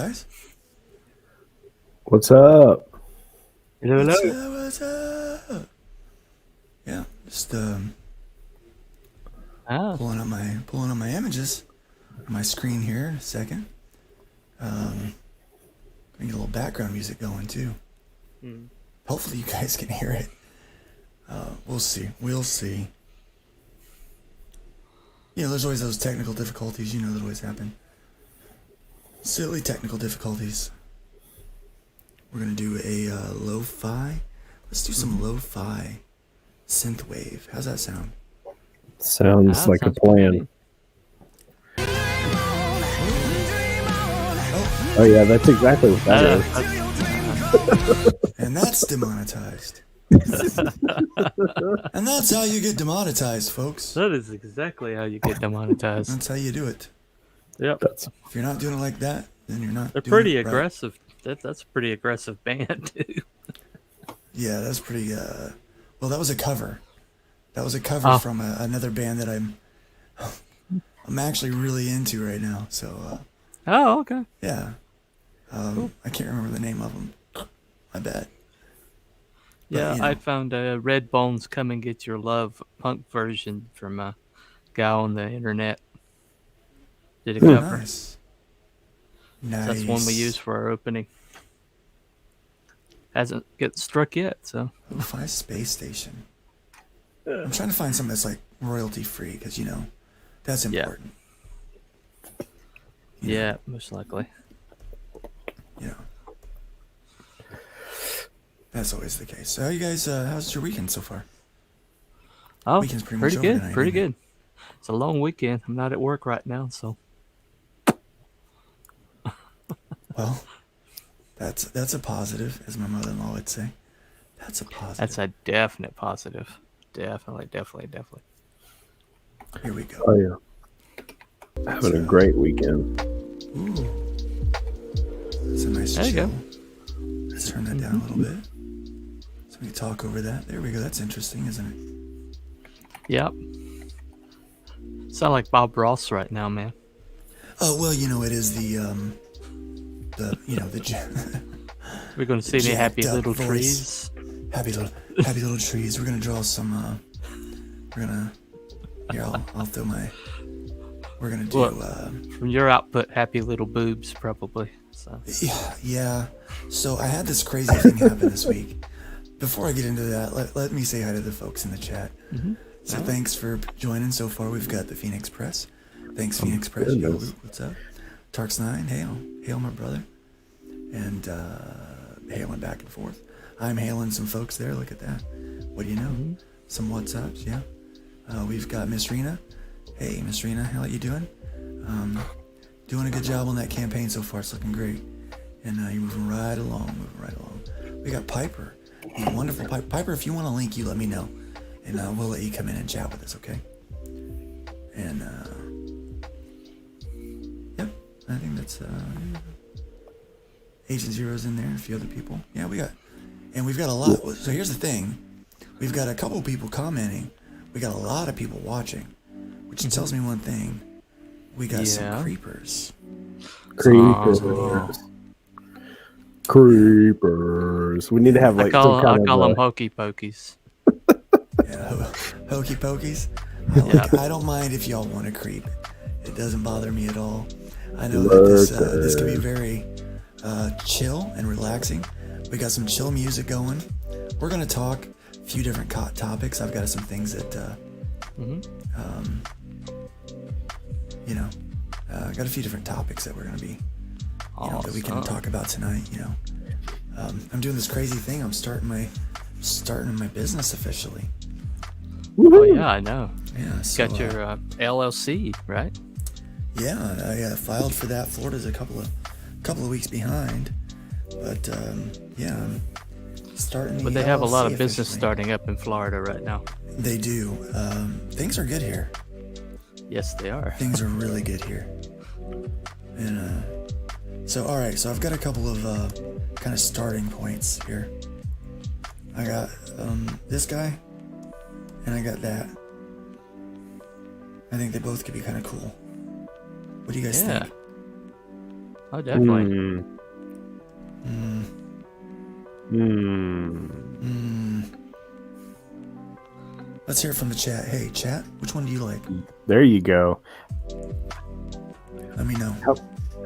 guys? What's up? Hello. What's up? Yeah, just pulling up my images on my screen here in a second. Gonna get a little background music going too. Hopefully you guys can hear it. We'll see. You know, there's always those technical difficulties. You know that always happen. Silly technical difficulties. We're gonna do a lo-fi. Let's do some lo-fi synthwave. How's that sound? Sounds like a plan. Oh yeah, that's exactly what that is. And that's demonetized. And that's how you get demonetized, folks. That is exactly how you get demonetized. That's how you do it. Yep. If you're not doing it like that, then you're not. They're doing pretty it right. aggressive. That's a pretty aggressive band too. Yeah, that's pretty. Well, that was a cover. That was a cover from another band that I'm actually really into right now. So. Oh, okay. Yeah. Cool. I can't remember the name of them. I bet. Yeah, you know. I found a Red Bones Come and Get Your Love punk version from a guy on the internet. Did a cover. Nice. That's one we use for our opening. Hasn't get struck yet, so. Lo-fi Space Station. I'm trying to find something that's like royalty free because you know that's important. Yeah, most likely. You know. That's always the case. So how you guys? How's your weekend so far? Oh, Weekend's pretty pretty much good. over tonight, Pretty isn't it? good. It's a long weekend. I'm not at work right now, so. Well, that's a positive, as my mother-in-law would say. That's a positive. That's a definite positive. Definitely. Here we go. Oh yeah, having a great weekend. Ooh, that's a nice There you chill. go. Let's turn that down a little bit, so we can talk over that. There we go. That's interesting, isn't it? Yep. Sound like Bob Ross right now, man. Oh well, you know it is the We're going to see any happy jacked up little voice. trees. happy little trees. We're gonna draw some. Here, I'll throw my. We're gonna do. From your output, happy little boobs, probably. So. Yeah. So I had this crazy thing happen this week. Before I get into that, let me say hi to the folks in the chat. So thanks for joining so far. We've got the Phoenix Press. Thanks, Phoenix Press. Yo, what's up? Tarks9, hail my brother. And hailing back and forth. I'm hailing some folks there. Look at that. What do you know? Some WhatsApps, yeah. We've got Miss Rena. Hey, Miss Rena, how are you doing? Doing a good job on that campaign so far. It's looking great. And you're moving right along. We got Piper. The wonderful Piper. Piper, if you want a link, you let me know. And we'll let you come in and chat with us, okay? And, yep. I think that's, Agent Zero's in there, and a few other people. Yeah, we've got a lot. So here's the thing. We've got a couple people commenting. We got a lot of people watching, which tells me one thing. We got some creepers. Creepers. We need to have like I some kind call of them hokey pokies. Yeah, hokey pokies. I don't mind if y'all want to creep. It doesn't bother me at all. I know that this can be very chill and relaxing. We got some chill music going. We're gonna talk a few different topics. I've got some things that got a few different topics that we're gonna be that we can talk about tonight. I'm doing this crazy thing. I'm starting my business officially. Oh yeah, I know. Yeah, so, got your LLC, right? Yeah, I filed for that. Florida's a couple of weeks behind, but yeah, I'm starting. But they have a lot of business starting up in Florida right now. They do. Things are good here. Yes, they are. Things are really good here. And so all right, so I've got a couple of kind of starting points here. I got this guy, and I got that. I think they both could be kind of cool. What do you guys think? Oh, definitely. Let's hear it from the chat. Hey, chat, which one do you like? There you go. Let me know.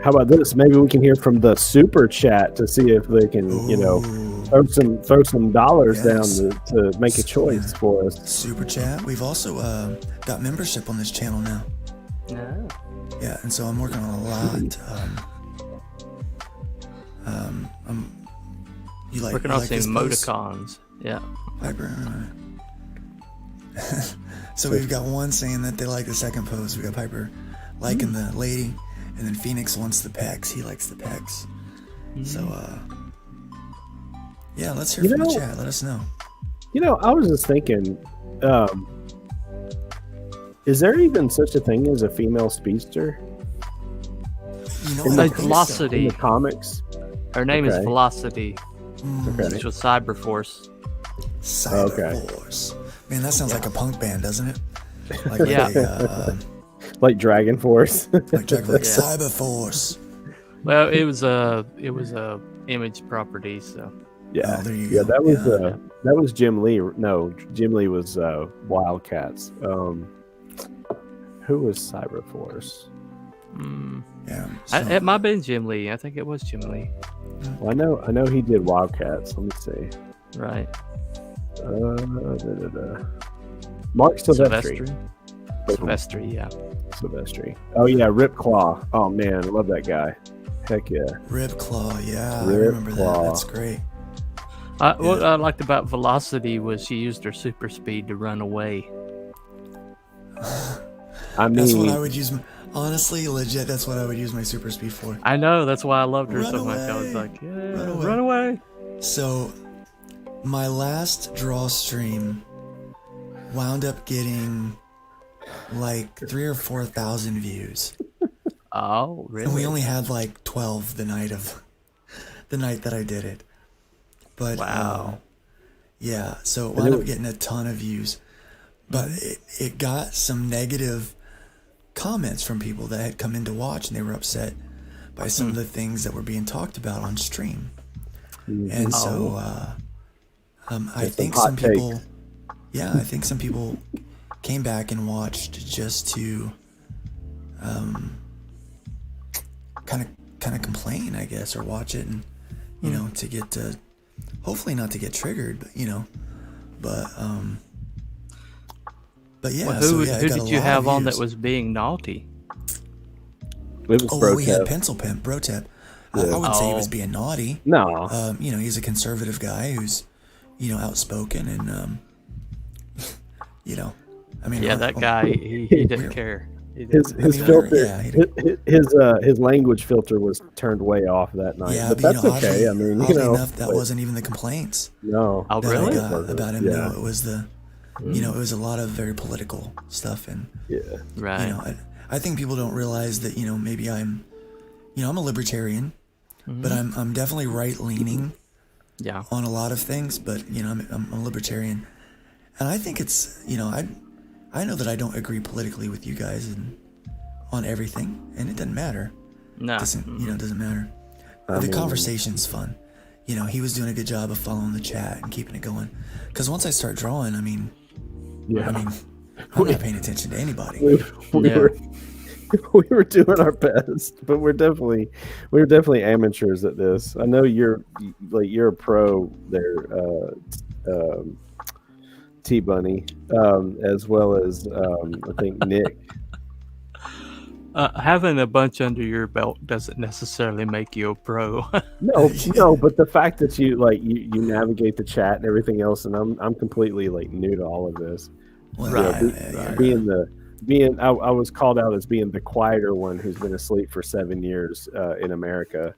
How about this? Maybe we can hear from the super chat to see if they can, throw some dollars down to make a choice for us. Super chat. We've also got membership on this channel now. Yeah. Yeah, and so I'm working on a lot. You like Working on some this post? emoticons. Yeah. Piper. So we've got one saying that they like the second post. We got Piper liking the lady, and then Phoenix wants the pecs. He likes the pecs. So yeah, let's hear from the chat. Let us know. I was just thinking, is there even such a thing as a female speedster? Velocity. In the comics? Her name is Velocity. Okay. Which was Cyberforce. Cyberforce. Man, that sounds like a punk band, doesn't it? Like like Dragon Force. like Cyberforce. Well, it was a image property, so. Yeah, there you go. That was Jim Lee. No, Jim Lee was Wildcats. Who was Cyberforce? Yeah, it might have been Jim Lee. I think it was Jim Lee. Well, I know he did Wildcats. Let me see. Right. Mark Silvestri. Silvestri, yeah. Silvestri. Oh yeah, Rip Claw. Oh man, I love that guy. Heck yeah. Rip Claw, yeah. I remember that. That's great. What I liked about Velocity was she used her super speed to run away. That's what I would use. Honestly, legit, that's what I would use my super speed for. I know, that's why I loved her so much. I was like, run away. So, my last draw stream wound up getting like 3,000 or 4,000 views. Oh, really? And we only had like 12 the night that I did it. But wow. Yeah, so it wound up getting a ton of views. But it got some negative comments from people that had come in to watch, and they were upset by some of the things that were being talked about on stream. And so I think some people came back and watched just to kind of complain, I guess, or watch it and to get to hopefully not to get triggered, but yeah. Well, who did you have on that was being naughty? It was we had Pencil Pimp, Brotep. I wouldn't say he was being naughty. No. He's a conservative guy who's, outspoken and, that guy, he didn't care. His filter, his language filter was turned way off that night. Yeah, but that's okay. I mean, enough, that wasn't even the complaints. No. Oh, really? That I got about him. No, it was it was a lot of very political stuff, and right. I think people don't realize that maybe I'm a libertarian, but I'm definitely right leaning. Yeah. On a lot of things, but I'm a libertarian, and I think it's I know that I don't agree politically with you guys on everything, and it doesn't matter. No. It doesn't matter. The conversation's fun. He was doing a good job of following the chat and keeping it going. Because once I start drawing, I'm not paying attention to anybody. We were doing our best, but we were definitely amateurs at this. I know you're a pro there, T Bunny, as well as I think Nick. Having a bunch under your belt doesn't necessarily make you a pro. No, but the fact that you you navigate the chat and everything else, and I'm completely new to all of this. I was called out as being the quieter one who's been asleep for 7 years in America.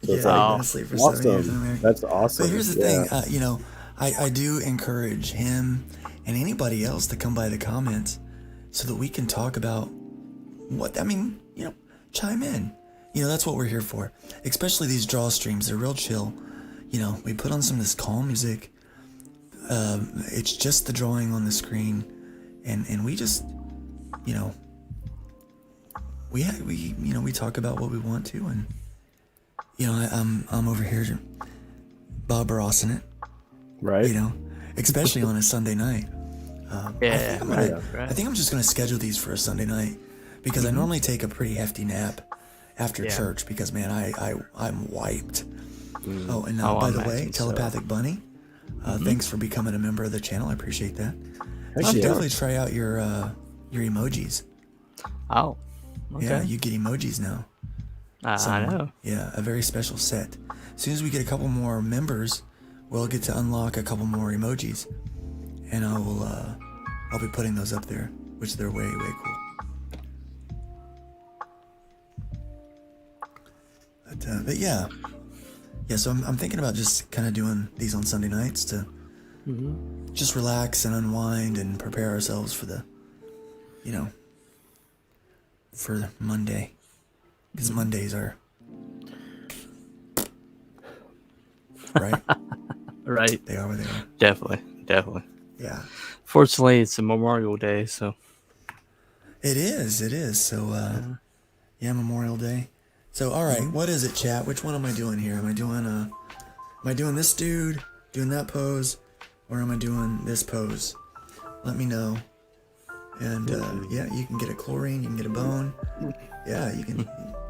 So I've been asleep for 7 years in America. That's awesome. But here's the thing, I do encourage him and anybody else to come by the comments so that we can talk about chime in. That's what we're here for. Especially these draw streams. They're real chill. We put on some of this calm music. It's just the drawing on the screen. And we just, we talk about what we want to. I'm over here, Bob Rossing it. Right. Especially on a Sunday night. Yeah, I think I'm just gonna schedule these for a Sunday night because I normally take a pretty hefty nap after church because man, I'm wiped. Oh, and Oh, by I the way, imagine so. Telepathic Bunny, thanks for becoming a member of the channel. I appreciate that. You Heck should yeah. definitely try out your emojis. Oh, okay. Yeah, you get emojis now. I know. Yeah, a very special set. As soon as we get a couple more members, we'll get to unlock a couple more emojis, and I'll be putting those up there, which they're way cool. But yeah. So I'm thinking about just kind of doing these on Sunday nights to just relax and unwind and prepare ourselves for the, for Monday. Because Mondays are right. Right. They are what they are. Definitely. Yeah. Fortunately, it's a Memorial Day, so. It is. So, Memorial Day. So, all right, what is it, chat? Which one am I doing here? Am I doing this dude, doing that pose, or am I doing this pose? Let me know. And you can get a chlorine, you can get a bone. Yeah, you can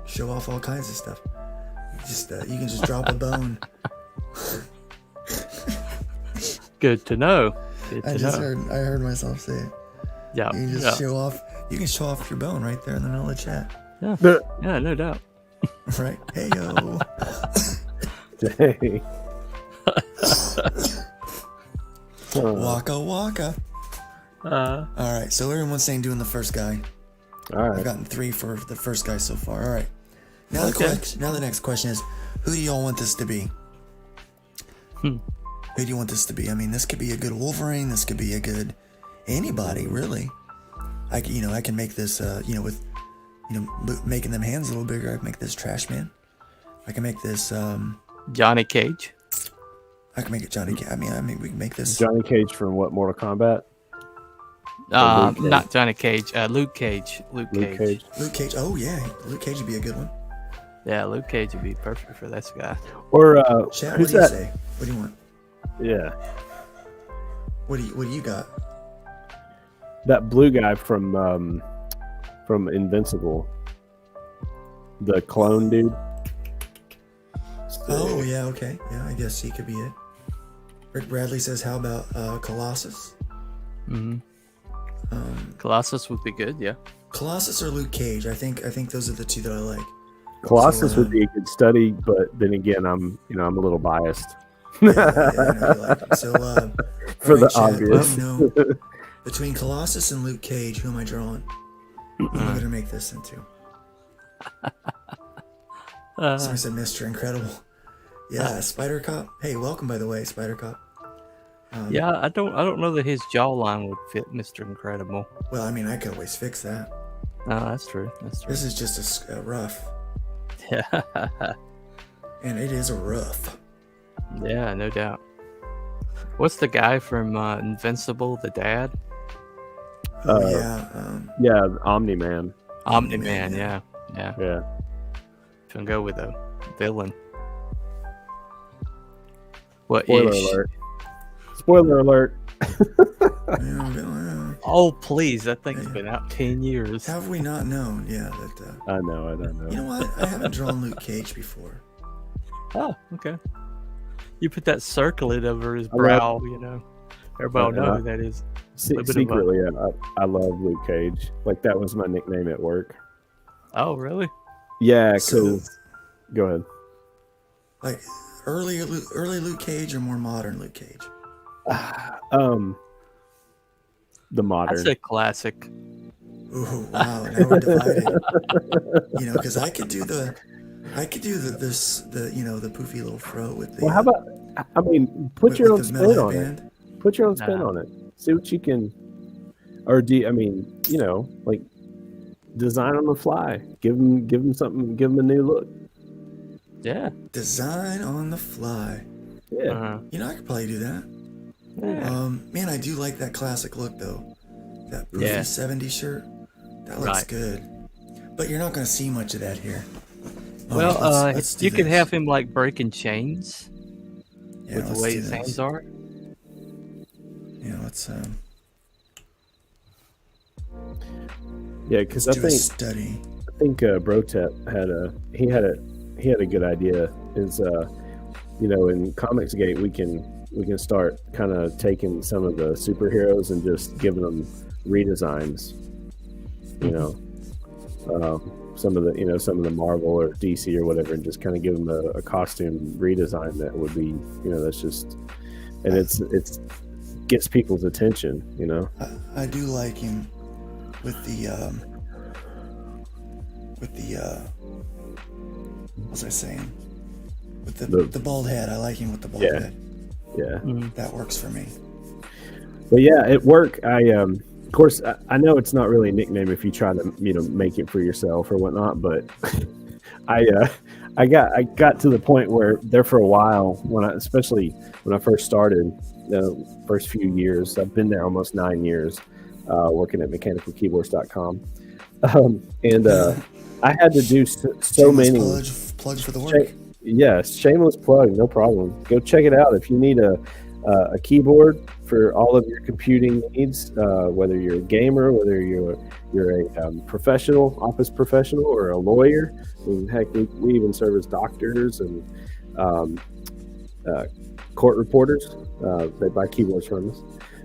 show off all kinds of stuff. You can just drop a bone. Good to know. I heard myself say it. Yeah. You can just show off. You can show off your bone right there in the middle of the chat. Yeah, no doubt. Right? Hey yo. Dang. Waka waka. All right, so everyone's saying doing the first guy. All I've right. gotten 3 for the first guy so far. All right. Now the next question is, who do y'all want this to be? Who do you want this to be? I mean, this could be a good Wolverine. This could be a good anybody, really. I can make this, with, making them hands a little bigger. I can make this Trash Man. I can make this, Johnny Cage. I can make it Johnny Cage. I mean, we can make this. Johnny Cage from what? Mortal Kombat? Not Johnny Cage. Luke Cage. Luke Cage. Luke Cage. Oh yeah, Luke Cage would be a good one. Yeah, Luke Cage would be perfect for this guy. Or Chat, what who's do you that? say? What do you want? Yeah, What do you got? that blue guy from Invincible, the clone dude. Oh yeah, okay. Yeah, I guess he could be it. Rick Bradley says, "How about Colossus?" Colossus would be good. Yeah. Colossus or Luke Cage? I think those are the two that I like. Colossus So, would be a good study, but then again, I'm a little biased. I know you like him. So For the chat, obvious. let me know, between Colossus and Luke Cage, who am I drawing? Who am I gonna make this into? Somebody said Mr. Incredible. Yeah, Spider Cop. Hey, welcome by the way, Spider Cop. Yeah, I don't know that his jawline would fit Mr. Incredible. Well, I mean, I could always fix that. No, that's true. That's true. This is just a rough, Yeah. and it is a rough. Yeah, no doubt. What's the guy from Invincible, the dad? Oh yeah, Yeah, Omni Man. Omni-Man, yeah. yeah. Yeah. Gonna go with a villain. What Spoiler ish? alert. Spoiler alert. Oh, please. That thing's been out 10 years. Have we not known? Yeah, that. I don't know. You know what? I haven't drawn Luke Cage before. Oh, okay. You put that circlet over his I brow, Everybody will know Yeah. who that is. Little bit of a- Secretly, I love Luke Cage. Like, that was my nickname at work. Oh, really? Yeah, So- because... Go ahead. Like early Luke Cage or more modern Luke Cage? The modern. That's a classic. Ooh, wow! Now we're divided. Because I could do the poofy little fro with the. Well, how about... I mean, put with your own the spin metal on it. headband? Put your own spin Nah. on it. See what you can... Or like, design on the fly. Give them something. Give them a new look. Yeah. Design on the fly. Yeah. Uh-huh. I could probably do that. Yeah. Man, I do like that classic look though. That poofy Yeah. 70s shirt. That looks Right. good. But you're not going to see much of that here. All right, Well, let's do you could this. have him like breaking chains Yeah, with the let's way do his this. hands are. Yeah, let's Yeah, because let's I do a think study. Brotep had a good idea. Is in Comicsgate we can start kind of taking some of the superheroes and just giving them redesigns. Some of the Marvel or DC or whatever, and just kind of give them a costume redesign that would be that's just, and it's gets people's attention. I do like him with the what was I saying? With the bald head. I like him with the bald head. Yeah. That works for me. But yeah, at work, of course, I know it's not really a nickname if you try to, make it for yourself or whatnot. But I got to the point where there for a while, especially when I first started, the first few years, I've been there almost 9 years, working at mechanicalkeyboards.com, and I had to do so many plug for the work. Yes, shameless plug, no problem. Go check it out if you need a keyboard for all of your computing needs, whether you're a gamer, whether you're a professional, office professional, or a lawyer. I mean, heck, we even serve as doctors and court reporters. They buy keyboards from us.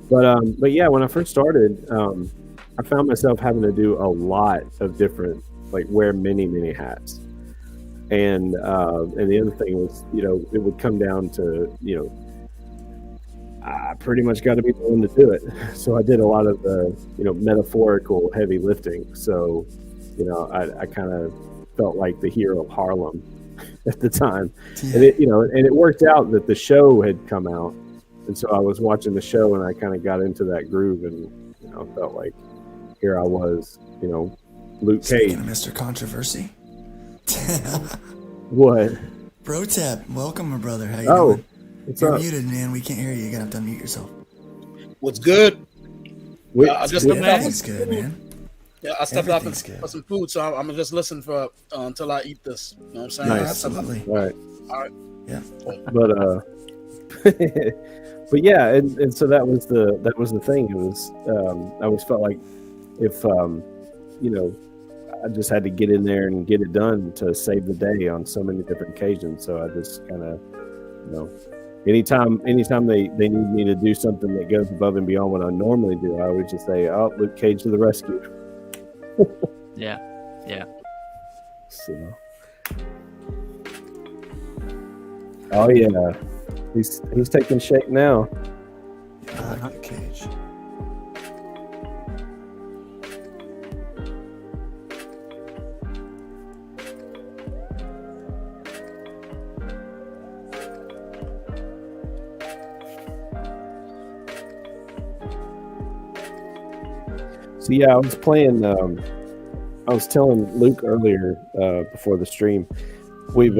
But yeah, when I first started, I found myself having to do a lot of different, wear many hats. And the other thing was, it would come down to, I pretty much got to be the one to do it. So I did a lot of the, metaphorical heavy lifting. So, I kind of felt like the hero of Harlem at the time. And it worked out that the show had come out. And so I was watching the show and I kind of got into that groove and, felt like here I was, Luke Cage. Speaking of Mr. Controversy. What? Brotep, welcome, my brother. How you doing? What's You're up? muted, man. We can't hear you. You're gonna have to unmute yourself. What's good? I just stepped out. Everything's good, man. Yeah, I stepped out Everything's good. for some food, so I'm gonna just listen for until I eat this. You know what I'm saying? Nice. Absolutely. All right. Yeah. But yeah, and so that was the thing. It was I always felt like if I just had to get in there and get it done to save the day on so many different occasions. So I just kind of, anytime they need me to do something that goes above and beyond what I normally do, I would just say, "Oh, Luke Cage to the rescue." Yeah. So, oh yeah, he's taking shape now. Yeah, I like the cage. So yeah, I was playing. I was telling Luke earlier before the stream. We've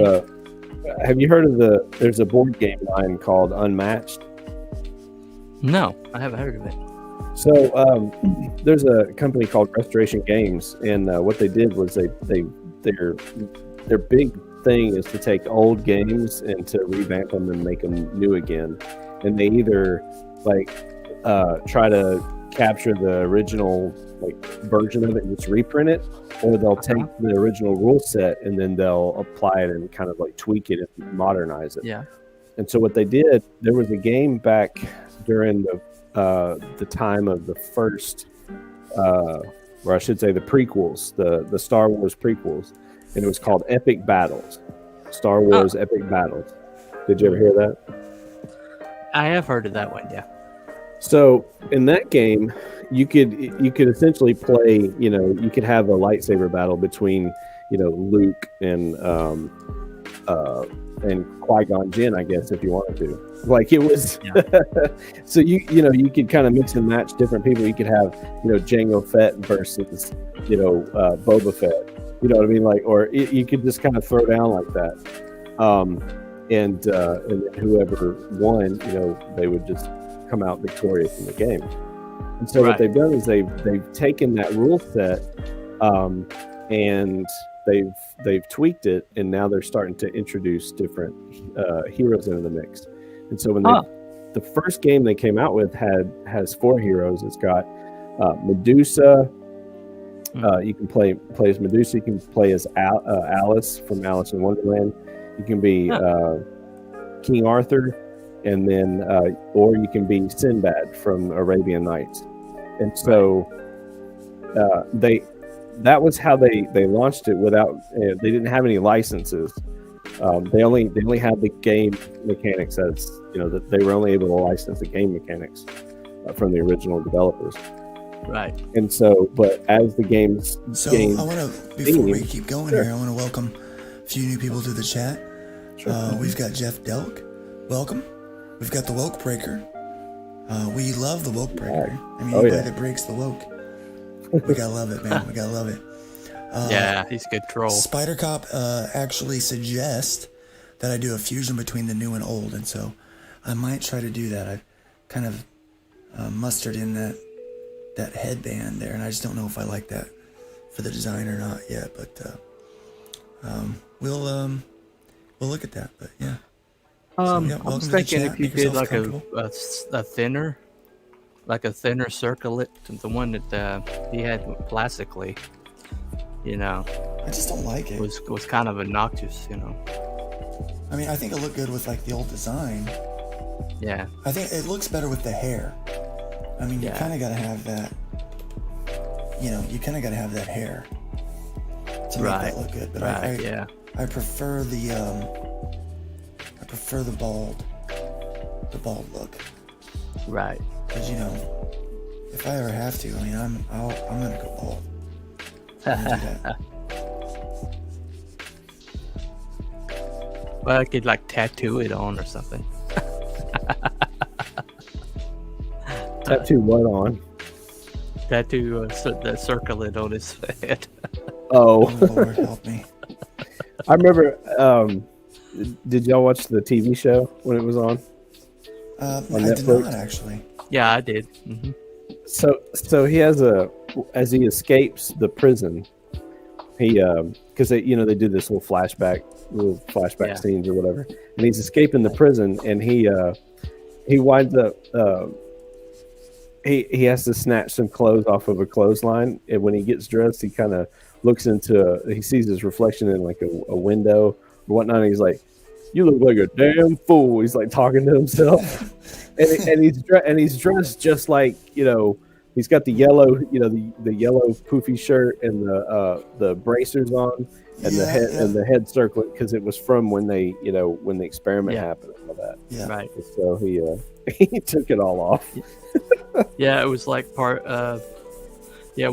have you heard of there's a board game line called Unmatched? No, I haven't heard of it. So there's a company called Restoration Games, and what they did was their big thing is to take old games and to revamp them and make them new again. And they either try to capture the original version of it and just reprint it, or they'll take the original rule set and then they'll apply it and kind of tweak it and modernize it. Yeah. And so what they did, there was a game back during the time of the first, or I should say the prequels, the Star Wars prequels, and it was called Epic Battles. Star Wars Epic Battles. Did you ever hear that? I have heard of that one, yeah. So in that game, you could essentially play, you could have a lightsaber battle between, Luke and Qui-Gon Jinn, I guess, if you wanted to. It was so you could kind of mix and match different people. You could have, Jango Fett versus, Boba Fett. You know what I mean? Or you could just kind of throw down like that. And then whoever won, they would just come out victorious in the game. And so what they've done is they've taken that rule set and they've tweaked it, and now they're starting to introduce different heroes into the mix. And so when the first game they came out with has 4 heroes. It's got Medusa. You can play as Medusa. You can play as Alice from Alice in Wonderland. You can be King Arthur, and then or you can be Sinbad from Arabian Nights. And so that was how they launched it without they didn't have any licenses. They only had the game mechanics as that they were only able to license the game mechanics from the original developers. Right. And so, but as the games, I want to, before we keep going here, I want to welcome a few new people to the chat. We've got Jeff Delk. Welcome. We've got the Woke Breaker. We love the Woke Breaker. I mean, anybody that breaks the woke, we gotta love it, man. We gotta love it. Yeah, he's a good troll. Spider Cop actually suggests that I do a fusion between the new and old, and so I might try to do that. I've kind of mustered in that headband there, and I just don't know if I like that for the design or not yet. But we'll look at that. But yeah. I was thinking if you did like a thinner circlet, the one that he had classically, I just don't like it. Was kind of obnoxious, I mean, I think it looked good with like the old design. Yeah. I think it looks better with the hair. I mean, you kind of got to have that. You kind of got to have that hair to make that look good. But I prefer the bald look. Right. Because if I ever have to, I mean, I'm gonna go bald. I'm gonna do that. Well, I could like tattoo it on or something. Tattoo what on? Tattoo the circlet on his head. Oh, Lord help me. I remember. Did y'all watch the TV show when it was on? I did not actually. Yeah, I did. Mm-hmm. So he has as he escapes the prison, he because they do this little flashback scenes or whatever, and he's escaping the prison, and he winds up he has to snatch some clothes off of a clothesline, and when he gets dressed, he kind of looks he sees his reflection in like a window or whatnot, and he's like, "You look like a damn fool." He's like talking to himself, and he's dressed just like he's got the yellow the yellow poofy shirt and the bracers on and the head circlet, because it was from when they when the experiment happened and all that. Yeah. Right. And so he took it all off. Yeah, it was like part of. Yeah,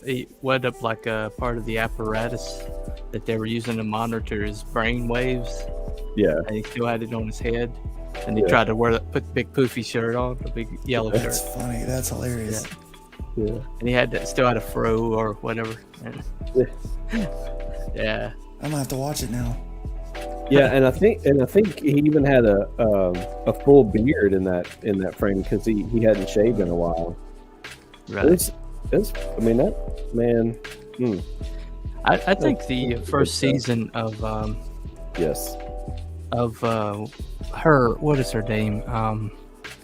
he wound up like a part of the apparatus that they were using to monitor his brain waves. Yeah. And he still had it on his head. And he tried to put the big poofy shirt on, the big yellow shirt. That's funny. That's hilarious. Yeah. And he still had a fro or whatever. And, yeah. I'm gonna have to watch it now. Yeah, and I think he even had a full beard in that frame, because he hadn't shaved in a while. Right. I mean, that man. I think the first season of yes, of her, what is her name?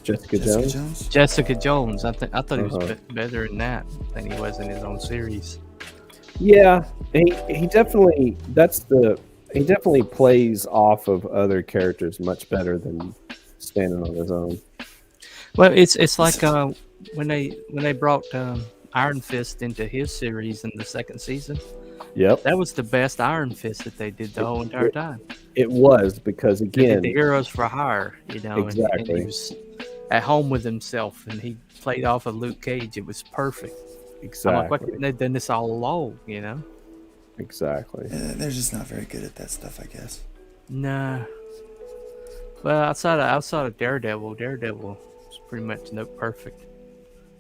Jessica Jones. Jessica Jones. I thought he was better in that than he was in his own series. Yeah, he definitely plays off of other characters much better than standing on his own. Well, it's like when they brought Iron Fist into his series in the second season. Yep, that was the best Iron Fist that they did the whole entire time. It was, because again, the heroes for hire, exactly. And he was at home with himself, and he played off of Luke Cage. It was perfect. Exactly. I'm like, why couldn't they done this all along? Exactly. They're just not very good at that stuff, I guess. Nah. Well, outside of Daredevil was pretty much perfect.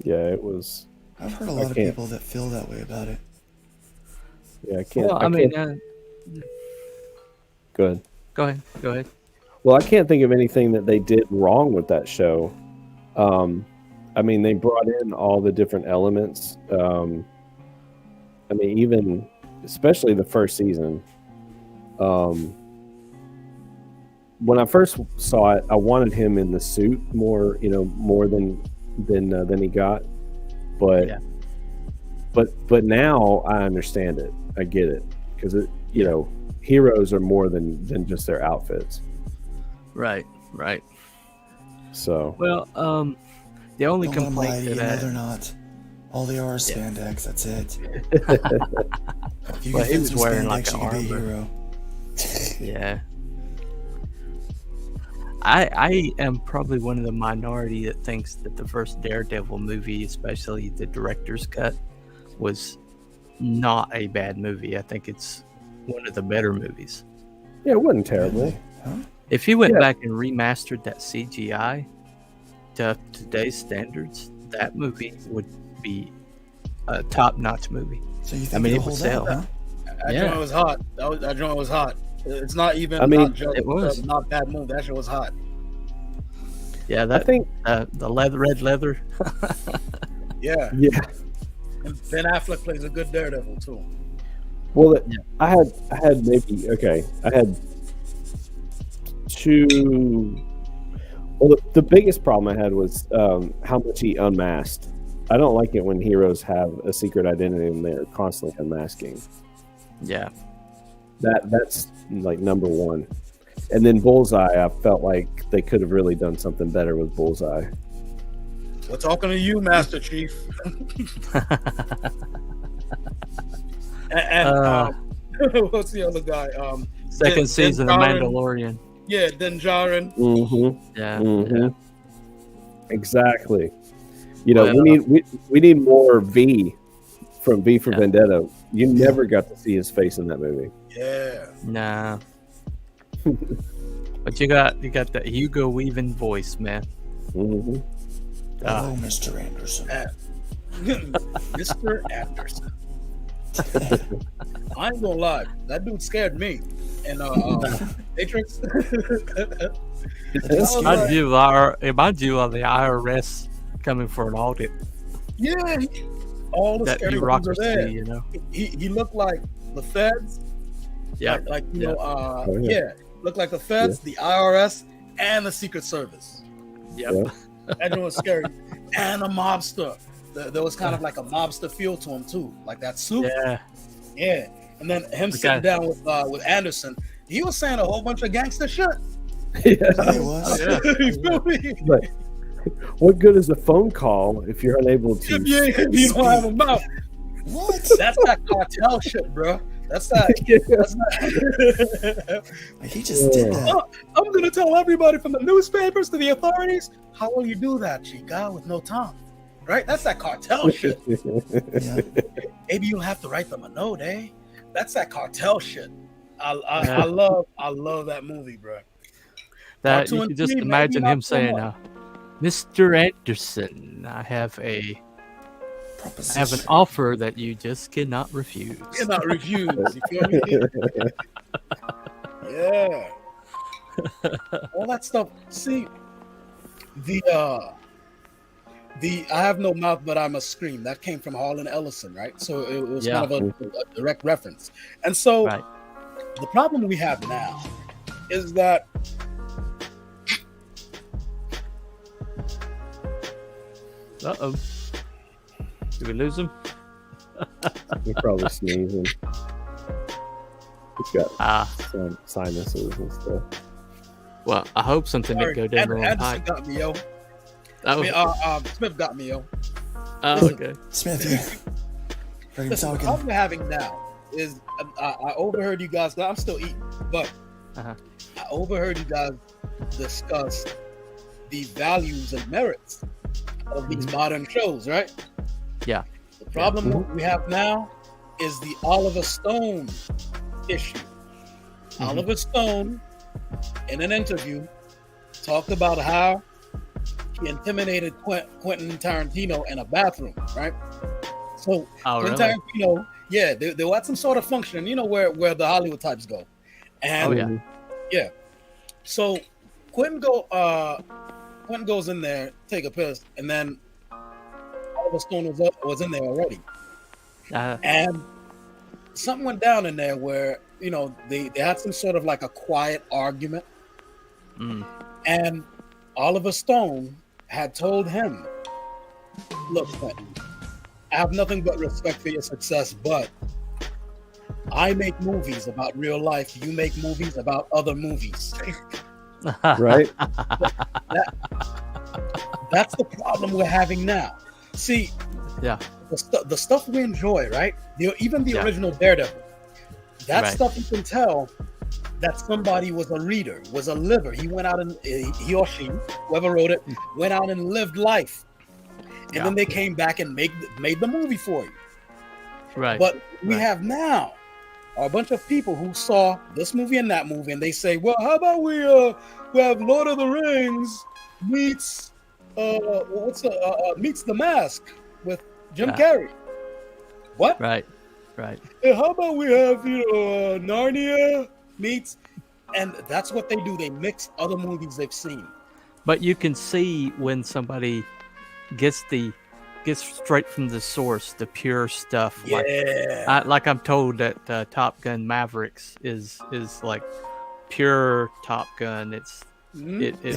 Yeah, it was. I've heard a lot of people that feel that way about it. Yeah, I can't. Well, Go ahead. Go ahead. Well, I can't think of anything that they did wrong with that show. I mean, they brought in all the different elements. I mean, even especially the first season. When I first saw it, I wanted him in the suit more, more than he got. But Yeah. but now I understand it. I get it because heroes are more than just their outfits. Right. So Well, the only Don't let 'em lie complaint to to you. No, that, they're not. All they are is spandex. That's it. If you Well, can he fit was some wearing spandex, like you an can be a armor. hero. yeah. I am probably one of the minority that thinks that the first Daredevil movie, especially the director's cut, was not a bad movie. I think it's one of the better movies. yeah, it wasn't terrible. Really? Huh? If you went Yeah. back and remastered that CGI to today's standards, that movie would be a top-notch movie. So you think I mean, it'll it would hold sell. out, huh? That Yeah. joint was hot. That joint was hot. It's not even. I mean, not just, it was. not bad movie. That shit was hot. Yeah, I that think the red leather. Yeah. yeah. And Ben Affleck plays a good Daredevil too. Well, Yeah. I had maybe I had two. Well, the biggest problem I had was how much he unmasked. I don't like it when heroes have a secret identity and they're constantly unmasking. Yeah. That's like number one. And then Bullseye, I felt like they could have really done something better with Bullseye. We're talking to you, Master Chief. and what's the other guy? Second season of Djarin. Mandalorian. Yeah, Din Djarin. Mm-hmm. Yeah. Mm-hmm. Exactly. Well, we need more V from V for Yeah. Vendetta. You never got to see his face in that movie. Yeah. Nah. But you got that Hugo Weaving voice, man. Mm-hmm. Hello, Mr. Anderson. Mr. Anderson. I ain't gonna lie, that dude scared me. And Matrix. Mind you, on the IRS coming for an audit. Yeah, all the That scary ones are bureaucracy, there. you know. He looked like the feds. Yeah. Like yeah. yeah, looked like the feds, the IRS, and the Secret Service. Yep. Yeah. That dude was scary. And a mobster. There was kind of like a mobster feel to him too, like that suit. Yeah. Yeah. And then him The sitting guy- down with Anderson, he was saying a whole bunch of gangster shit. Yeah. Yeah, it was. Yeah. You feel me? But what good is a phone call if you're unable to? If you don't have a mouth. What? That's that cartel shit, bro. That's that. Like, he just did that. I'm gonna tell everybody from the newspapers to the authorities. How will you do that, Chica, with no tongue? Right? That's that cartel shit. Yeah. Maybe you'll have to write them a note, eh? That's that cartel shit. I love that movie, bro. That Part two you and can just three, maybe imagine not him so saying, much. "Mr. Anderson, I have an Proposition. offer that you just cannot refuse." Cannot refuse. You feel me? Yeah. All that stuff. See, the I have no mouth but I must scream. That came from Harlan Ellison, right? So it was Yeah. kind of a direct reference. And so Right. the problem we have now is that Uh-oh. Did we lose him? You're probably sneezing. He's got some sinuses and stuff. Well, I hope something didn't go down the wrong Anderson pipe. got me, yo. Oh, I mean, Smith got me, yo. okay. Smith, you heard him Listen, the talking. problem we're having now is I overheard you guys. I'm still eating, but Uh-huh. I overheard you guys discuss the values and merits of these modern shows, right? Yeah. The problem we have now is the Oliver Stone issue. Oliver Stone, in an interview, talked about how he intimidated Quentin Tarantino in a bathroom, right? So Oh, Quentin really? Tarantino, yeah, they were at some sort of function, you know, where the Hollywood types go. And Oh, yeah. yeah. So Quentin goes in there, take a piss, and then Oliver Stone was in there already. Uh, And something went down in there where they had some sort of like a quiet argument, and Oliver Stone had told him, "Look, Quentin, I have nothing but respect for your success, but I make movies about real life. You make movies about other movies." Right? That's the problem we're having now. See, Yeah. the stuff we enjoy, right? Even the original Daredevil, that Right. stuff you can tell that somebody was a reader, was a liver. He went out and he or she, whoever wrote it, went out and lived life, and then they came back and made the movie for you. Right. But we have now a bunch of people who saw this movie and that movie, and they say, "Well, how about we have Lord of the Rings meets meets The Mask with Jim Carrey?" What? Right. And how about we have Narnia meets, and that's what they do. They mix other movies they've seen. But you can see when somebody gets straight from the source, the pure stuff. Yeah. Like I'm told that Top Gun Mavericks is like pure Top Gun. It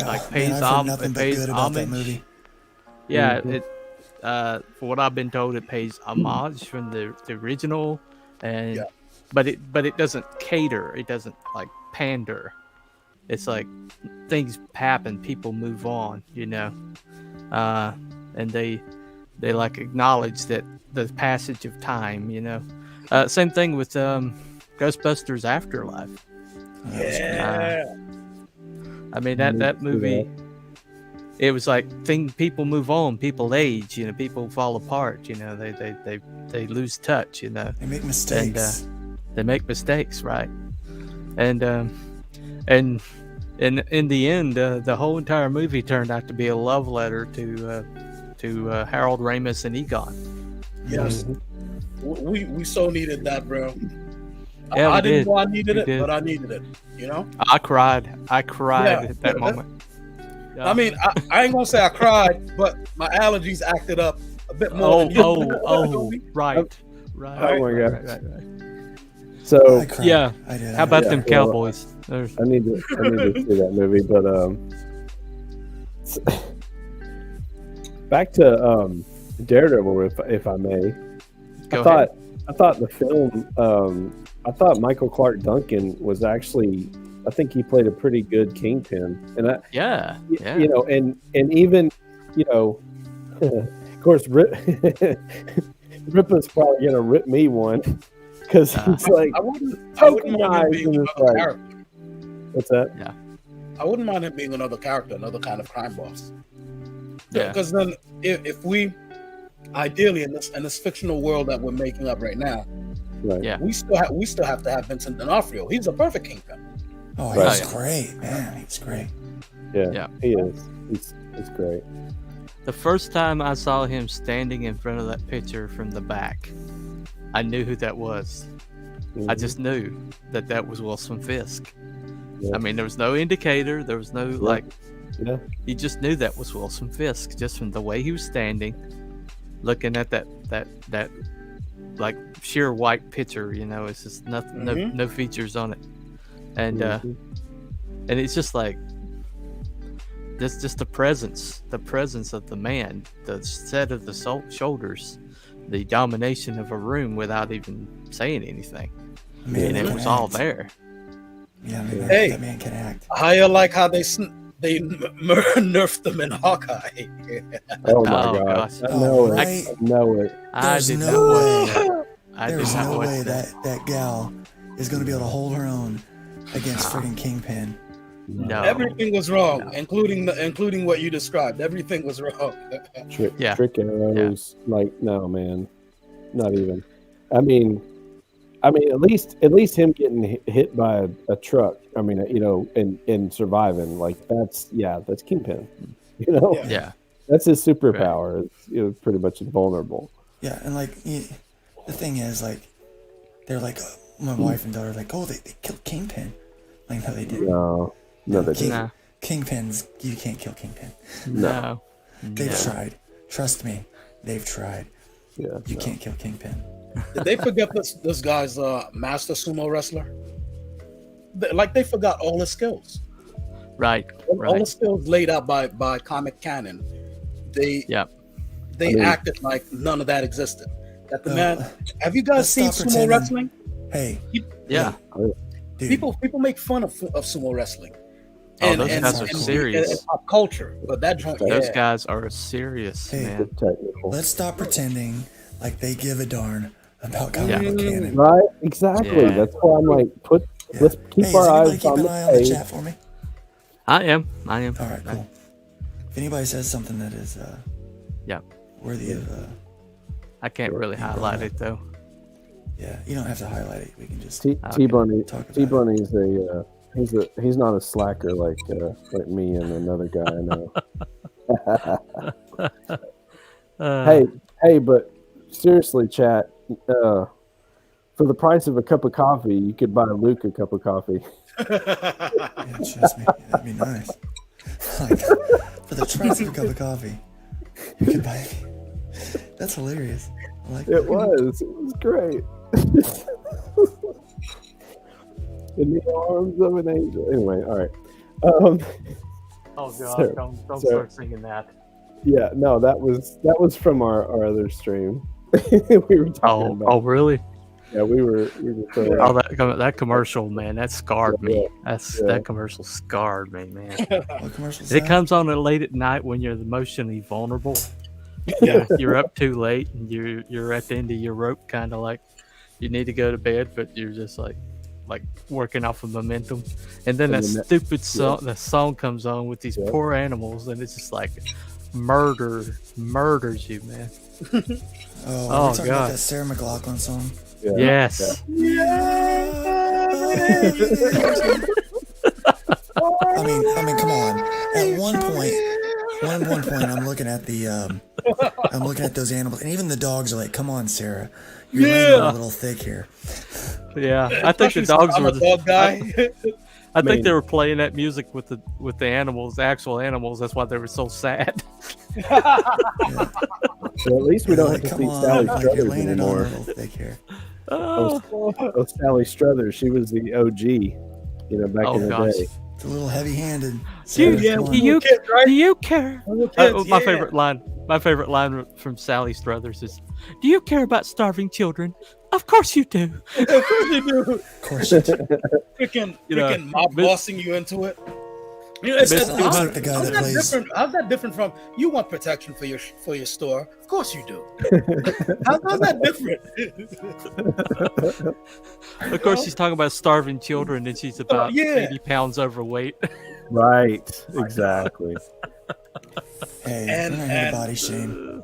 like pays man, I've heard nothing it but pays good about that homage. movie. Yeah, for what I've been told, it pays homage from the original, and but it doesn't cater. It doesn't like pander. It's like things happen, people move on, and they like acknowledge that the passage of time, Same thing with Ghostbusters Afterlife. Yeah. I mean that movie. It was like people move on, people age, people fall apart, they lose touch, They make mistakes. And they make mistakes, right? And in the end, the whole entire movie turned out to be a love letter to Harold Ramis and Egon. Yes. We so needed that, bro. Yeah, I didn't know I We needed it, did. but I needed it. I cried at that moment. Yeah. I mean, I ain't gonna say I cried, but my allergies acted up a bit more. than you. Right. Oh my God. Right. So I cried. Yeah. I did. How about them well, Cowboys? I need to see that movie, but back to Daredevil, if I may. Go ahead. I thought the film. I thought Michael Clark Duncan was actually. I think he played a pretty good Kingpin, and Yeah. and even, of course, Ripa's probably gonna rip me one because he's like I wouldn't mind him being tokenized, and another it's like, character. what's that? I wouldn't mind him being another character, another kind of crime boss. Yeah. Because then, if we ideally in this fictional world that we're making up right now, Right. Yeah. we still have to have Vincent D'Onofrio. He's a perfect Kingpin. Oh, Right. he's great, man. He's great. Yeah, he is. He's great. The first time I saw him standing in front of that picture from the back, I knew who that was. I just knew that was Wilson Fisk. Yeah. I mean, there was no indicator. There was no Yeah. You just knew that was Wilson Fisk just from the way he was standing, looking at that like sheer white picture. It's just nothing, no features on it, and it's just like that's just the presence of the man, the set of the shoulders, the domination of a room without even saying anything. Man, And it can was all act. there. Yeah, man, Hey. that man can act. I like how they nerfed them in Hawkeye. Oh my Oh, God! gosh. I know Oh, it. right. I know it. I There's did no not watch way. that. I did There's not no watch way that. that gal is going to be able to hold her own against friggin' Kingpin. No. Everything was wrong, including what you described. Everything was wrong. Trick arrows. Like, no, man, not even. I mean, at least him getting hit by a truck. I mean, and surviving, like that's Kingpin. Yeah. That's his superpower. It's pretty much invulnerable. Yeah, and the thing is, like, they're like, my wife and daughter are like, oh, they killed Kingpin. Like, no, they didn't. No, they didn't. Nah. Kingpin's, you can't kill Kingpin. No. They've tried. Trust me, they've tried. Yeah, You can't kill Kingpin. Did they forget this guy's master sumo wrestler? They forgot all his skills. Right. All the skills laid out by comic canon. They acted like none of that existed. That the man. Have you guys seen sumo wrestling? Hey. Yeah. Dude. People make fun of sumo wrestling. Oh, those guys are serious. And pop culture, but that joint. Those guys are serious, man. Let's stop pretending like they give a darn about comic book canon. Right? Exactly. Yeah. That's why I'm like, let's keep our eyes on the eye on the chat for me. I am. All right, cool. If anybody says something that is worthy of I can't really highlight it though. Yeah, you don't have to highlight it. We can just T-Bunny. talk about T-Bunny's he's not a slacker like me and another guy I know. Hey, but seriously, chat. For the price of a cup of coffee, you could buy Luke a cup of coffee. Yeah, trust me, that'd be nice. Like, for the price of a cup of coffee, you could buy. That's hilarious. I like It was great. In the arms of an angel. Anyway, all right. Oh God! Don't start singing that. Yeah, no, that was from our other stream. We were talking about. Oh, really? Yeah, we were. Oh, that commercial, man, that scarred me. That commercial scarred me, man. What commercial is It that? comes on late at night when you're emotionally vulnerable. Yeah, you're up too late and you're at the end of your rope, kind of like you need to go to bed, but you're just like working off of momentum. And then that stupid song, the song comes on with these poor animals, and it's just like murders you, man. Oh, we're talking about that Sarah McLachlan song. Yeah. Yes. I mean, come on. At one point, I'm looking at those animals, and even the dogs are like, "Come on, Sarah, you're laying a little thick here." Yeah, I think the dogs were the dog guy. I think they were playing that music with the animals, the actual animals. That's why they were so sad. So at least we don't have to see Sally Struthers laying anymore. it on a little thick here. Oh, Sally Struthers, she was the OG, back in the day. It's a little heavy-handed. Do you care? My favorite line from Sally Struthers is, "Do you care about starving children? Of course you do." Of course you do. Of course you do. Freaking mob bossing you into it. It's like the guy that plays. How's that different from you want protection for your store? Of course you do. How's that different? Of course, she's talking about starving children, and she's about 80 pounds overweight. Right, exactly. Hey, we're not here to body shame.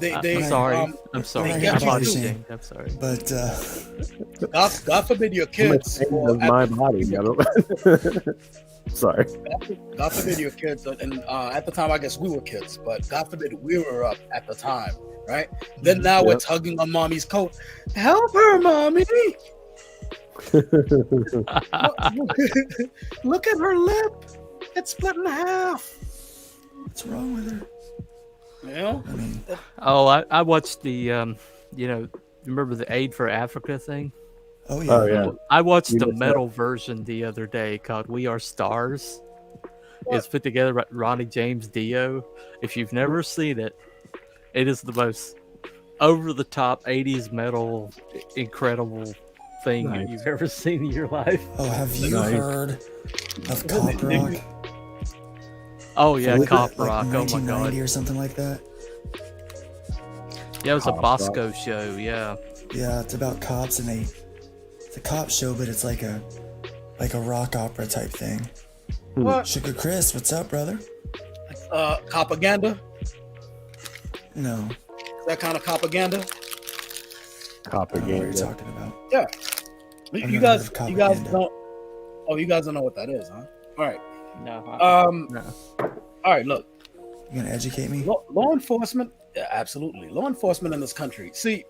I'm sorry. I'm sorry. I'm body shamed. I'm sorry. But God forbid your kids. My body. I don't. Sorry. God forbid your kids, and at the time I guess we were kids, but God forbid we were up at the time, right? Then now we're tugging on mommy's coat. Help her, mommy! Look at her lip. It's split in half. what's wrong with her? Yeah. I mean, I watched the remember the Aid for Africa thing? oh yeah. Oh yeah. I watched You the missed metal version the other day called "We Are Stars." It's put together by Ronnie James Dio. If you've never seen it, it is the most over-the-top 80s metal, incredible thing you've ever seen in your life. Oh, have you heard of Cop Rock? Oh yeah, Cop Like Rock. Oh my 1990 god. or something like that. Yeah, it was a Cop Bosco show. Yeah. Yeah, it's about cops, and it's a cop show, but it's like a rock opera type thing. What? Sugar Chris, what's up, brother? Propaganda? No, That kind of propaganda? I don't know what you're Propaganda. talking about. Yeah. I've You never guys heard of you guys propaganda. don't. Oh, you guys don't know what that is, huh? All right. No. No. All right. Look, You gonna educate me? law enforcement. Yeah, absolutely. Law enforcement in this country. See,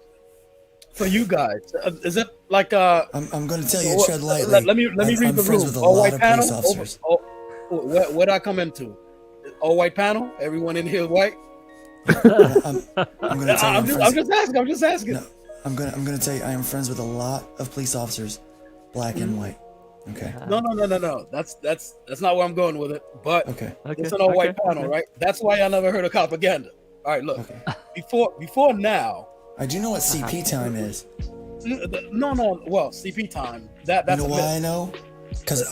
for you guys, is it like I'm gonna tell you, tread lightly. Let me read I'm the friends room. with a All lot white of panel. police officers. Where'd I come into? All white panel. Everyone in here is white. I'm gonna tell you, I'm just asking. No, I'm gonna tell you, I am friends with a lot of police officers, black and white. Okay. No. That's not where I'm going with it. But Okay. it's an all-white panel, right? That's why I never heard of propaganda. All right, look. Okay. Before now. I do know what CP time is. No. Well, CP time. That's you know why I know? Because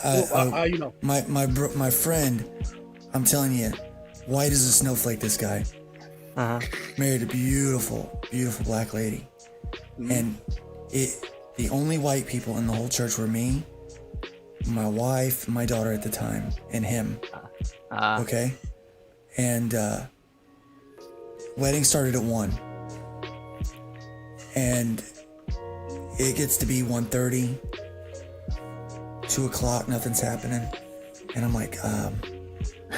you know. my friend, I'm telling you, white as a snowflake. This guy married a beautiful black lady, and the only white people in the whole church were me, my wife, my daughter at the time, and him. Okay, and wedding started at 1, and it gets to be 1:30, 2 o'clock, nothing's happening, and I'm like,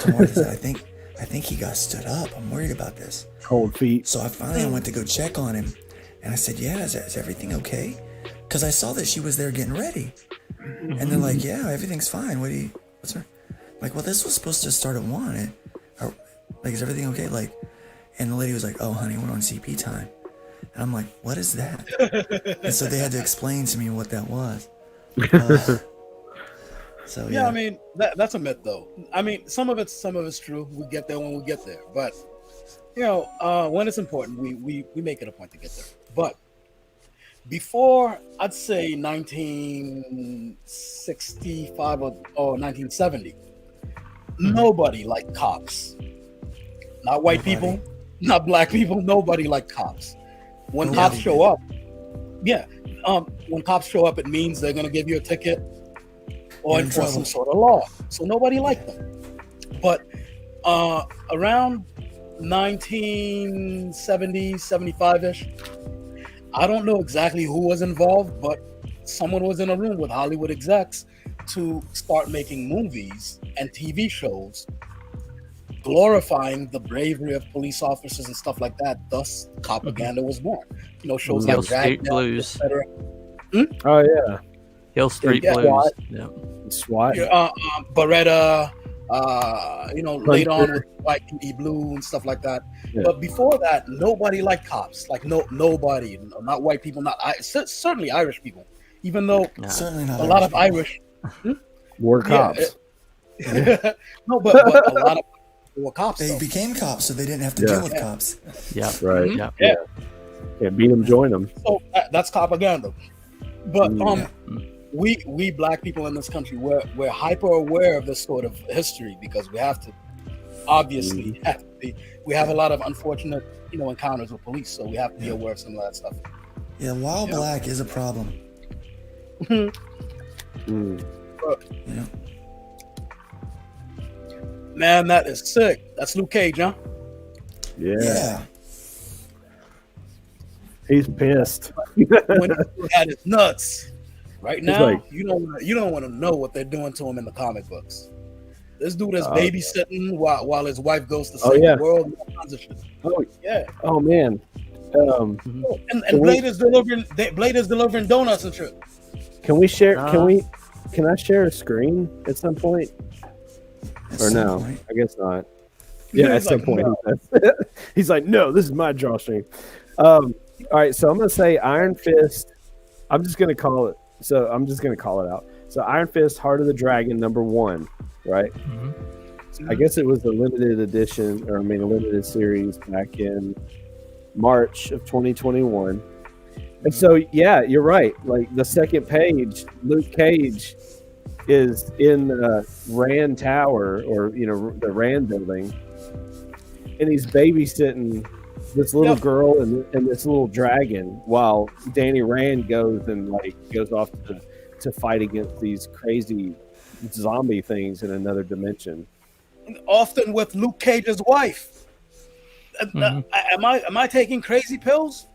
tomorrow, I think he got stood up. I'm worried about this. Cold feet. So I finally went to go check on him, and I said, yeah, is everything okay? Because I saw that she was there getting ready, and they're like, yeah, everything's fine. What's her? Like, well, this was supposed to start at 1. Like, is everything okay? Like, and the lady was like, oh, honey, we're on CP time. And I'm like, what is that? And so they had to explain to me what that was. So yeah, I mean that's a myth, though. I mean, some of it's true. We get there when we get there, but you know, when it's important, we make it a point to get there. But before, I'd say 1965 or 1970, nobody liked cops. Not white people, not black people. Nobody liked cops. When cops show up, when cops show up, it means they're gonna give you a ticket or enforce some sort of law. So nobody liked them. But around 1970, 75-ish, I don't know exactly who was involved, but someone was in a room with Hollywood execs to start making movies and TV shows glorifying the bravery of police officers and stuff like that. Thus, propaganda was born. You know, shows Hill like Street Dragnet, Blues. etc. Oh yeah, Hill Street Yeah. Blues. Yeah. SWAT. Beretta, later on with White PD Blue and stuff like that. Yeah. But before that, nobody liked cops. Like nobody, not white people, certainly Irish people. Even though certainly not a lot of Irish were cops. No, but a lot of people were cops. They though. became cops, so they didn't have to deal with cops. Yeah. Right. Yeah. Yeah, beat them, join them. So that's propaganda. But we black people in this country, we're hyper aware of this sort of history because we have to obviously we have a lot of unfortunate encounters with police, so we have to be aware of some of that stuff. Yeah, while black is a problem. Man, that is sick. That's Luke Cage, huh? Yeah. He's pissed. When he had his nuts. Right now, like, you don't want to know what they're doing to him in the comic books. This dude is babysitting while his wife goes to save the world and all kinds of shit. Oh yeah. Oh man. And Blade is delivering donuts and shit. Can we share? Can I share a screen at some point? Or no? I guess not. Yeah, at some point. No. He's like, no, this is my drawstring. All right, so I'm gonna say Iron Fist. I'm just gonna call it out. So Iron Fist, Heart of the Dragon, #1, right? I guess it was the limited edition, a limited series back in March of 2021. And so, yeah, you're right. Like the second page, Luke Cage is in the Rand Tower, or the Rand building, and he's babysitting this little girl and this little dragon while Danny Rand goes off to fight against these crazy zombie things in another dimension. Often with Luke Cage's wife. Am I taking crazy pills?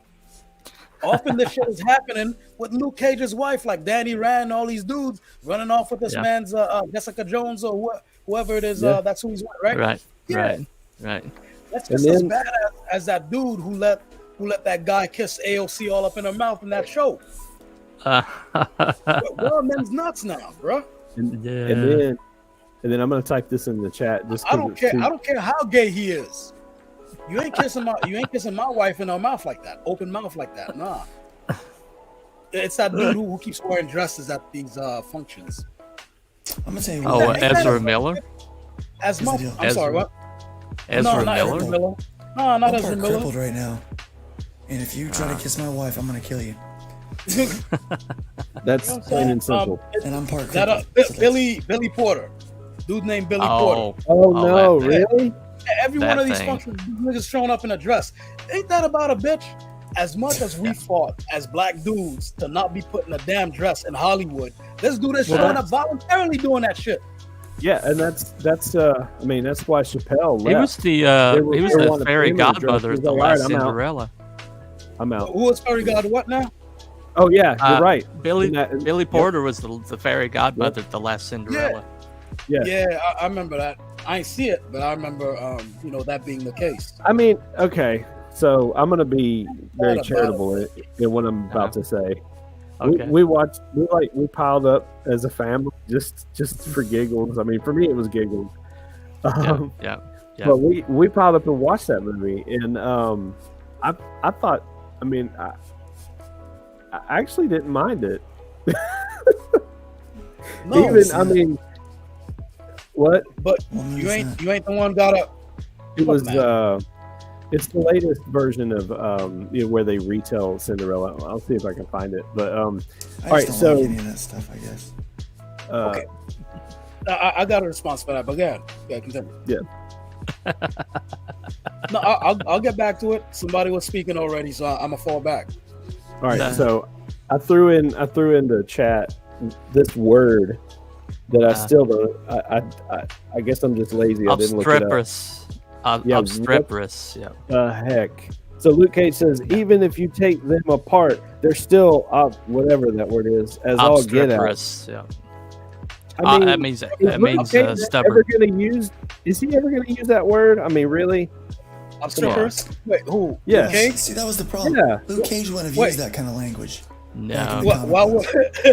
Often this shit is happening with Luke Cage's wife, like Danny Rand, all these dudes running off with this man's Jessica Jones or whoever it is. That's who he's with, right? Right. That's just as bad as that dude who let that guy kiss AOC all up in her mouth in that show. We're men's nuts now, bro. And then I'm gonna type this in the chat. I don't care. I don't care how gay he is. You ain't kissing my wife in her mouth like that. Open mouth like that. Nah. It's that dude who keeps wearing dresses at these functions. I'm gonna tell you Oh, what. Ezra Miller. As much. Ezra- I'm sorry. What? Ezra not Miller. Ezra Miller. No, not I'm Ezra part Miller. crippled right now, and if you try to kiss my wife, I'm gonna kill you. That's You know what I'm plain and saying? simple. And I'm part That crippled. So that's- Billy Porter, dude named Billy Porter. Oh no, that- really? Every that one of these thing. functions, these niggas showing up in a dress. Ain't that about a bitch? As much as we fought as black dudes to not be put in a damn dress in Hollywood, this dude is Well, showing up voluntarily doing that shit. Yeah, and that's I mean that's why Chappelle left. He was the were- he was they the wanted fairy him in a dress. godmother He's at the like, "All right, last I'm out." Cinderella. I'm out. Who is fairy god? What now? Oh yeah, you're right. Billy And that- Billy Porter was the fairy godmother at the last Cinderella. Yeah. Yeah, I remember that. I ain't see it, but I remember that being the case. I mean, okay, so I'm gonna be very What about charitable in what I'm about to say. Okay. We watched. We piled up as a family just for giggles. I mean, for me it was giggles. Yeah. Yeah. But we piled up and watched that movie, and I thought. I mean, I actually didn't mind it. No, Even I mean, what but What movie you is ain't that? you ain't the one got up. it was. man. It's the latest version of where they retell Cinderella. I'll see if I can find it. But I all just right, don't so like any of that stuff. I guess. Okay. I got a response for that, but yeah, continue. Yeah. No, I'll get back to it. Somebody was speaking already, so I'm gonna fall back. All right, Yeah. so I threw in the chat this word that I still don't. I guess I'm just lazy. I didn't look it up. Obstreperous. Yeah, Obstreperous. Yeah. The heck. So Luke Cage says, even if you take them apart, they're still whatever that word is, as all get out. Obstreperous. Yeah. I mean, that means is that Luke means Cage ever stubborn. gonna use? Is he ever gonna use that word? I mean, really? Obstreperous? Wait, who? Yeah. Luke Cage? See, that was the problem. Yeah. Luke Cage wouldn't have Wait. used that kind of language. No.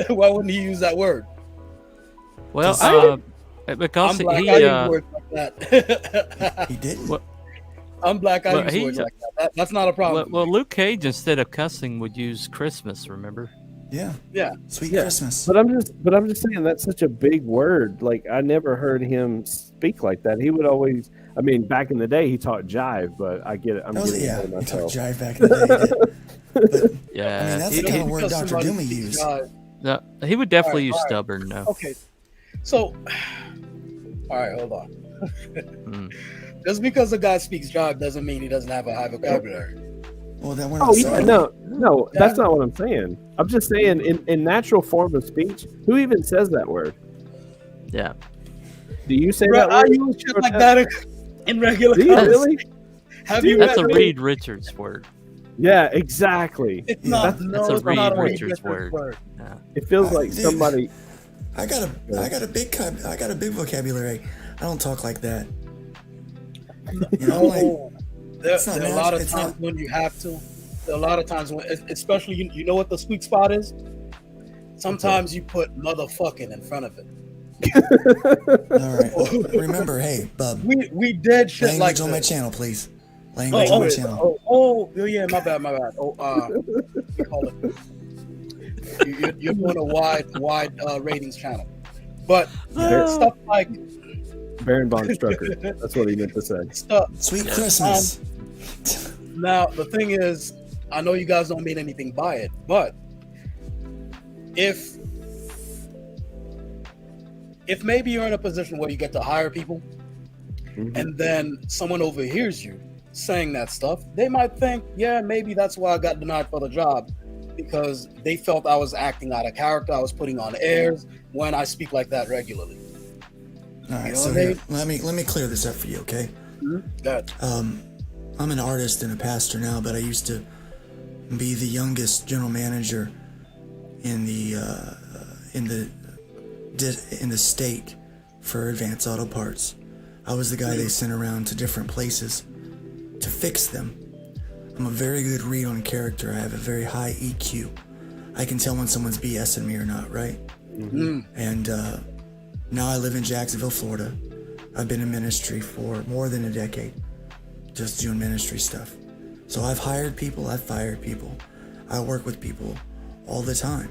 Why wouldn't he use that word? Well, I'm because black. he I use words like that. He didn't. What- I'm black. I Well, use he- words like that. That's not a problem. well, Luke Cage instead of cussing would use Christmas. Remember? Yeah. Yeah. Sweet Yeah. Christmas. But I'm just saying that's such a big word. Like I never heard him speak like that. He would always. I mean, back in the day, he taught jive, but I get it. I'm That was getting yeah. ahead of He talked myself. jive back in the day. He did. But Yeah. I mean, that's he, the kind of he- word Because Dr. somebody Doomy speaks used. jive. no, he would definitely use Alright. stubborn. No. Okay. So, all right, hold on. Mm. Just because a guy speaks jive doesn't mean he doesn't have a high vocabulary. Well, then we're not Oh yeah, sorry. no, that's not what I'm saying. I'm just saying in natural form of speech, who even says that word? Yeah. Do you say Bro, that I word? use shit like that in regular Do you conversation. really? Have you That's met a me? Reed Richards word. Yeah, exactly. It's Yeah, not. that's No, a it's not Reed a Richards Richards word. It feels like Dude. somebody. I got a big vocabulary. I don't talk like that. You know, like No, there it's not are a lot natural- of it's times not- when you have to. There are a lot of times when, especially you know what the sweet spot is. Sometimes you put motherfucking in front of it. all right. Well, remember, hey, bub, We did shit language like on my this. channel, please. Language on my channel. Oh, yeah, my bad. Oh, what do you call it? You're doing a wide ratings channel, but stuff like Baron von Strucker. That's what he meant to say. stuff. Sweet Christmas. Now the thing is, I know you guys don't mean anything by it, but if maybe you're in a position where you get to hire people, Mhm. and then someone overhears you saying that stuff, they might think, yeah, maybe that's why I got denied for the job, because they felt I was acting out of character, I was putting on airs when I speak like that regularly. All right, You know so what I here, let me clear this up for you, okay? That I'm an artist and a pastor now, but I used to be the youngest general manager in the state for Advanced Auto Parts. I was the guy they sent around to different places to fix them. I'm a very good read on character. I have a very high EQ. I can tell when someone's BSing me or not, right? And now I live in Jacksonville, Florida. I've been in ministry for more than a decade, just doing ministry stuff. So I've hired people, I've fired people. I work with people all the time,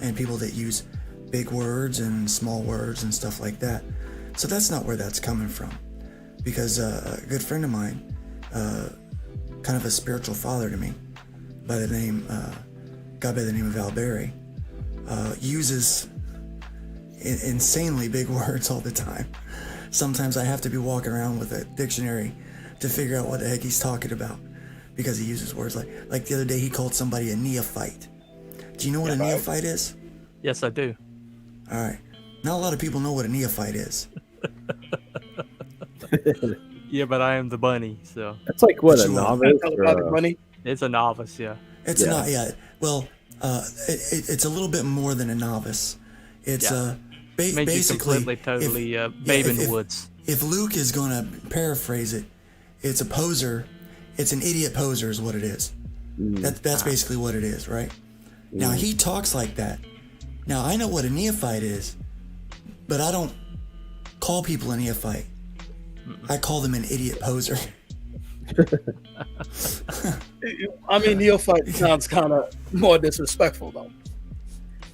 and people that use big words and small words and stuff like that. So that's not where that's coming from, because a good friend of mine, kind of a spiritual father to me, by the name of Al Berry, uses insanely big words all the time. Sometimes I have to be walking around with a dictionary to figure out what the heck he's talking about, because he uses words like the other day he called somebody a neophyte. Do you know what a neophyte is? Yes, I do. All right. Not a lot of people know what a neophyte is. Yeah, but I am the bunny, so That's like what, a You are. novice? Telepathic money. it's a novice. Yeah. It's not yet. Well, it's a little bit more than a novice. It's Made you basically completely, totally babe in the woods. If Luke is going to paraphrase it, it's a poser. It's an idiot poser is what it is. That's basically what it is, right? Now, he talks like that. Now, I know what a neophyte is, but I don't call people a neophyte. I call them an idiot poser. I mean, neophyte sounds kind of more disrespectful, though.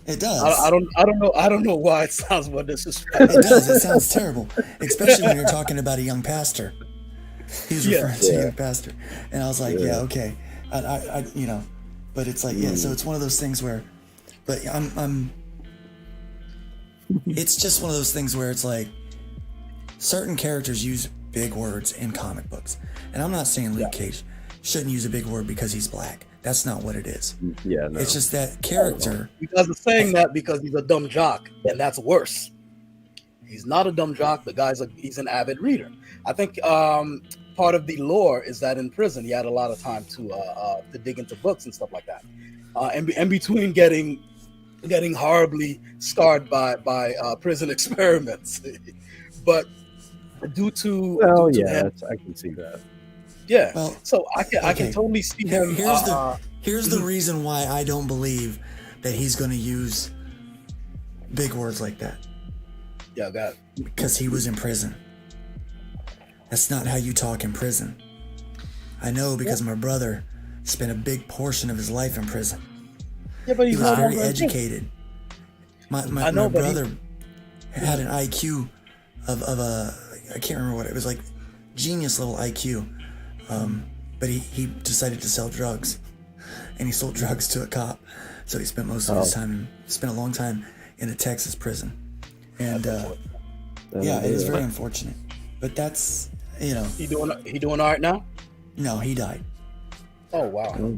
It does. I don't know why it sounds more disrespectful. It does. It sounds terrible, especially when you're talking about a young pastor. He's referring to a young pastor, and I was like, yeah, okay, I but it's like, so it's one of those things where, but I'm. It's just one of those things where it's like, certain characters use big words in comic books, and I'm not saying Luke Cage shouldn't use a big word because he's black. That's not what it is. Yeah, no. It's just that character. You guys are saying that because he's a dumb jock, and that's worse. He's not a dumb jock. The he's an avid reader. I think part of the lore is that in prison he had a lot of time to dig into books and stuff like that, and between getting horribly scarred by prison experiments, but due to him, I can see that. yeah. Well, So I can totally see him. Here's the reason why I don't believe that he's going to use big words like that. Yeah, got it. Because he was in prison. That's not how you talk in prison. I know because my brother spent a big portion of his life in prison. Yeah, but He he's was not very educated. My brother had an IQ of a, I can't remember what it was, like genius level IQ. But he decided to sell drugs, and he sold drugs to a cop. So he spent most of his time, spent a long time in a Texas prison. And it is very unfortunate. But that's, He doing all right now? No, he died. Oh wow.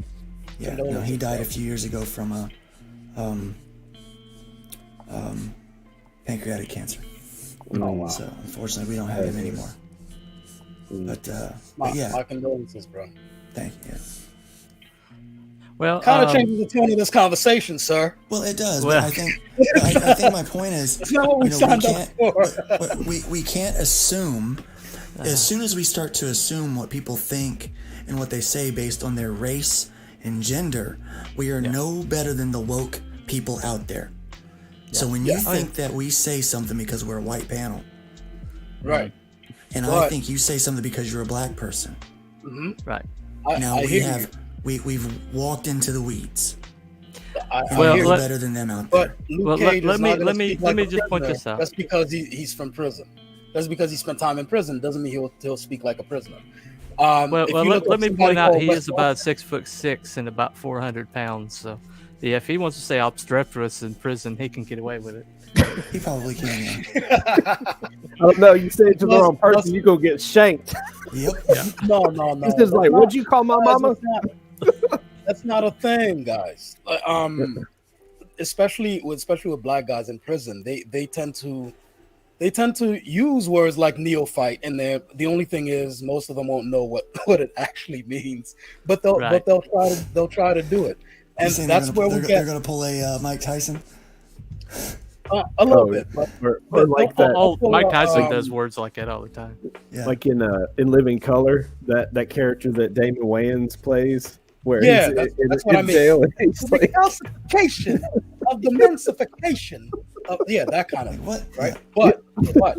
Yeah, no, he died a few years ago from pancreatic cancer. Oh wow. So unfortunately, we don't have him anymore. But yeah, my condolences, bro. thank you. Yeah. Well, Kind of changes the tone of this conversation, sir. Well, it does. Well- But I think my point is, It's not what we signed up for. we can't assume. As soon as we start to assume what people think and what they say based on their race and gender, we are no better than the woke people out there. So when you think that we say something because we're a white panel, Right. and I think you say something because you're a black person, right. now I hear you. we've walked into the weeds. And Well, we're let- better than them out there. But Luke Well, Cage let is me- not gonna let me- speak let like me a just point prisoner. this out. That's because he's from prison. That's because he spent time in prison. Doesn't mean he'll speak like a prisoner. Well, If you look let up me somebody point out called he Wes is about 6'6" and about 400 pounds. So, yeah, if he wants to say obstreperous in prison, he can get away with it. He probably can. Yeah. I don't know. You say it to the wrong person, you go get shanked. Yep. No. This is like, what'd you call my Guys, mama? That's not a thing, guys. Especially with black guys in prison, they tend to use words like neophyte, and the only thing is most of them won't know what it actually means, but they'll try to do it, and that's where they're gonna pull a Mike Tyson. a little bit, but Or like that. Mike Tyson does words like that all the time. Yeah. Like in Living Color, that character that Damon Wayans plays, where Yeah, he's that's in what I mean. jail and he's the like, calcification of the mensification of that kind of What? right. Yeah. But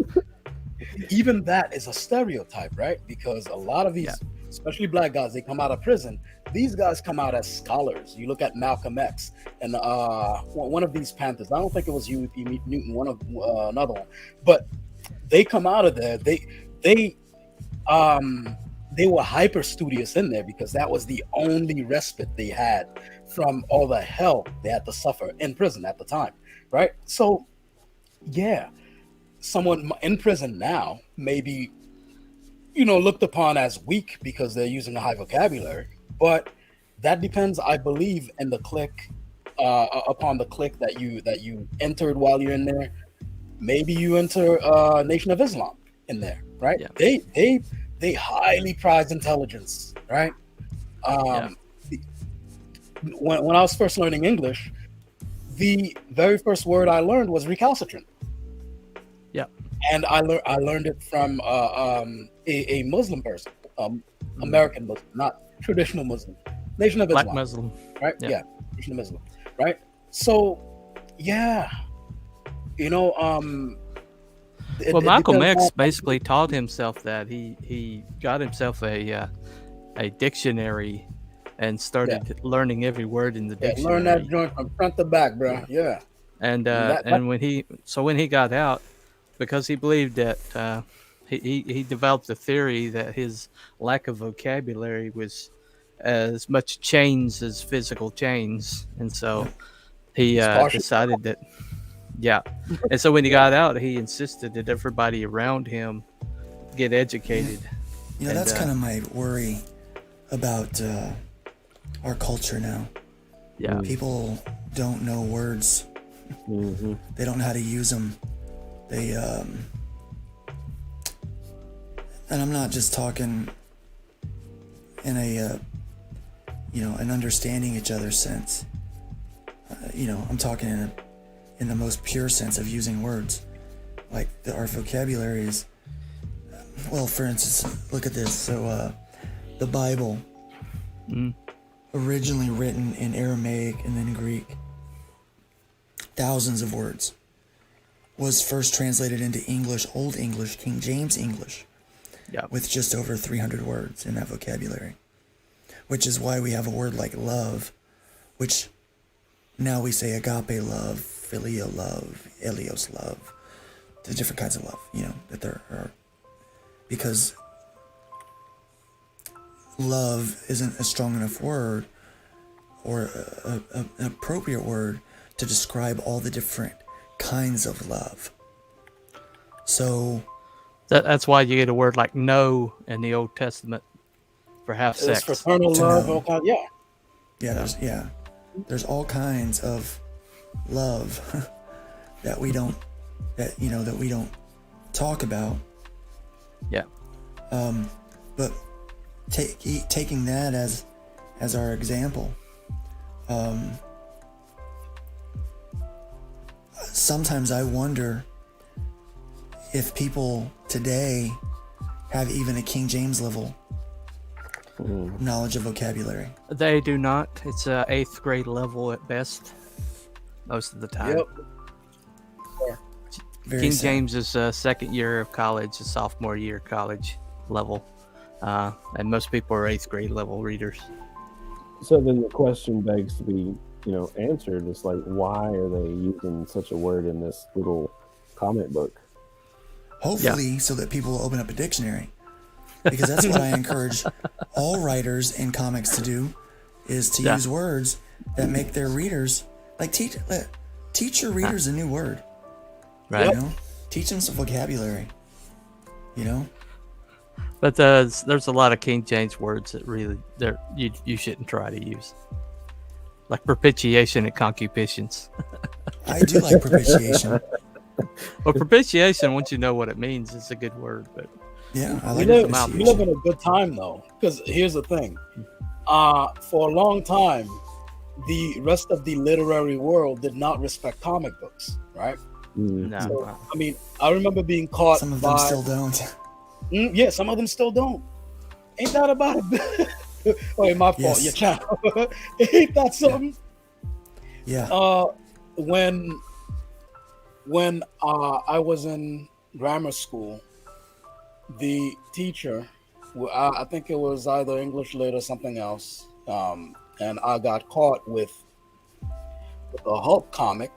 even that is a stereotype, right? Because a lot of these, especially black guys, they come out of prison, these guys come out as scholars. You look at Malcolm X and one of these Panthers. I don't think it was Huey P. Newton, one of another one, but they come out of there. They were hyper studious in there because that was the only respite they had from all the hell they had to suffer in prison at the time, right? So, yeah, someone in prison now may be, looked upon as weak because they're using a high vocabulary, but that depends, I believe, in the clique, upon the clique that you entered while you're in there. Maybe you enter Nation of Islam in there, right? Yeah. They highly prize intelligence, right? When I was first learning English, the very first word I learned was recalcitrant. Yeah. And I learned it from a Muslim person, American Muslim, not traditional Muslim, Nation of Islam. Black Muslim. Right? Yeah. Nation of Islam. Right? So, yeah. Malcolm X basically taught himself that. He got himself a dictionary and started learning every word in the dictionary. Learn that joint from front to back, bro. Yeah. And when he got out, because he believed that he developed a theory that his lack of vocabulary was as much chains as physical chains, and so he decided that. Yeah, and so when he got out, he insisted that everybody around him get educated. That's kind of my worry about our culture now. Yeah, people don't know words. Mm-hmm. They don't know how to use them. They and I'm not just talking in a an understanding each other's sense. I'm talking in the most pure sense of using words. Like our vocabulary is, well, for instance, look at this. So the Bible, originally written in Aramaic and then Greek, thousands of words, was first translated into English, Old English, King James English, with just over 300 words in that vocabulary, which is why we have a word like love, which now we say agape love, filial love, elios love, the different kinds of love, that there are, because love isn't a strong enough word or an appropriate word to describe all the different kinds of love. So that's why you get a word like "no" in the Old Testament for have sex. It's fraternal love, There's all kinds of love that we don't talk about. Yeah. But taking that as our example, sometimes I wonder if people today have even a King James level knowledge of vocabulary. They do not. It's 8th grade level at best, most of the time. Yep. King James is second year of college, a sophomore year college level, and most people are 8th grade level readers. So then the question begs to be, answered. It's like, why are they using such a word in this little comic book? Hopefully, so that people will open up a dictionary. Because that's what I encourage all writers in comics to do, is to use words that make their readers, like teach your readers a new word. Right. Teach them some vocabulary. But there's a lot of King James words that really you shouldn't try to use, like propitiation and concupiscence. I do like propitiation. Well, propitiation, once you know what it means, it's a good word. But yeah, I like we live in a good time though, because here's the thing: for a long time, the rest of the literary world did not respect comic books, right? No. So, I remember being caught. Some of them still don't. Yeah, some of them still don't. Ain't that about it? Oh, my fault. Yes. Your channel. Ain't that something? Yeah. When I was in grammar school, the teacher, I think it was either English lit or something else, and I got caught with a Hulk comic,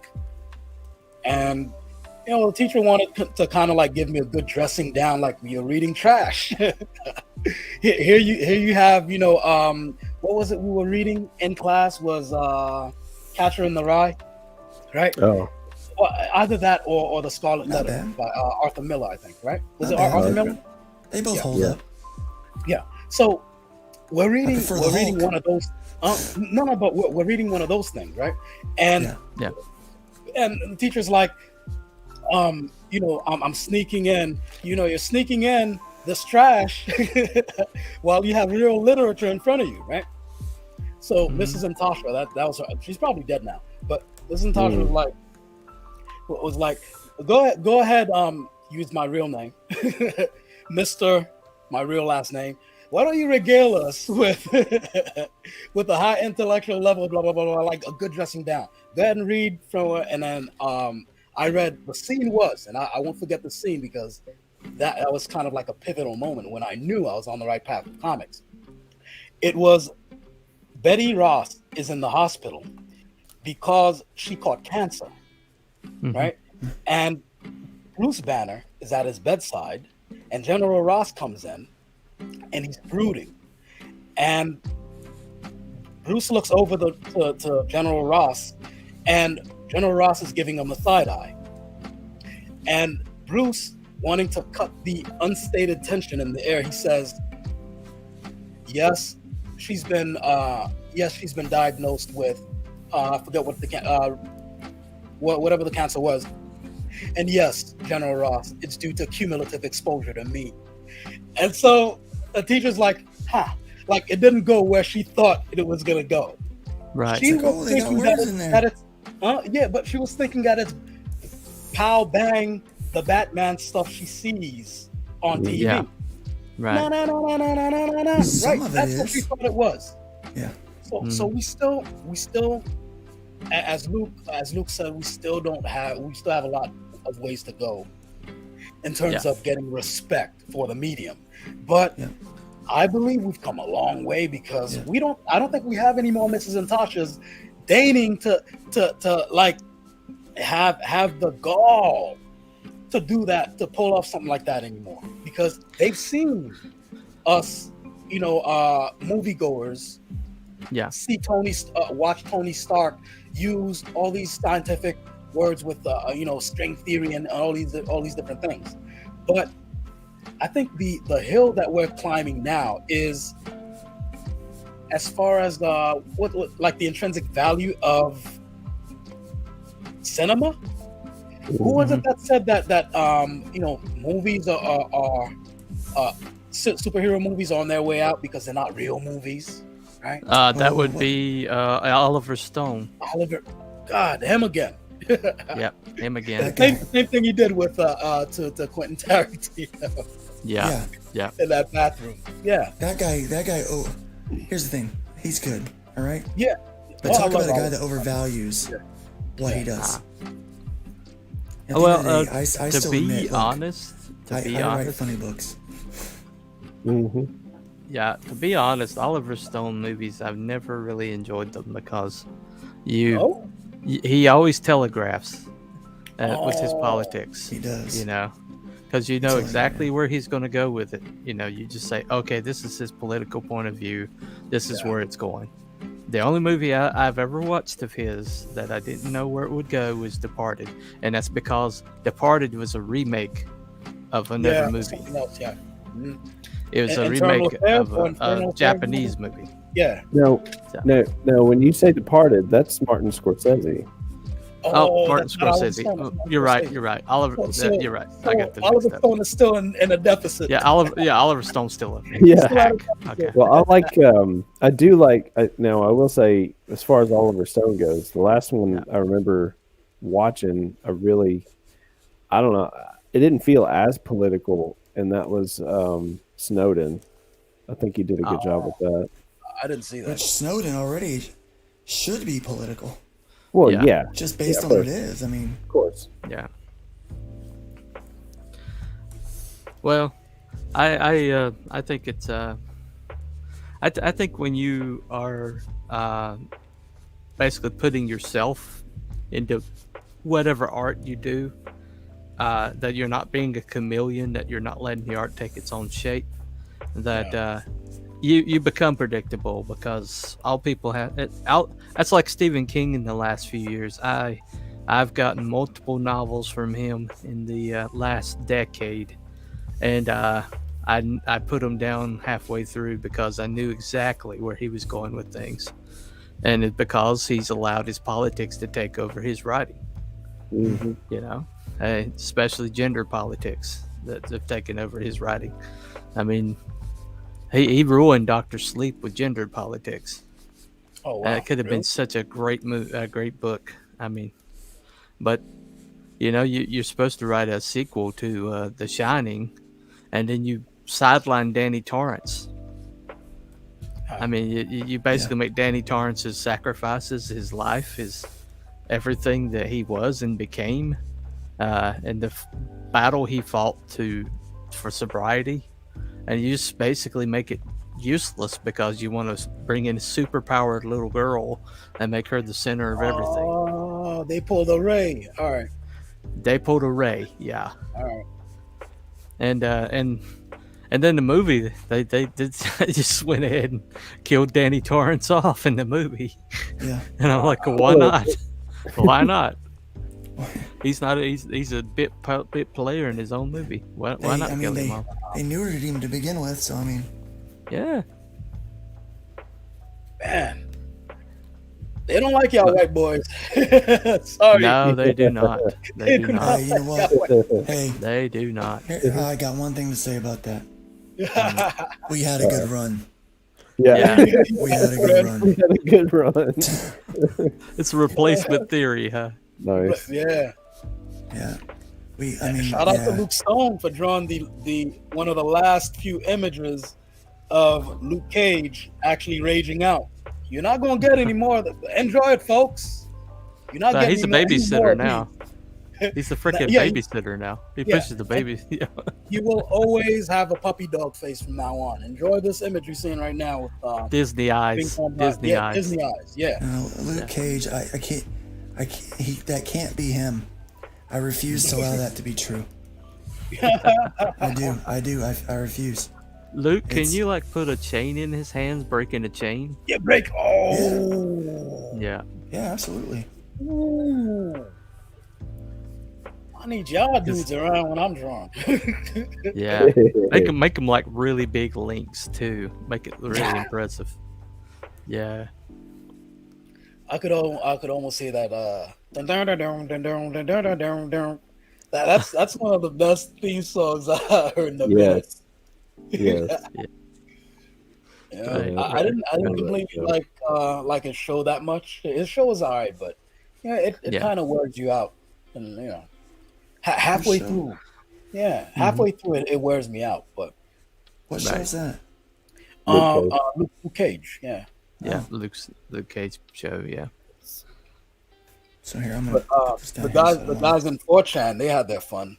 and the teacher wanted to kind of like give me a good dressing down, like you're reading trash. here you have, what was it we were reading in class was Catcher in the Rye, right? Oh, Well, either that or the Scarlet Not Letter bad. by Arthur Miller, I think, right? Was Not it bad. Arthur Miller? They both Yeah. hold up. Yeah. So we're reading prefer the Hulk. one of those. No, but we're reading one of those things, right? And Yeah. and the teacher's like, I'm sneaking in. You're sneaking in this trash while you have real literature in front of you, right? So Mrs. Natasha, that was her. She's probably dead now, but Mrs. Natasha was like, go ahead, use my real name, Mr. My real last name. Why don't you regale us with with a high intellectual level, blah blah blah blah, like a good dressing down. Go ahead and read from her, and then I read the scene was, and I won't forget the scene because that was kind of like a pivotal moment when I knew I was on the right path with comics. It was Betty Ross is in the hospital because she caught cancer, right? And Bruce Banner is at his bedside, and General Ross comes in, and he's brooding. And Bruce looks over to General Ross, and General Ross is giving him the side eye. And Bruce, wanting to cut the unstated tension in the air, he says, "Yes, she's been diagnosed with I forget what whatever the cancer was. And yes, General Ross, it's due to cumulative exposure to me." And so the teacher's like, like it didn't go where she thought it was gonna go. Right. She It's like, was they got thinking words in there. but she was thinking that it's pow bang the Batman stuff she sees on TV. Yeah. Right. No. Some Right. of it That's what she is. thought it was. Yeah. So we still, as Luke said, we still have a lot of ways to go in terms of getting respect for the medium. But I believe we've come a long way because I don't think we have any more Mrs. Natashas deigning to like have the gall to do that, to pull off something like that anymore, because they've seen us, moviegoers, see watch Tony Stark use all these scientific words with string theory and all these different things. But I think the hill that we're climbing now is, as far as what like the intrinsic value of cinema. Who was it that said that movies are superhero movies are on their way out because they're not real movies, right? That would be Oliver Stone. Oliver, God, him again. Yep, him again. That Same thing he did with to Quentin Tarantino Yeah. in that bathroom. Yeah, That guy. Oh, here's the thing. He's good. All right. yeah. But talk about a guy that overvalues what he does. At the end of the day, I to still be admit, look, honest, I write funny books. Yeah, to be honest, Oliver Stone movies, I've never really enjoyed them because he always telegraphs with his politics. He does. Because you know Sorry, exactly man. where he's going to go with it. You just say, okay, this is his political point of view. This is where it's going. The only movie I've ever watched of his that I didn't know where it would go was Departed. And that's because Departed was a remake of another movie. Something else, yeah. It was a Internal remake Affairs of or a Infernal Japanese Affairs? movie. Yeah. No. When you say Departed, that's Martin Scorsese. Oh, Martin that's not Oliver Scorsese. Stone, Oh, that's you're Martin right. You're right. Oliver. You're right. I got the Oliver mixed up. Stone is still in a deficit. Yeah, Oliver Stone's still a Yeah. hack. Okay. Well, I do like. Now, I will say, as far as Oliver Stone goes, the last one I remember watching, I don't know, it didn't feel as political, and that was Snowden. I think he did a good job with that. I didn't see that. Which Snowden already should be political, Well, Yeah. yeah, just based Yeah, on what of it is. I mean, course. Yeah. Well, I think it's I think when you are basically putting yourself into whatever art you do, that you're not being a chameleon, that you're not letting the art take its own shape, that you become predictable, because all people have it out. That's like Stephen King in the last few years. I've gotten multiple novels from him in the last decade, and I put them down halfway through because I knew exactly where he was going with things, and it's because he's allowed his politics to take over his writing. Mm-hmm. You know, especially gender politics that have taken over his writing. I mean, he ruined Doctor Sleep with gender politics. Oh wow! It could have been such a great great book. I mean, but you know, you're supposed to write a sequel to The Shining, and then you sideline Danny Torrance. I mean, you basically make Danny Torrance's sacrifices, his life, his everything that he was and became, and the battle he fought for sobriety, and you just basically make it useless because you want to bring in a superpowered little girl and make her the center of everything. Oh, they pulled a Ray. All right. They pulled a Ray, yeah. All right. And then the movie, they just went ahead and killed Danny Torrance off in the movie. Yeah. And I'm like, why not? Why not? He's a bit player in his own movie. Why not kill him off? They neutered him to begin with, so I mean. Yeah. Man, they don't like y'all white boys. Sorry. No, they do not. They do not. Hey, you know what? Hey, They do not. here, I got one thing to say about that. We had a good run. Yeah. We had a good run. We had a good run. It's a replacement theory, huh? Nice. Yeah. Yeah. I mean, Shout out to yeah. Luke Stone for drawing the one of the last few images of Luke Cage actually raging out. You're not gonna get any more. Enjoy it, folks. You're not getting. He's a any more babysitter of me. now. He's a freaking Yeah, babysitter now. He yeah. pushes the baby. Yeah. You will always have a puppy dog face from now on. Enjoy this image you're seeing right now with Disney eyes. Disney eyes. Disney eyes. Yeah. No, Luke Cage, I can't, that can't be him. I refuse to allow that to be true. I do. I refuse. Luke, can It's- you like put a chain in his hands, breaking a chain? Yeah, break. Oh. Yeah. Yeah, absolutely. Ooh. I need y'all dudes around when I'm drawing. Yeah. Make them like really big links too. Make it really impressive. Yeah. I could almost say that that's one of the best theme songs I heard in the Yes. Yes. Yeah, I didn't completely like his show that much. His show was alright, but yeah, it kind of wears you out, and you know, halfway through, halfway through it wears me out. But What show is that? Luke Cage, yeah. Yeah, Luke Cage show, yeah. So here, I'm gonna. put this down The here guys, so the guys in 4chan, they had their fun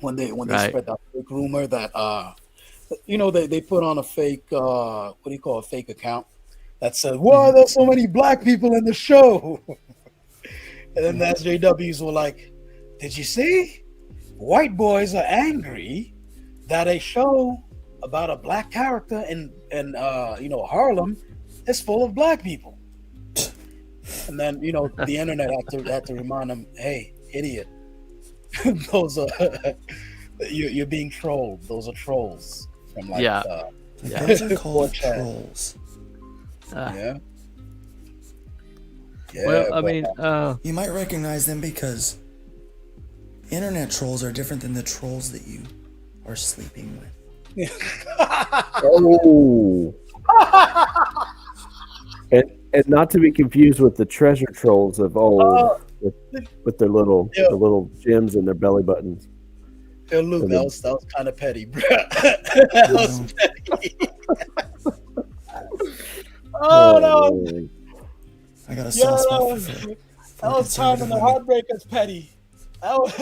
when they Right. spread that fake rumor that they put on a fake what do you call a fake account that said, "Why there's so many black people in the show?" And then the SJWs were like, "Did you see? White boys are angry that a show about a black character in Harlem is full of black people." And then the internet had to remind them, "Hey, idiot, those are you're being trolled. Those are trolls from like Yeah. Those are called 4chan. trolls. Yeah. Well, I but, mean, You might recognize them because internet trolls are different than the trolls that you are sleeping with. Oh. And not to be confused with the treasure trolls of old, with their little the little gems in their belly buttons. Hey, Luke, that was kind of petty, bro. That was petty. Oh no! man. I got a Yeah, soft spot that for was time when the Heartbreakers petty. That was...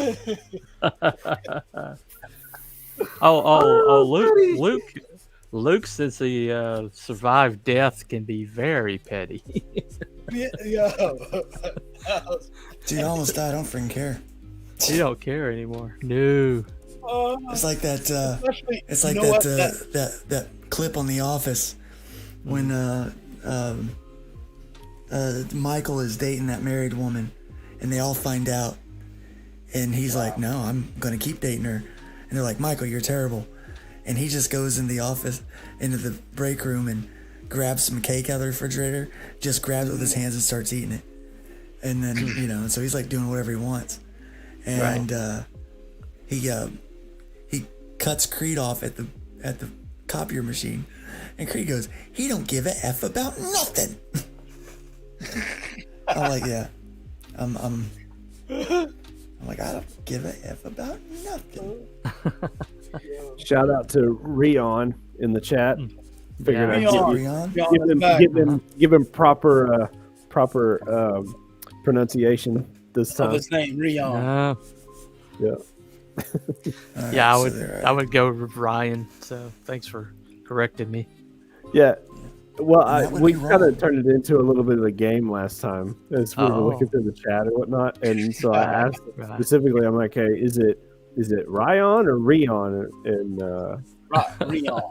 Luke Luke, since he survived death, can be very petty. Yeah. Dude, I almost died. I don't freaking care. He don't care anymore. No. It's like that. Especially, It's like you know that clip on The Office when Michael is dating that married woman, and they all find out, and he's like, "No, I'm gonna keep dating her," and they're like, "Michael, you're terrible," and he just goes in the office, into the break room, and grabs some cake out of the refrigerator, just grabs it with his hands and starts eating it, and then and so he's like doing whatever he wants, and he cuts Creed off at the copier machine, and Creed goes, "He don't give a F about nothing." I'm like, yeah, I'm like, I don't give a F about nothing. Shout out to Rion in the chat. Figured Yeah. I'd Rion? give him proper pronunciation this of time. his name, Rion. Yeah. All Yeah, right, so they're, I would go with Ryan. So thanks for correcting me. Yeah. Well, That would we be kind wrong. of turned it into a little bit of a game last time as we were looking through the chat or whatnot, and so I asked Right. specifically, I'm like, "Hey, is it Ryan or Rion?" And Rion.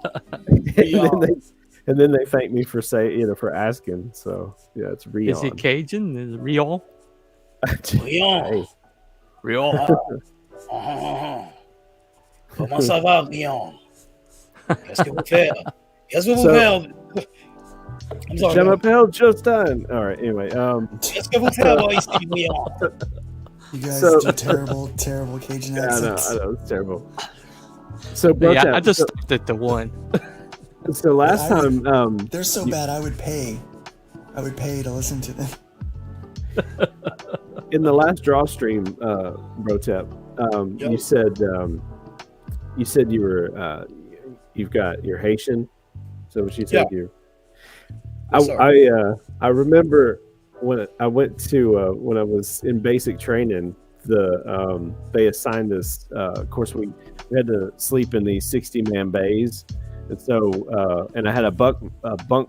and then they thanked me for for asking. So yeah, it's Rion. Is he Cajun? Is it Rion? Rion. Hey. Rion. Comment ça va, Rion? Qu'est-ce que vous faites? Qu'est-ce que vous So- faites? I'm Je sorry. m'appelle Justin. All right. Anyway, Qu'est-ce que vous faites ici, Rion? You guys So- do terrible Cajun I accents. know, it's terrible. So, bro, Yeah, I just stopped at the one. so last I time, They're so bad. I would pay to listen to them. in the last draw stream, Brotep, Yep. you said you were you're Haitian. So what you said Yeah. you. Yes, sir. I remember when I went to when I was in basic training, they assigned us. Of course, we had to sleep in these 60-man bays, and so and I had a bunk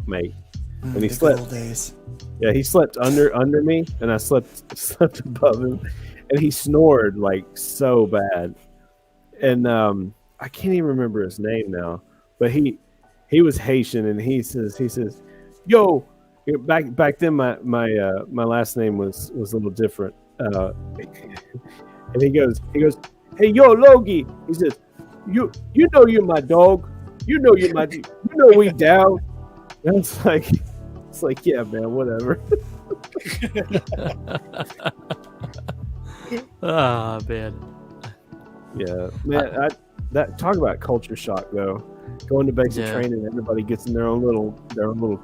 mate. And he The slept. good old days. Yeah, he slept under me, and I slept above him, and he snored like so bad. And I can't even remember his name now, but he was Haitian, and he says, "Yo," back then my last name was a little different, and he goes, "Hey, yo, Logie," he says, "You know you're my dog, you know we down." And it's like, yeah, man, whatever. Ah, man. Yeah, man. That talk about culture shock though. Going to basic Yeah. training, everybody gets in their own little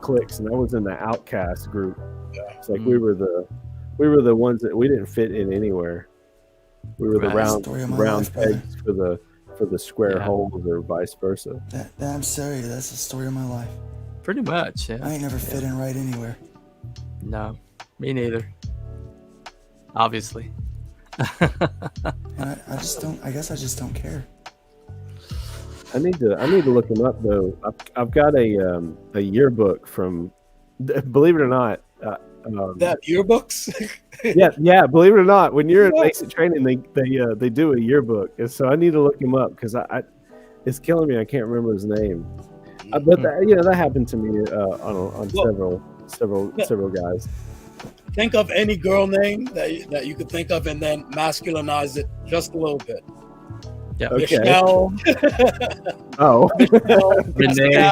cliques, and I was in the outcast group. It's like we were the ones that we didn't fit in anywhere. We were the Right. Story of my round life, brother. pegs for the square Yeah. holes, or vice versa. I'm sorry. That's the story of my life. Pretty much, I yeah. ain't never fit in right anywhere. No, me neither. Obviously. And I just don't. I guess I just don't care. I need to look them up though. I've got a yearbook from, believe it or not. That yearbooks? Yeah. Believe it or not, when you're in basic training, they do a yearbook, and so I need to look him up because I it's killing me. I can't remember his name. But that happened to me on several guys. Think of any girl name that you could think of, and then masculinize it just a little bit. Yeah. Okay. Michelle, Oh, Renee.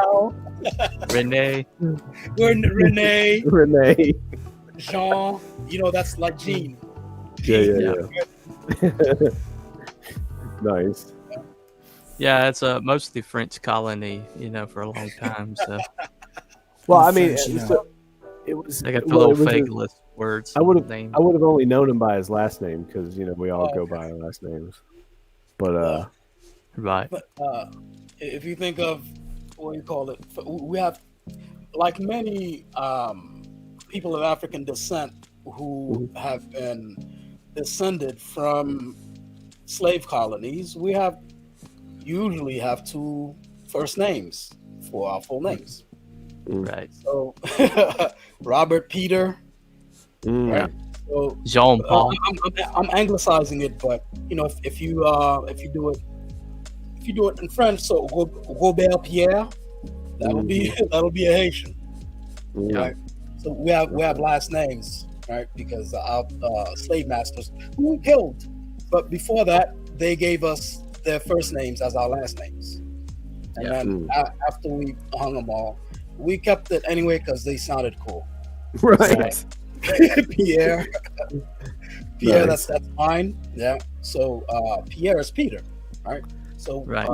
Renee, Renee. Jean. That's like Jean. Yeah. Nice. Yeah, it's a mostly French colony, for a long time. So Well, I'm I mean, French, so it was. they got the well, little it was fake list words. I would have names. only known him by his last name because we all go by our last names. But Right. But if you think of what you call it, we have like many people of African descent who have been descended from slave colonies. We usually have two first names for our full names. Right. So Robert Peter, right? So Jean Paul. I'm anglicizing it, but if you do it in French, so Robert Pierre, that'll be a Haitian, right? So we have last names, right? Because our slave masters who we killed, but before that they gave us their first names as our last names, and then after we hung them all, we kept it anyway because they sounded cool. Right. Pierre, Nice. that's mine. Yeah. So Pierre is Peter, right? So Right.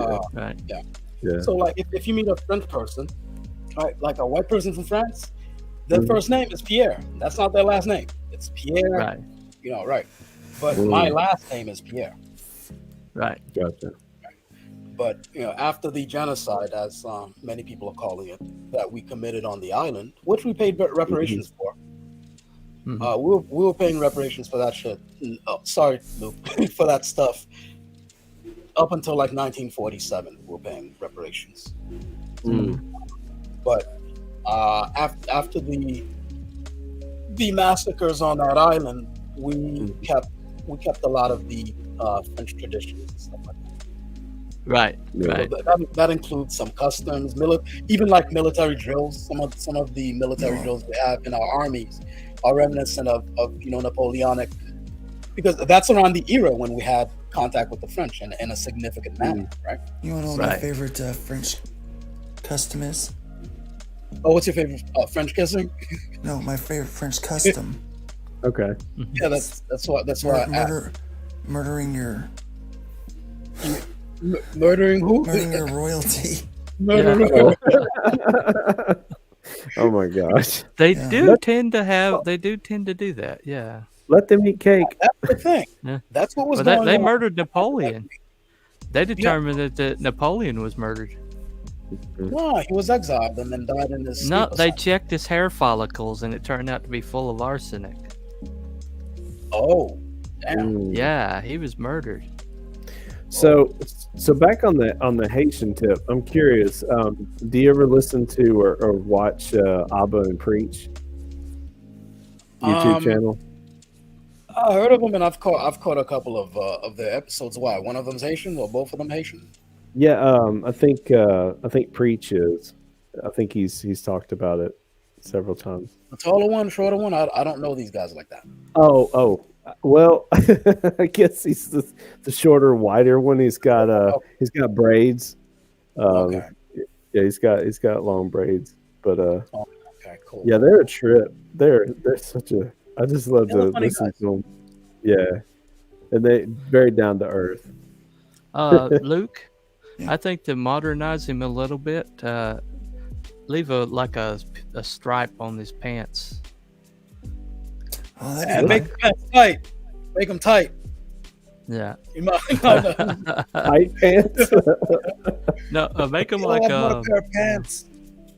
yeah. Yeah. So like if you meet a French person, right, like a white person from France, their first name is Pierre. That's not their last name. It's Pierre. Right. Right. But my last name is Pierre. Right. Gotcha. But after the genocide, as many people are calling it, that we committed on the island, which we paid reparations for. We were paying reparations for that shit. Sorry, Luke, for that stuff. Up until like 1947, we were paying reparations. But after the massacres on that island, we kept a lot of the French traditions and stuff like that. Right. Yeah. Right. That includes some customs, even like military drills. Some of the military drills we have in our armies are reminiscent of Napoleonic, because that's around the era when we had contact with the French in a significant manner, right? You want to know what my favorite French custom is? Oh, what's your favorite French kissing? No, my favorite French custom. Okay. Yeah, that's why Murdering your murdering who? murdering your royalty. Oh my gosh. They do tend to do that. Yeah. Let them eat cake. That's the thing. Yeah. That's what was Well, going they on. murdered Napoleon. They determined that Napoleon was murdered. No, he was exiled and then died in his. No, sleep they asylum. checked his hair follicles and it turned out to be full of arsenic. Oh, damn. Yeah, he was murdered. So back on the Haitian tip, I'm curious. Do you ever listen to or watch Abba and Preach YouTube channel? I heard of them, and I've caught a couple of their episodes. Why? One of them's Haitian, or both of them Haitian? Yeah, I think Preach is. I think he's talked about it several times. The taller one, shorter one. I don't know these guys like that. Oh. Well, I guess he's the shorter, wider one. He's got braids. Okay. Yeah, he's got long braids. But Okay, cool. yeah, they're a trip. They're such a. I just love to funny listen guys. to them. Yeah, and they very down to earth. Luke, Yeah. I think to modernize him a little bit, leave a stripe on his pants. Oh, that'd And be make the pants tight. Make them tight. Yeah. You might, Tight pants. No, make him I like bought a pair of pants.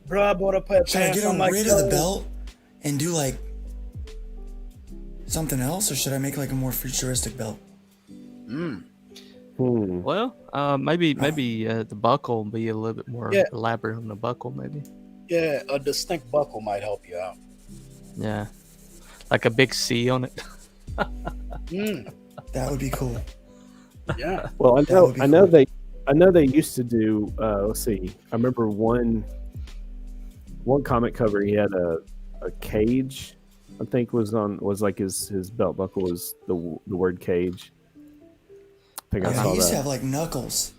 Bro, I bought a pair of Should I pants. get I'm him like, rid of the yo. belt and do like something else, or should I make like a more futuristic belt? Well, maybe the buckle will be a little bit more elaborate on the buckle, maybe. Yeah, a distinct buckle might help you out. Yeah, like a big C on it. That would be cool. Yeah. Well, would be I know cool. they used to do. Let's see. I remember one comic cover. He had a cage. I think was like his belt buckle was the word cage. I think I Yeah, saw he used that. to have like knuckles.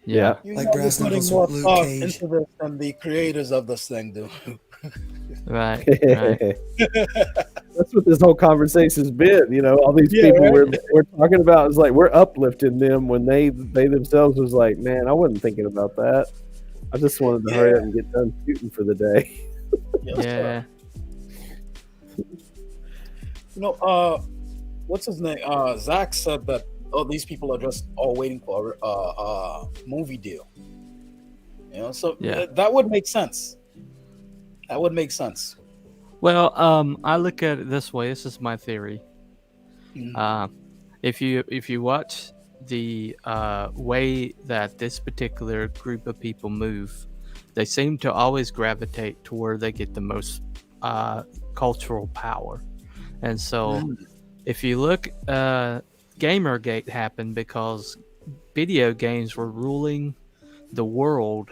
Yeah. You Like know, brass we're putting knuckles more with Luke thought Cage. into this than the creators of this thing do. Right. That's what this whole conversation's been. You know, all these people right. we're talking about is like we're uplifting them when they themselves was like, man, I wasn't thinking about that. I just wanted to hurry up and get done shooting for the day. Yes, Yeah. You know, what's his name? Zach said that these people are just all waiting for a movie deal. You know, so that would make sense. That would make sense. Well, I look at it this way. This is my theory. If you watch the way that this particular group of people move, they seem to always gravitate to where they get the most cultural power. And so if you look, Gamergate happened because video games were ruling the world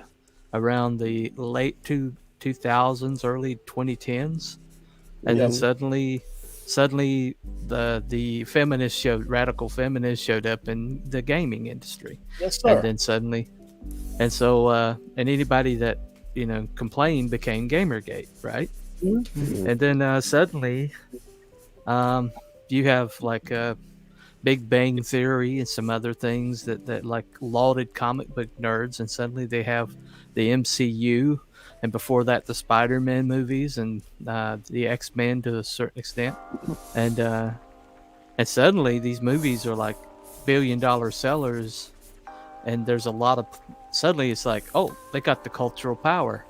around the late 2000s, early 2010s. And then suddenly the feminists radical feminists showed up in the gaming industry. Yes, sir. And then suddenly, and so, and anybody that, complained became Gamergate, right? Mm-hmm. And then suddenly, you have like Big Bang Theory and some other things that like lauded comic book nerds, and suddenly they have the MCU, and before that the Spider-Man movies and the X-Men to a certain extent, and suddenly these movies are like billion-dollar sellers, and there's a lot of suddenly it's like, oh, they got the cultural power,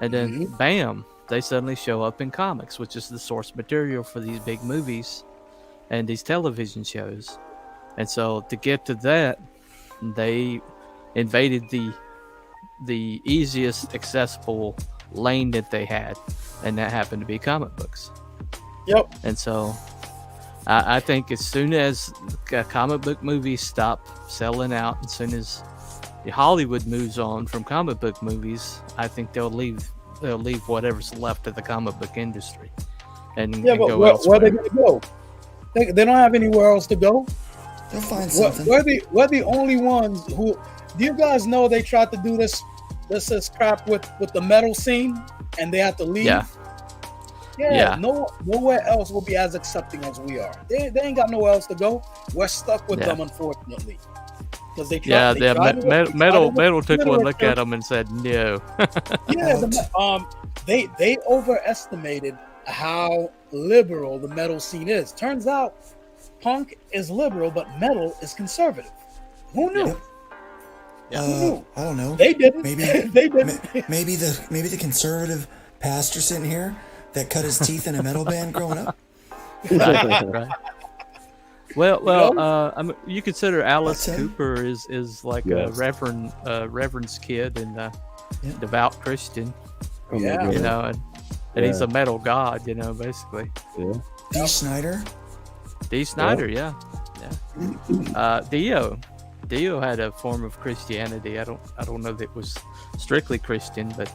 and then bam, they suddenly show up in comics, which is the source material for these big movies and these television shows. And so to get to that, they invaded the easiest accessible lane that they had, and that happened to be comic books. Yep. And so I think as soon as comic book movies stop selling out, as soon as Hollywood moves on from comic book movies, I think they'll leave whatever's left of the comic book industry and but go where elsewhere. are they going to go? They don't have anywhere else to go. They'll find something. We're the only ones who. Do you guys know they tried to do this crap with the metal scene, and they had to leave? Yeah. Nowhere else will be as accepting as we are. They ain't got nowhere else to go. We're stuck with them, unfortunately. Because they tried. Metal took one look at them and said no. They overestimated how liberal the metal scene is. Turns out, punk is liberal, but metal is conservative. Who knew? Who knew? I don't know. They didn't. Maybe they didn't. Maybe the conservative pastor sitting here that cut his teeth in a metal band growing up. Right. Well, you consider Alice Cooper is like a reverend's kid and devout Christian, and he's a metal god, basically. Yeah. D. Snyder. Yeah. Dio had a form of Christianity. I don't know that it was strictly Christian, but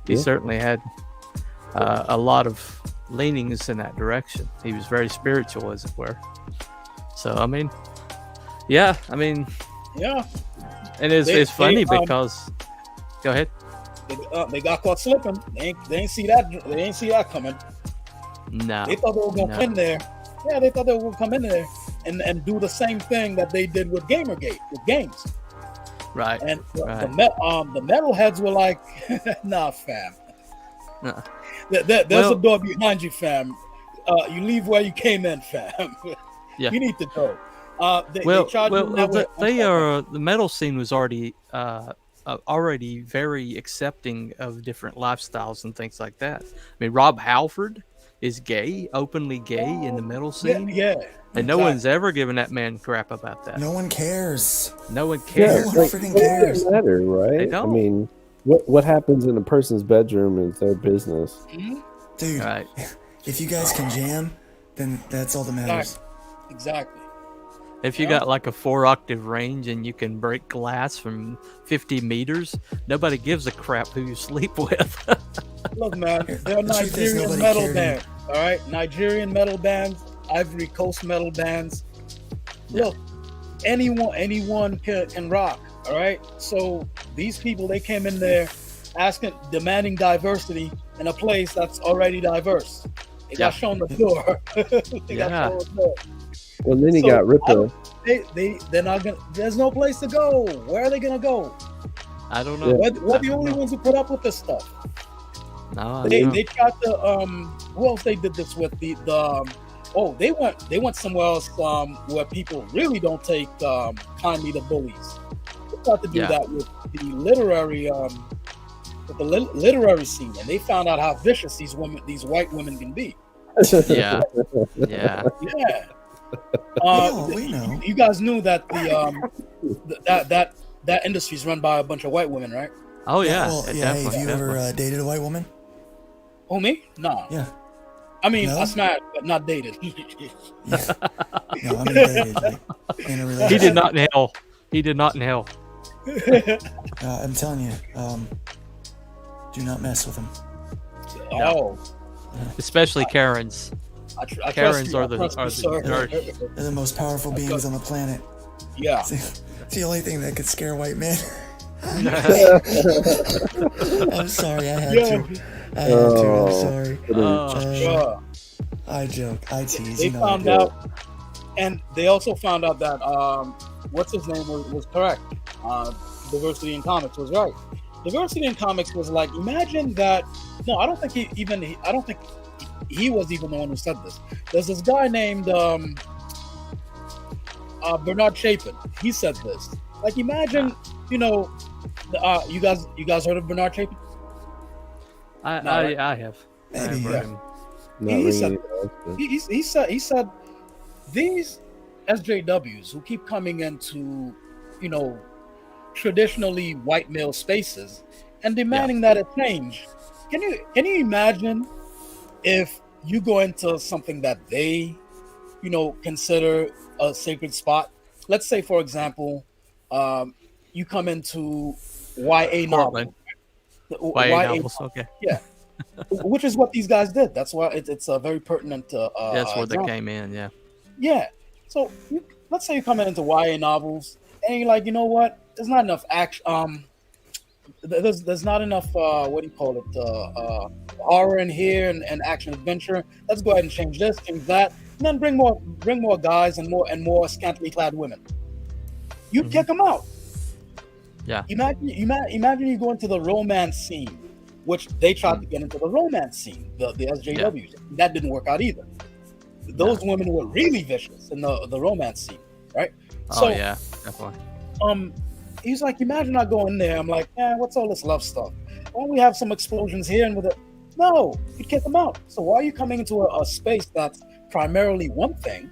he certainly had a lot of leanings in that direction. He was very spiritual, as it were. So and it's funny because go ahead. They got caught slipping. They ain't see that. They ain't see that coming. No. They thought they were gonna come in there. Yeah, they thought they were gonna come in there and do the same thing that they did with Gamergate with games. Right. And the metalheads were like, "Nah, fam. There's a door behind you, fam. You leave where you came in, fam. Yeah. You need to go." The metal scene was already very accepting of different lifestyles and things like that. I mean, Rob Halford is gay, openly gay in the metal scene. Yeah. And no one's ever given that man crap about that. No one cares. No one cares. No one freaking cares. It doesn't matter, right? They don't. I mean, what happens in a person's bedroom is their business. Dude, right. If you guys can jam, then that's all that matters. Exactly. If you got like a 4-octave range and you can break glass from 50 meters, nobody gives a crap who you sleep with. Look, man, they're Nigerian metal bands. All right, Nigerian metal bands, Ivory Coast metal bands. Look, anyone can rock. All right, so these people, they came in there demanding diversity in a place that's already diverse. They got shown the door. Got shown the door. Well, then he got ripped off. They're not gonna. There's no place to go. Where are they gonna go? I don't know. We're the only ones who put up with this stuff. No, They tried to. Who else they did this with? They went somewhere else where people really don't take kindly to bullies. They tried to do that with the literary scene, and they found out how vicious these white women can be. Yeah. We know. You guys knew that that industry is run by a bunch of white women, right? Oh yeah, Well, it yeah. Hey, have definitely, you definitely. ever dated a white woman? Oh, me? No. Yeah. I mean, No? I smashed, but not dated. Yeah. No, I mean dated, like in a He relationship. did not in hell. He did not in hell. I'm telling you, do not mess with them. Oh, Especially Karens. I trust Karens you. are I the trust you, sir. They're the most powerful beings on the planet. Yeah. It's the only thing that could scare white men. I'm sorry, I had to. I had to. I'm sorry. Yeah. I joke. I tease. They You know I found do. out, and they also found out that what's his name was correct. Diversity in comics was right. Diversity in comics was like, imagine that. No, I don't think I don't think he was even the one who said this. There's this guy named Bernard Chapin. He said this. Like, imagine, you know, you guys heard of Bernard Chapin? I have. Maybe, I have yeah. heard him. Not He ringing said- any bells, but- He said these SJWs who keep coming into, you know, traditionally white male spaces and demanding that it change. Can you imagine if you go into something that they, you know, consider a sacred spot? Let's say, for example, you come into YA Portland. novel, YA novels. Okay. which is what these guys did. That's why it's a very pertinent. That's where they example. came in. Yeah. Yeah. So let's say you're coming into YA novels and you're like, you know what? There's not enough action. There's not enough. What do you call it? Horror in here and action adventure. Let's go ahead and change this, change that, and then bring more guys and more scantily clad women. You'd kick them out. Yeah. Imagine you go into the romance scene, which they tried to get into the romance scene, the SJWs. That didn't work out either. Those women were really vicious in the romance scene, right? Oh yeah, definitely. He's like, imagine I go in there. I'm like, what's all this love stuff? Why don't we have some explosions here and with it? No, you kick them out. So why are you coming into a space that's primarily one thing,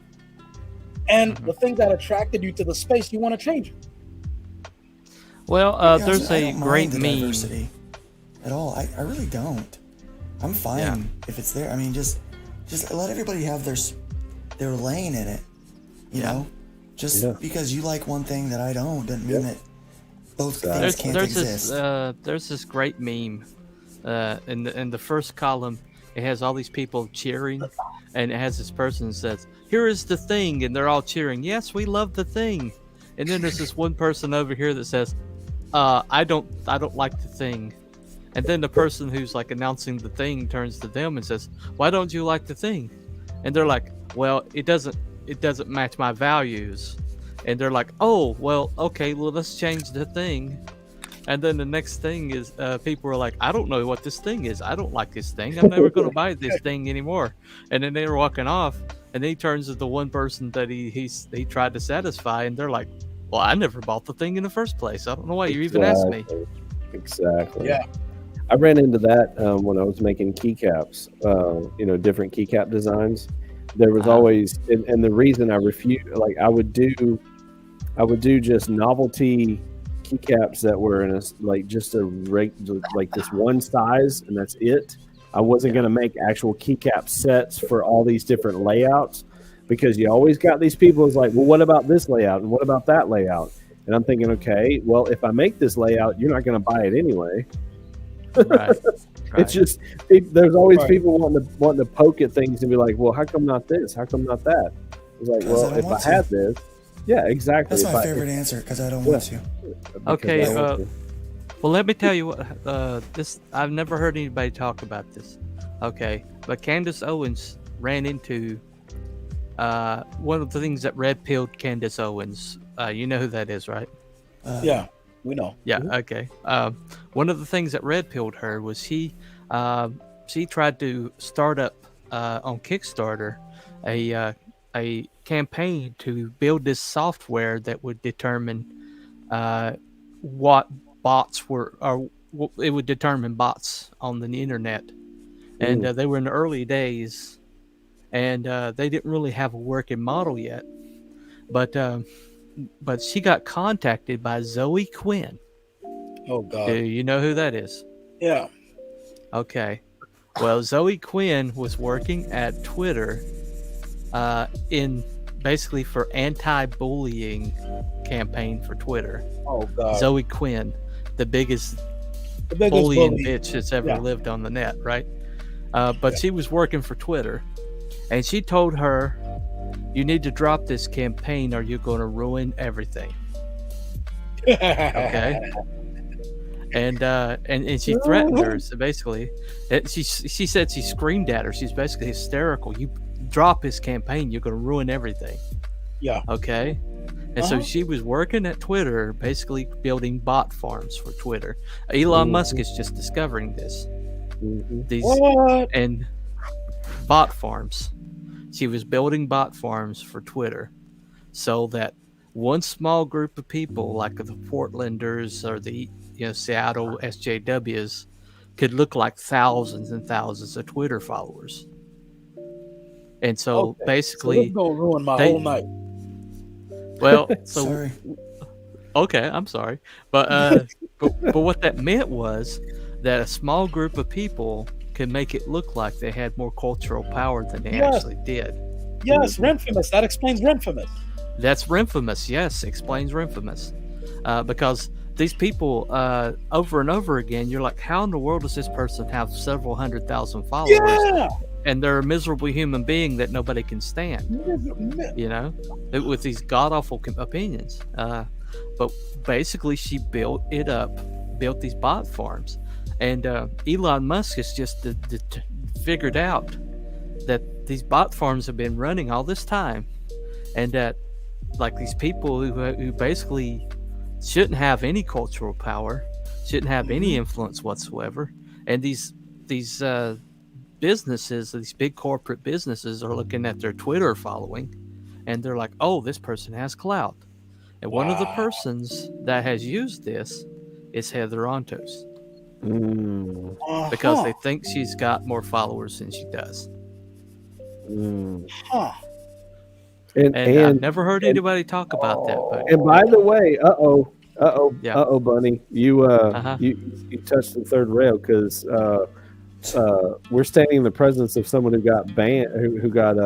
and the thing that attracted you to the space, you want to change it? Well, Yeah, there's I a don't great mind the meme. diversity at all. I really don't. I'm fine if it's there. I mean, just let everybody have their lane in it. You know, just because you like one thing that I don't doesn't mean that both things can't exist. There's this great meme. In the first column, it has all these people cheering, and it has this person that says, "Here is the thing," and they're all cheering. Yes, we love the thing. And then there's this one person over here that says, I don't like the thing. And then the person who's like announcing the thing turns to them and says, "Why don't you like the thing?" And they're like, "Well, it doesn't match my values." And they're like, "Oh, well, okay, well, let's change the thing." And then the next thing is people are like, "I don't know what this thing is. I don't like this thing. I'm never going to buy this thing anymore." And then they're walking off, and he turns to the one person that he tried to satisfy, and they're like, "Well, I never bought the thing in the first place. I don't know why you even asked me." Exactly. Yeah. I ran into that when I was making keycaps, different keycap designs. There was always, and the reason I refused, like I would do just novelty keycaps that were in like this one size, and that's it. I wasn't going to make actual keycap sets for all these different layouts, because you always got these people who's like, well, what about this layout and what about that layout? And I'm thinking, okay, well, if I make this layout, you're not going to buy it anyway. Right. It's just there's always people wanting to poke at things and be like, well, how come not this? How come not that? It's like, well, if I had this, yeah, exactly. That's my favorite answer, because I don't want to. Okay. I want to. Well, let me tell you what. This I've never heard anybody talk about this. Okay, but Candace Owens ran into one of the things that red pilled Candace Owens. You know who that is, right? Yeah, we know. Yeah. Okay. One of the things that red pilled her was she tried to start up on Kickstarter a campaign to build this software that would determine what bots were, or it would determine bots on the internet. And they were in the early days, and they didn't really have a working model yet. But she got contacted by Zoe Quinn. Oh Do God. you know who that is? Yeah. Okay. Well, Zoe Quinn was working at Twitter in basically for anti-bullying campaign for Twitter. Oh God. Zoe Quinn, the biggest The biggest bullying bully. bitch that's ever Yeah. lived on the net, right? But she was working for Twitter, and she told her, "You need to drop this campaign, or you're going to ruin everything." Okay. And she threatened her. So basically, she said she screamed at her. She's basically hysterical. You drop his campaign, you're going to ruin everything. Yeah. Okay. And so she was working at Twitter, basically building bot farms for Twitter. Elon Musk is just discovering this. These What? and bot farms. She was building bot farms for Twitter, so that one small group of people, like the Portlanders or the Seattle SJWs, could look like thousands and thousands of Twitter followers. And so Okay. basically, So gonna ruin my they- whole night. well, so Sorry. okay, I'm sorry, but what that meant was that a small group of people could make it look like they had more cultural power than they Yes. actually did. Yes, Renfamous. That explains Renfamous. That's Renfamous, yes, explains Renfamous. Because these people, over and over again, you're like, how in the world does this person have several 100,000 followers? Yeah. And they're a miserable human being that nobody can stand, with these god-awful opinions. But basically, she built these bot farms. And Elon Musk has just figured out that these bot farms have been running all this time, and that like these people who basically shouldn't have any cultural power, shouldn't have any influence whatsoever, and these businesses, these big corporate businesses, are looking at their Twitter following, and they're like, "Oh, this person has clout." And one of the persons that has used this is Heather Ontos, because they think she's got more followers than she does. Huh. And I've never heard anybody talk about that. But and by the way, Yeah. Bunny, you you touched the third rail, because we're standing in the presence of someone who got banned, who got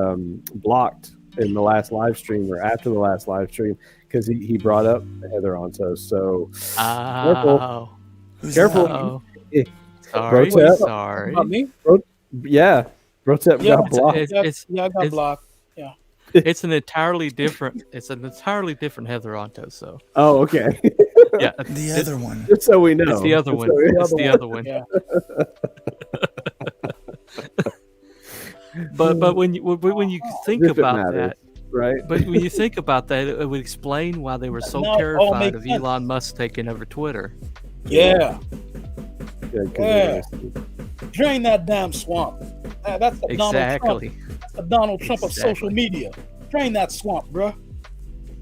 blocked in the last live stream, or after the last live stream, because he brought up Heather Ontos. So oh, Who's Careful. that? oh, Eh, sorry, Protest. sorry. Not me. yeah, Brotep Yeah, got blocked. It's Yeah, I got it's- blocked. it's an entirely different. It's an entirely different Heather Ontos. So Oh, okay. yeah, The other one. Just so we know, it's the other Just one. so we- It's the other one. Yeah. But when you think If it about matters. that, right? but when you think about that, it would explain why they were so No, it all terrified makes of sense. Elon Musk taking over Twitter. Yeah. Yeah, 'cause Yeah. it Drain that damn swamp. That's the Exactly. Donald Trump of social Exactly. media. Drain that swamp, bruh.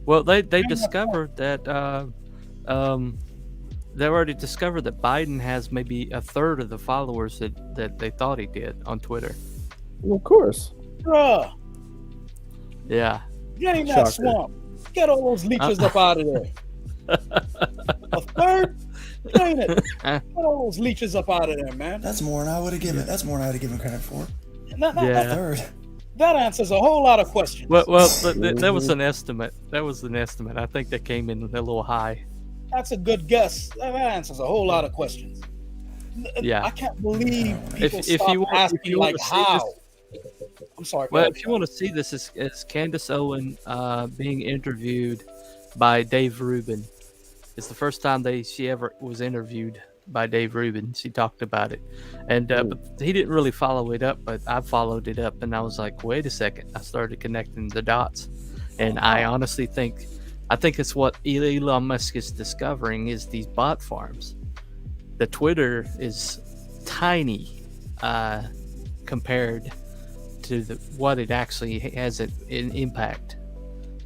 Well, they discovered that they already discovered that Biden has maybe a third of the followers that they thought he did on Twitter. well, of course. Bruh. Yeah. Drain that Shocker. swamp. Get all those leeches up out of there. A third? Drain it. Get all those leeches up out of there, man. That's more than I would have given. That's more than I would have given credit for. Yeah. Third. That answers a whole lot of questions. Well, that was an estimate. That was an estimate. I think that came in a little high. That's a good guess. That answers a whole lot of questions. Yeah. I can't believe people If stop you want- if asking you want like to see how. I'm sorry. Well, go if you want to see this, it's Candace Owen being interviewed by Dave Rubin. It's the first time she ever was interviewed by Dave Rubin. She talked about it, and but he didn't really follow it up. But I followed it up, and I was like, wait a second. I started connecting the dots, and I honestly think it's what Elon Musk is discovering is these bot farms. The Twitter is tiny compared to what it actually has an impact,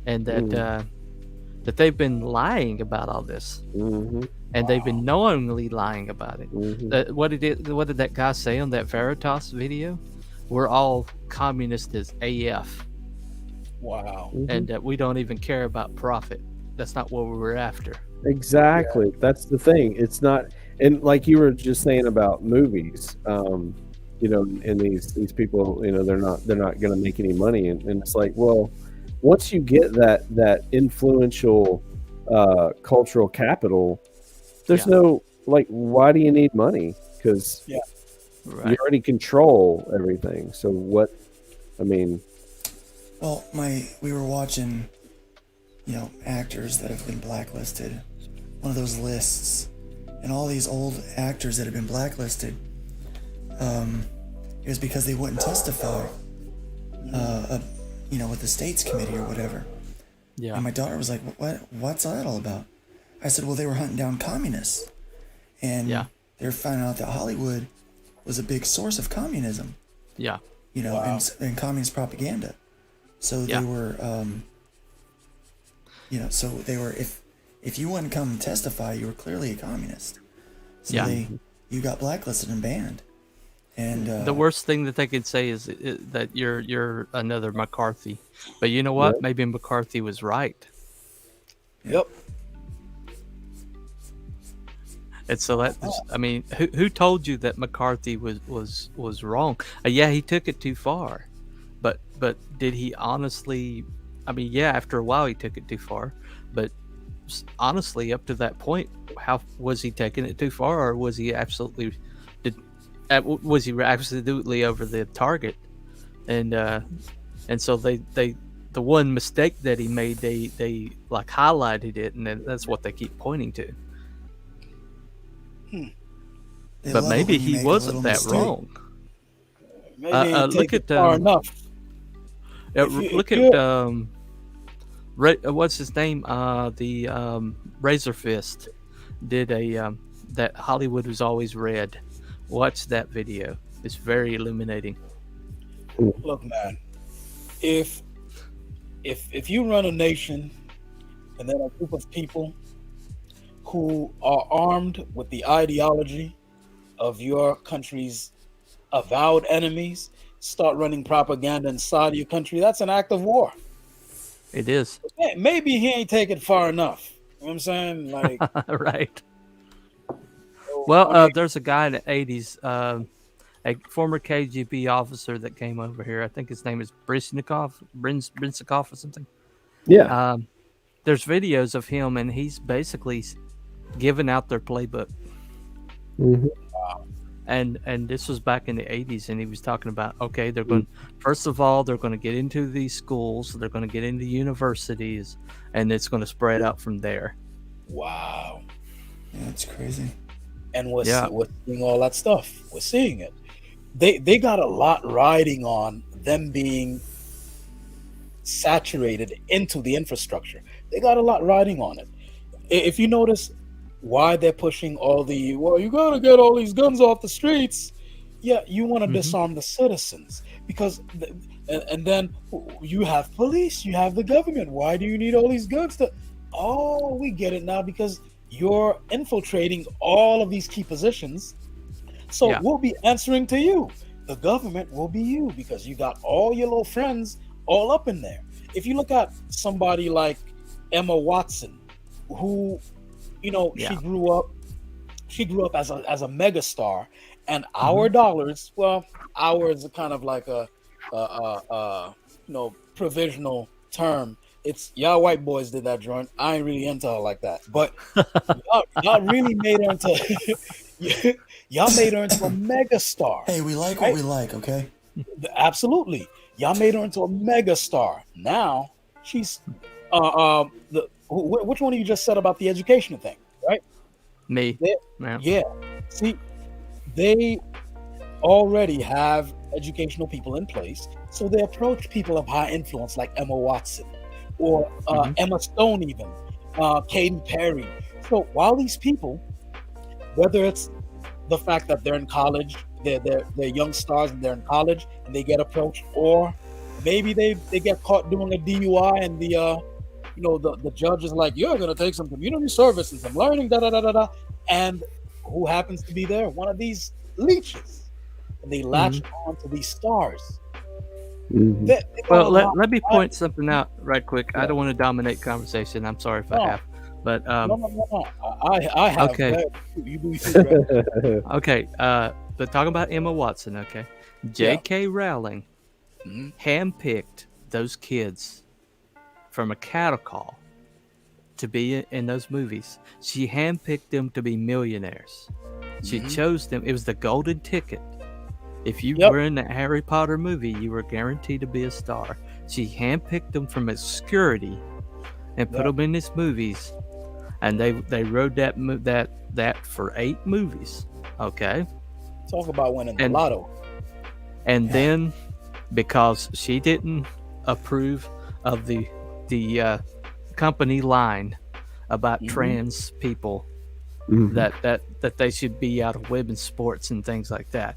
and that they've been lying about all this, and they've been knowingly lying about it. What did that guy say on that Veritas video? We're all communist as AF, Wow. and we don't even care about profit. That's not what we were after. Exactly. That's the thing. It's not, and like you were just saying about movies, and these people, they're not going to make any money, and it's like, well, once you get that influential cultural capital, there's no like, why do you need money? Because you already control everything. So what? I mean, well, we were watching, actors that have been blacklisted. One of those lists, and all these old actors that have been blacklisted, it was because they wouldn't testify, with the states committee or whatever. Yeah. And my daughter was like, what's that all about? I said, well, they were hunting down communists, and they were finding out that Hollywood was a big source of communism. Yeah. And communist propaganda. So they were, so they were, if you wouldn't come and testify, you were clearly a communist. So you got blacklisted and banned. And the worst thing that they could say is that you're another McCarthy. But you know what? Maybe McCarthy was right. Yep. And so who told you that McCarthy was wrong? He took it too far, but did he honestly? After a while he took it too far, but honestly, up to that point, how was he taking it too far, or was he absolutely over the target? And so the one mistake that he made, they like highlighted it, and that's what they keep pointing to. But maybe he wasn't that wrong. Maybe look at far enough. Look at what's his name? The Razor Fist did that Hollywood was always red. Watch that video. It's very illuminating. Look, man, if you run a nation and then a group of people who are armed with the ideology of your country's avowed enemies start running propaganda inside of your country, that's an act of war. It is. Maybe he ain't take it far enough. You know what I'm saying? Like, right. Well, there's a guy in the 80s, a former KGB officer that came over here. I think his name is Brinsnikov or something. Yeah. There's videos of him, and he's basically giving out their playbook. Mm-hmm. And this was back in the 80s, and he was talking about, okay, they're going, first of all, they're going to get into these schools, they're going to get into universities, and it's going to spread out from there. Wow. Yeah, that's crazy. And we're seeing all that stuff. We're seeing it. They got a lot riding on them being saturated into the infrastructure. They got a lot riding on it. If you notice why they're pushing all you got to get all these guns off the streets. Yeah, you want to disarm the citizens because, and then you have police, you have the government. Why do you need all these guns? Oh, we get it now because you're infiltrating all of these key positions. So we'll be answering to you. The government will be you because you got all your little friends all up in there. If you look at somebody like Emma Watson, who, she grew up as a megastar, and our dollars, our is kind of like a provisional term. It's y'all white boys did that joint. I ain't really into her like that, but y'all really made her into y'all made her into a megastar. Hey, we like what we like, okay? Absolutely, y'all made her into a megastar. Now she's which one of you just said about the education thing, right? Me. Yeah. See, they already have educational people in place, so they approach people of high influence like Emma Watson or Emma Stone, even Katy Perry. So while these people, whether it's the fact that they're in college, they're young stars and they're in college and they get approached, or maybe they get caught doing a DUI and the judge is like, you're going to take some community service and some learning, and who happens to be there? One of these leeches. And they latch on to these stars. Well, let me point something out right quick. I don't want to dominate conversation. I'm sorry if I have. But No. I have. Okay. You right. okay. But talking about Emma Watson. Okay, J.K. Rowling handpicked those kids from a cattle call to be in those movies. She handpicked them to be millionaires. She chose them. It was the golden ticket. If you were in that Harry Potter movie, you were guaranteed to be a star. She handpicked them from obscurity and put them in these movies, and they rode that for 8 movies. Okay. Talk about winning the lotto. And then, because she didn't approve of the company line about trans people, that they should be out of women's sports and things like that,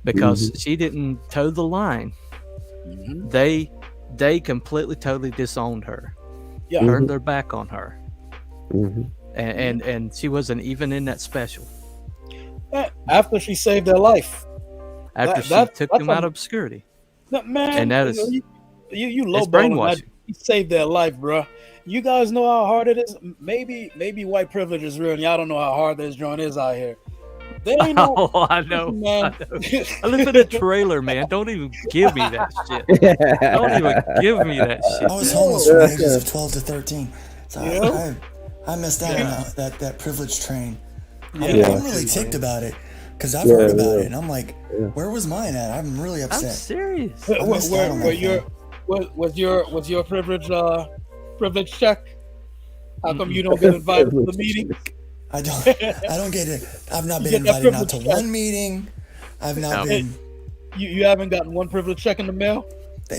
because she didn't toe the line, they completely totally disowned her, turned their back on her, and she wasn't even in that special. After she saved their life. After she took them out of obscurity. Man, and that is you lowballing that. She saved their life, bro. You guys know how hard it is. Maybe white privilege is real, and y'all don't know how hard this joint is out here. They ain't no. Oh, I know. Man. I live in a trailer, man. Don't even give me that shit. Don't even give me that shit. I was homeless from the ages of 12 to 13, so I missed out on that privilege train. I'm really ticked about it because I've heard about it, and I'm like, where was mine at? I'm really upset. I'm serious. Was your privilege check? How come you don't get invited to the meeting? I don't get it. I've not been invited out to one meeting. I've not been. You haven't gotten one privilege check in the mail?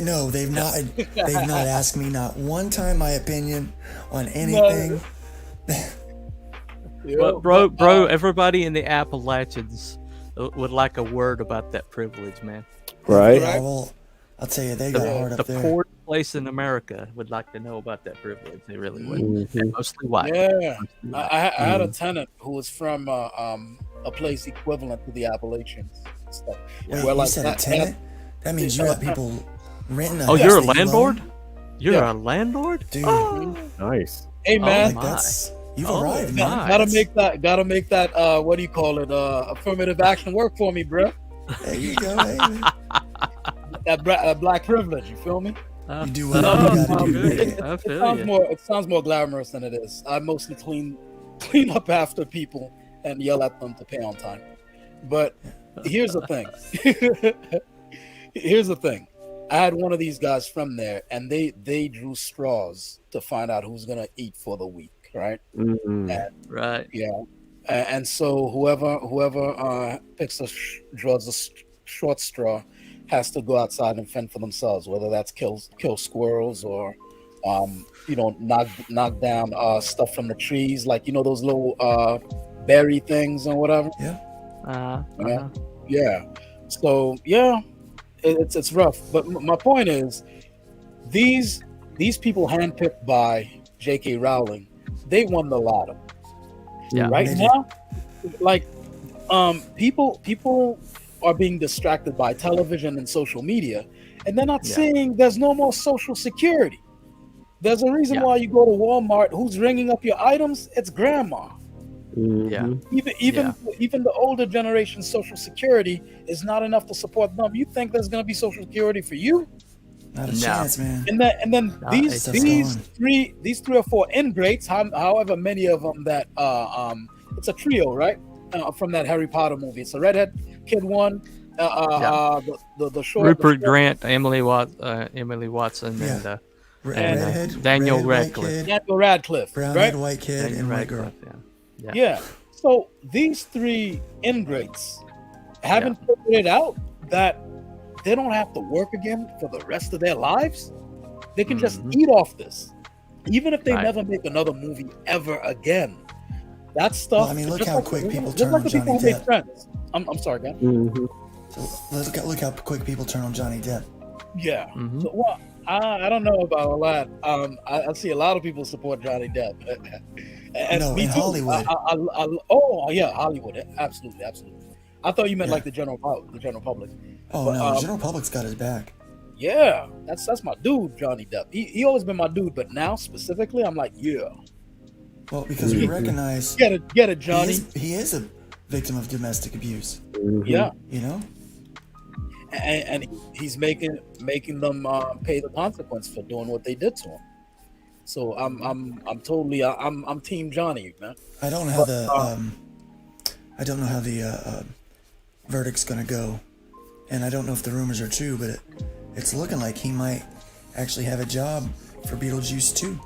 No, they've not. They've not asked me not one time my opinion on anything. But bro, everybody in the Appalachians would like a word about that privilege, man. Right. Yeah, well, I'll tell you, they got hard up there. The poorest place in America would like to know about that privilege. They really would. And mostly white. Yeah. I had a tenant who was from a place equivalent to the Appalachians. Stuff. Wait, you said a tenant? That means you got people renting a house. Oh, you're a landlord? You're a landlord? Dude. Oh. Nice. Hey, man. You've arrived, man. Gotta make that what do you call it? Affirmative action work for me, bro. There you go, baby. that black privilege, you feel me? You do what you gotta do. It sounds more glamorous than it is. I mostly clean up after people and yell at them to pay on time. But here's the thing. I had one of these guys from there, and they drew straws to find out who's gonna eat for the week, right? Right. Yeah. And so whoever draws the short straw has to go outside and fend for themselves, whether that's kill squirrels or knock down stuff from the trees, like those little berry things and whatever. Yeah. So it's rough. But my point is, these people handpicked by J.K. Rowling, they won the lotto. Yeah. Right now, like people are being distracted by television and social media, and they're not seeing there's no more social security. There's a reason why you go to Walmart. Who's ringing up your items? It's grandma. Yeah. Even the older generation social security is not enough to support them. You think there's going to be social security for you? Not a chance, man. And then these 3 or 4 ingrates, however many of them that it's a trio, right? From that Harry Potter movie. It's a redhead kid one, the short Rupert Grant, Emily Watson, and Daniel Radcliffe. Daniel Radcliffe, brown-haired white kid and white girl. Yeah. So these 3 ingrates haven't figured it out that they don't have to work again for the rest of their lives. They can just eat off this, even if they never make another movie ever again. That stuff. Well, I mean, look how quick people turn on Johnny Depp. I'm sorry, guys. So look how quick people turn on Johnny Depp. Yeah. So, well, I don't know about all that. I see a lot of people support Johnny Depp. And in Hollywood. Hollywood. Absolutely. I thought you meant like the general public. Oh, no, the general public's got his back. Yeah, that's my dude, Johnny Depp. He always been my dude, but now specifically, I'm like, yeah. Well, because we recognize Get it, Johnny. he is a victim of domestic abuse. Yeah, You know, and he's making them pay the consequence for doing what they did to him. So I'm totally I'm Team Johnny, man. I don't know how the verdict's gonna go, and I don't know if the rumors are true, but it's looking like he might actually have a job for Beetlejuice 2.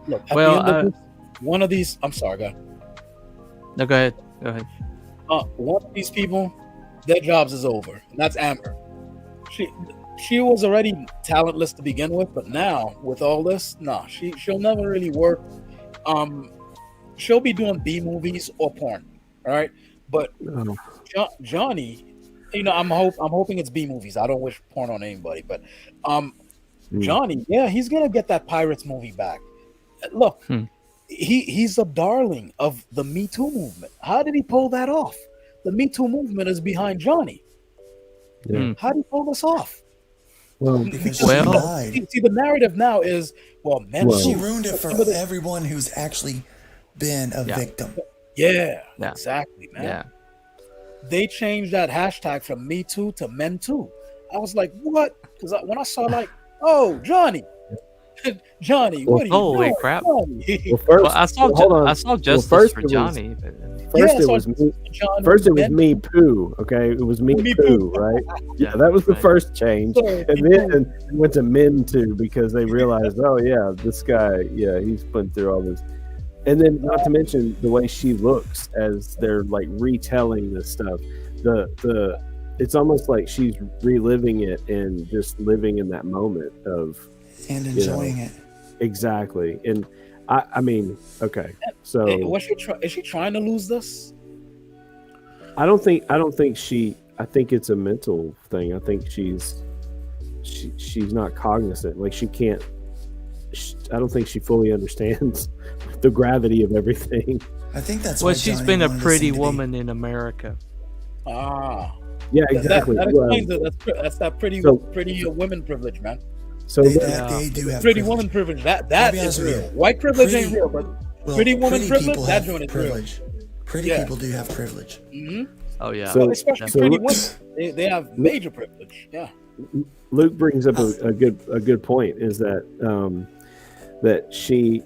Look, at Well, the end of one of these. I'm sorry, guy. No, go ahead. Go ahead. One of these people, their jobs is over, and that's Amber. She was already talentless to begin with, but now with all this, she'll never really work. She'll be doing B movies or porn, all right. But Johnny, I'm hoping it's B movies. I don't wish porn on anybody, but Johnny, yeah, he's gonna get that Pirates movie back. Look, he's a darling of the Me Too movement. How did he pull that off? The Me Too movement is behind Johnny. Yeah. How did he pull this off? Well, Because she lied. See, the narrative now is, She ruined it for everyone who's actually been a victim. Yeah, exactly, man. Yeah. They changed that hashtag from Me Too to Men Too. I was like, what? Because when I saw oh, Johnny, what are you Holy doing? crap. Johnny? Well, first, I saw hold on. I saw justice first for it was- Johnny. First, Yeah, it so was me. Johnny First, it was Men me poo. Okay, it was me Me poo, Poo. right? Yeah, That was the right. first change, So, and then it went to men too because they realized, oh yeah, this guy, he's putting through all this, and then not to mention the way she looks as they're like retelling this stuff. The it's almost like she's reliving it and just living in that moment of And enjoying it. exactly. And I mean, okay, so is she trying to lose this? I don't think she. I think it's a mental thing. I think she's not cognizant. Like she can't. I don't think she fully understands the gravity of everything. I think that's Well, why she's Johnny been a wanted this pretty thing to be- woman in America. Yeah, exactly. That Well, explains it. That's that pretty women privilege, man. so They, that- they do have Pretty privilege. woman privilege. I'll That be is honest with real. you. White privilege Pretty- ain't real, but Well, pretty woman pretty privilege. people That have joint is privilege. Pretty Yeah. people do have privilege. real. Oh yeah. So- Especially so pretty look- women. They have major privilege. Yeah. Luke brings up a good point. Is that that she,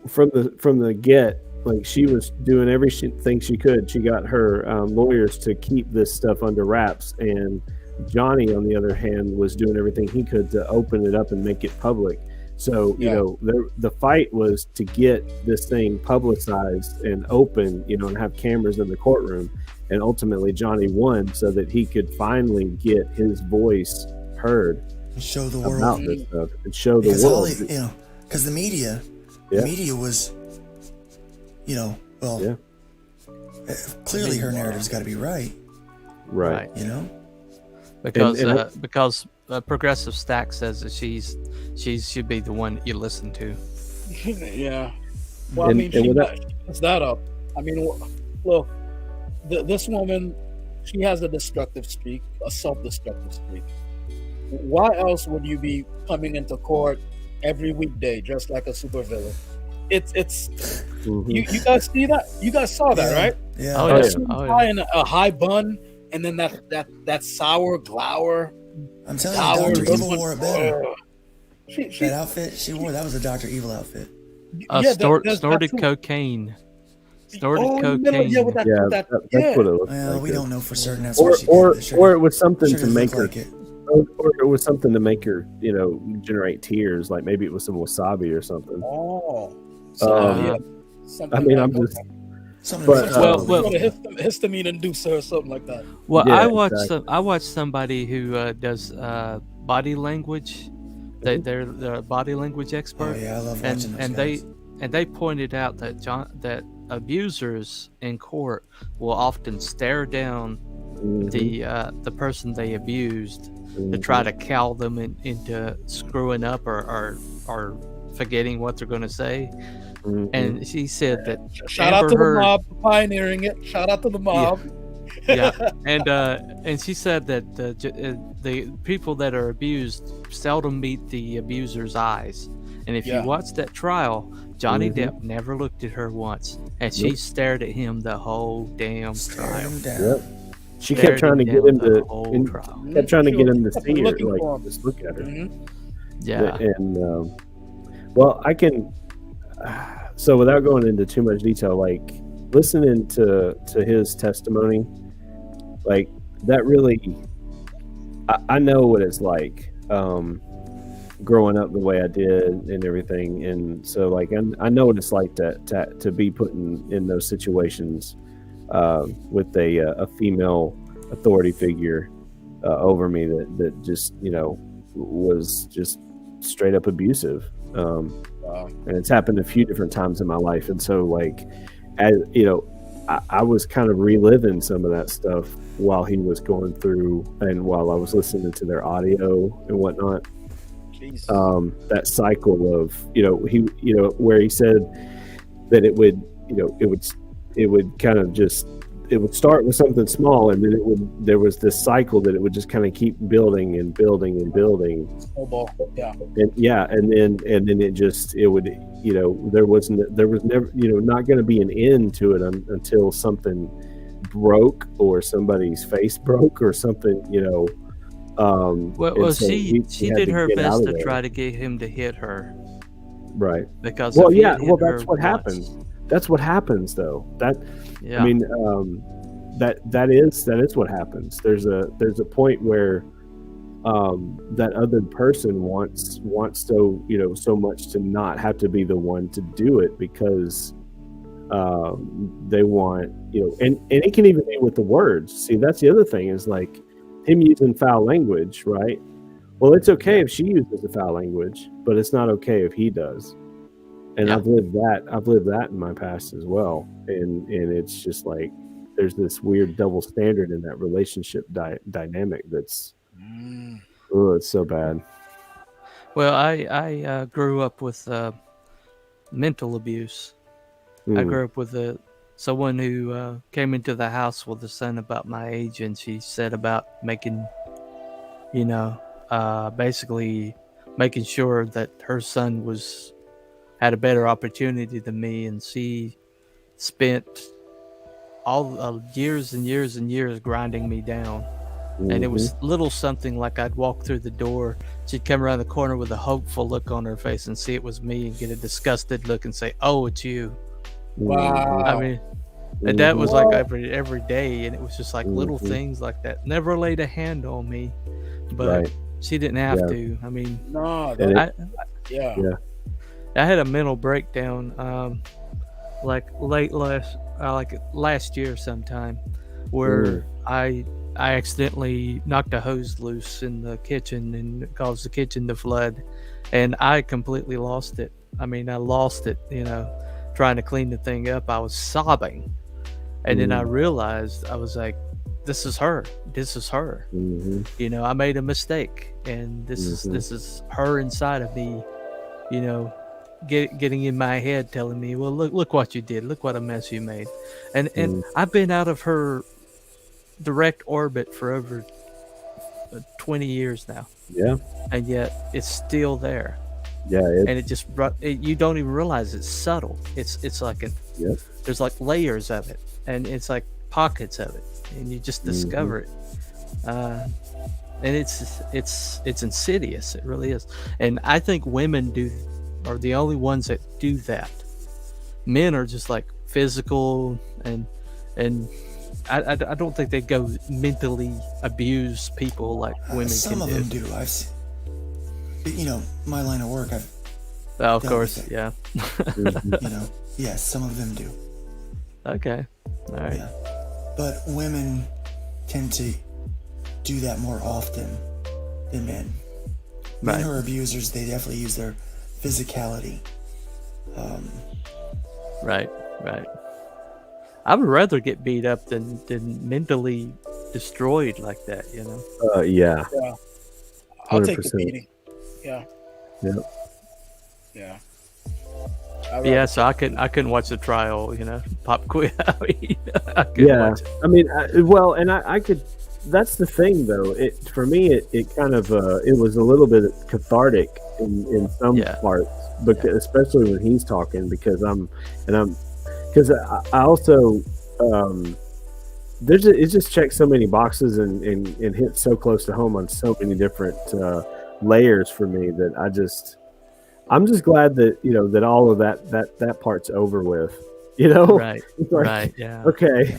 from the get, like she was doing everything she could. She got her lawyers to keep this stuff under wraps, and Johnny, on the other hand, was doing everything he could to open it up and make it public. So the fight was to get this thing publicized and open, and have cameras in the courtroom. And ultimately, Johnny won so that he could finally get his voice heard Show the about world. this stuff and show the Because world. because the media was, clearly her narrative's got to be right. Right. Because Progressive Stack says that she should be the one that you listen to. Yeah. Well, And- I mean, and she with that- puts that up. I mean, look, this woman, she has a destructive streak, a self-destructive streak. Why else would you be coming into court every weekday just like a supervillain? It's Mhm. you guys see that? You guys saw that, right? Yeah. Oh, Oh, yeah. yeah. Oh, Pie yeah. and a high bun, and then that sour glower. I'm telling Sour you, Dr. look Evil like- wore it better. She That outfit she wore, that was a Dr. Evil outfit. there's Snorted that too. cocaine. Snorted Oh, in the cocaine. middle, yeah, with that, Yeah, with that, that's yeah. what it looks Well, like. we don't know for certain. That's Or what she or did. It or it was something sure to did make look her, like it. or it was something to make her, generate tears. Like maybe it was some wasabi or something. Oh, Um, something I mean, like I'm that. just Something But, that's well, probably- Sort of histamine inducer or something like that. Well, Yeah, I watched exactly. I watched somebody who does body language. They're the body language expert. Oh yeah, I love watching those and guys. they pointed out that abusers in court will often stare down the person they abused to try to cow them into screwing up or forgetting what they're going to say. And she said that Shout out Amber to Heard- the mob for pioneering it. Shout out to the mob. yeah, and she said that the people that are abused seldom meet the abuser's eyes, And if Yeah. you watch that trial, Johnny Mhm. Depp never looked at her once, and she Nope. stared at him the whole damn Staring trial. him down. Yep. She Stared kept trying to him get down him the to whole and trial. kept trying to She get was him to kept see her, looking like for him. just look at her. Mhm. Yeah. And well, I can. So without going into too much detail, like listening to his testimony, like that really, I know what it's like growing up the way I did and everything, and so like I know what it's like to be put in those situations with a female authority figure over me that just was just straight up abusive. Wow. And it's happened a few different times in my life, and so like I was kind of reliving some of that stuff while he was going through and while I was listening to their audio and whatnot. Jesus. That cycle of where he said that it would kind of just, it would start with something small, and then there was this cycle that it would just kind of keep building and building and building. Snowball. Yeah. And then it would there was never not going to be an end to it until something broke or somebody's face broke or something. Well, so she had did to her get out best of to there. try to get him to hit her, Right. because Well, if he yeah. had hit Well, her that's what once- happens. That's what happens, though. Yeah. I mean, that is what happens. There's a point where that other person wants so much to not have to be the one to do it, because they want and it can even be with the words. See, that's the other thing, is like him using foul language, right? Well, it's okay if she uses the foul language, but it's not okay if he does. And Yeah. I've lived that in my past as well, and it's just like there's this weird double standard in that relationship dynamic that's it's so bad. Well, I grew up with mental abuse. I grew up with someone who came into the house with a son about my age, and she said about making, basically making sure that her son had a better opportunity than me, and she spent all years and years and years grinding me down. And it was little something like I'd walk through the door, she'd come around the corner with a hopeful look on her face and see it was me and get a disgusted look and say, "Oh, it's you." Wow. I mean, and that was like every day, and it was just like little things like that. Never laid a hand on me, but Right. she didn't have to. I mean, No. And Yeah. I had a mental breakdown, like last year sometime, where I accidentally knocked a hose loose in the kitchen and caused the kitchen to flood, and I completely lost it. I mean, I lost it, trying to clean the thing up. I was sobbing, and then I realized, I was like, this is her. I made a mistake, and this is her inside of me, getting in my head, telling me, well, look what you did, look what a mess you made. And I've been out of her direct orbit for over 20 years now, and yet it's still there. And it just you don't even realize it's subtle. It's like there's like layers of it, and it's like pockets of it, and you just discover it. And it's insidious. It really is. And I think women are the only ones that do that. Men are just like physical, and I don't think they go mentally abuse people like women Some can of do. them do. I've seen, my line of work. I've Oh, of dealt course, with it. yeah. Yes, some of them do. Okay, all right. Yeah, but women tend to do that more often than men. Men who are abusers, they definitely use their physicality. Right. I would rather get beat up than mentally destroyed like that, Yeah. I'll take 100%. the beating. Yeah. Yeah. Yeah, so I couldn't watch the trial, pop quiz. I couldn't Yeah. watch it. I mean, I could. That's the thing, though. For me, it kind of it was a little bit cathartic in some parts, because especially when he's talking, because I also it just checks so many boxes and hits so close to home on so many different layers for me that I'm just glad that that all of that part's over with. Right. It's like, Right. Yeah. okay,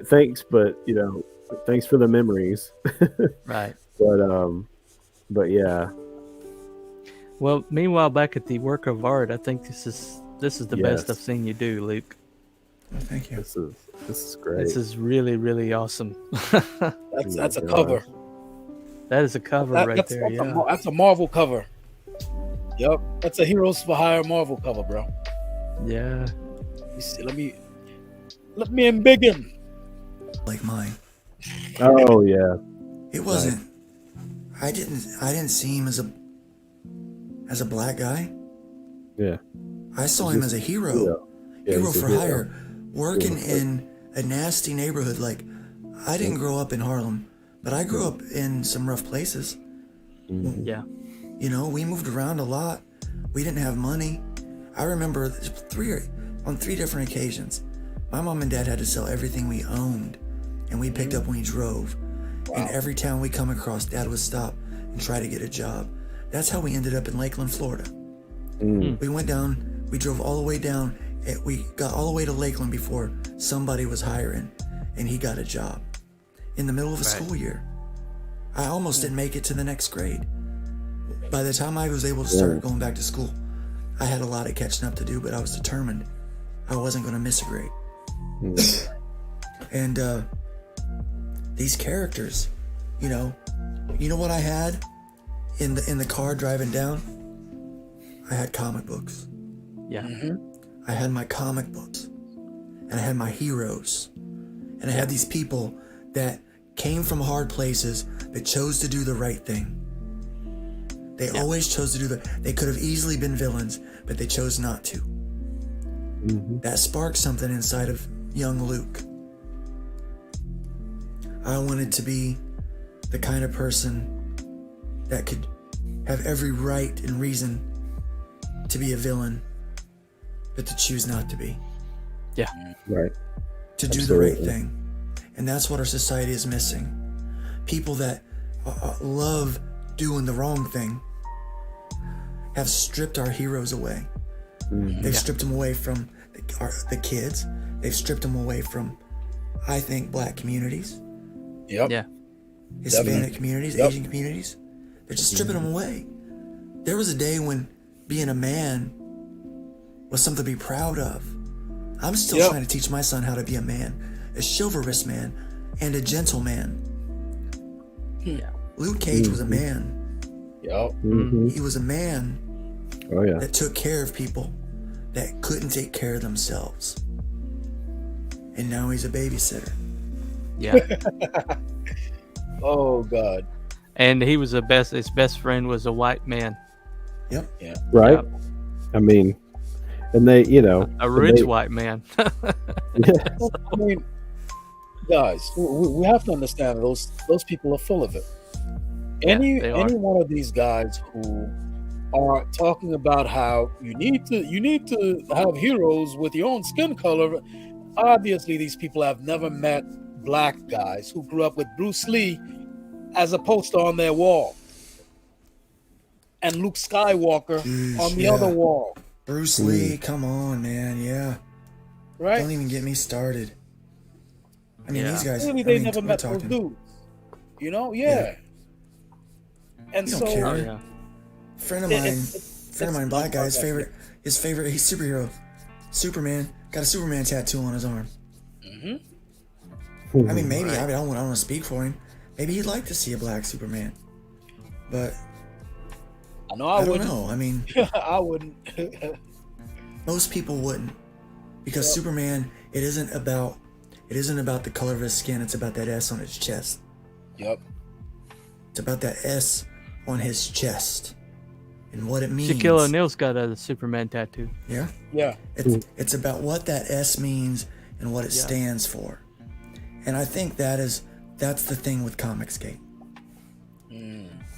thanks, but thanks for the memories. Right. But yeah. Well, meanwhile, back at the work of art, I think this is the best I've seen you do, Luke. Oh, thank you. This is great. This is really, really awesome. That's a cover. That is a cover That's there. that's a Marvel cover. Yep, that's a Heroes for Hire Marvel cover, bro. Yeah. Let me embiggen. Like mine. Oh yeah. It wasn't. I didn't see him as a black guy. Yeah. I saw him as a hero. Yeah, Hero he's a for hero. hire. Working in a nasty neighborhood. Like, I didn't grow up in Harlem, but I grew up in some rough places. Yeah. We moved around a lot. We didn't have money. I remember on three different occasions, my mom and dad had to sell everything we owned, and we picked up when we drove. Wow. And every town we come across, dad would stop and try to get a job. That's how we ended up in Lakeland, Florida. We went down, we drove all the way down, and we got all the way to Lakeland before somebody was hiring, and he got a job in the middle of a school year. I almost didn't make it to the next grade. By the time I was able to start going back to school, I had a lot of catching up to do, but I was determined I wasn't going to miss a grade. And these characters, you know what I had in the car driving down? I had comic books. Yeah. I had my comic books, and I had my heroes, and I had these people that came from hard places that chose to do the right thing. They always chose to do they could have easily been villains, but they chose not to. That sparked something inside of young Luke. I wanted to be the kind of person that could have every right and reason to be a villain, but to choose not to be. Yeah. Right. To do the right thing. And that's what our society is missing. People that love doing the wrong thing have stripped our heroes away. They've stripped them away from the kids. They've stripped them away from, I think, black communities. Yep. Yeah. Hispanic communities, Asian communities. They're just stripping them away. There was a day when being a man was something to be proud of. I'm still trying to teach my son how to be a man, a chivalrous man, and a gentleman. Yeah. Luke Cage was a man. Yep. He was a man Oh yeah. that took care of people that couldn't take care of themselves. And now he's a babysitter. Yeah. Oh God. And he was his best friend was a white man. Yep. Yeah. Right. Yep. I mean, and they, A rich white man. I mean, guys, we have to understand those people are full of it. Any one of these guys who are talking about how you need to have heroes with your own skin color. Obviously, these people have never met black guys who grew up with Bruce Lee as a poster on their wall and Luke Skywalker on the other wall. Bruce Lee, come on, man, yeah. Right? Don't even get me started. I mean, these guys. Clearly, they never met those dudes. Yeah. And You so, don't care. Oh, yeah. Friend of mine, black guy, his favorite he's superhero, Superman. Got a Superman tattoo on his arm. I mean, maybe I don't want to speak for him. Maybe he'd like to see a black Superman, but I know I don't know. I mean, I wouldn't. most people wouldn't, because Superman. It isn't about the color of his skin. It's about that S on his chest. Yep. It's about that S on his chest and what it means. Shaquille O'Neal's got a Superman tattoo. Yeah. Yeah. It's about what that S means and what it stands for. And I think that's the thing with Comicsgate.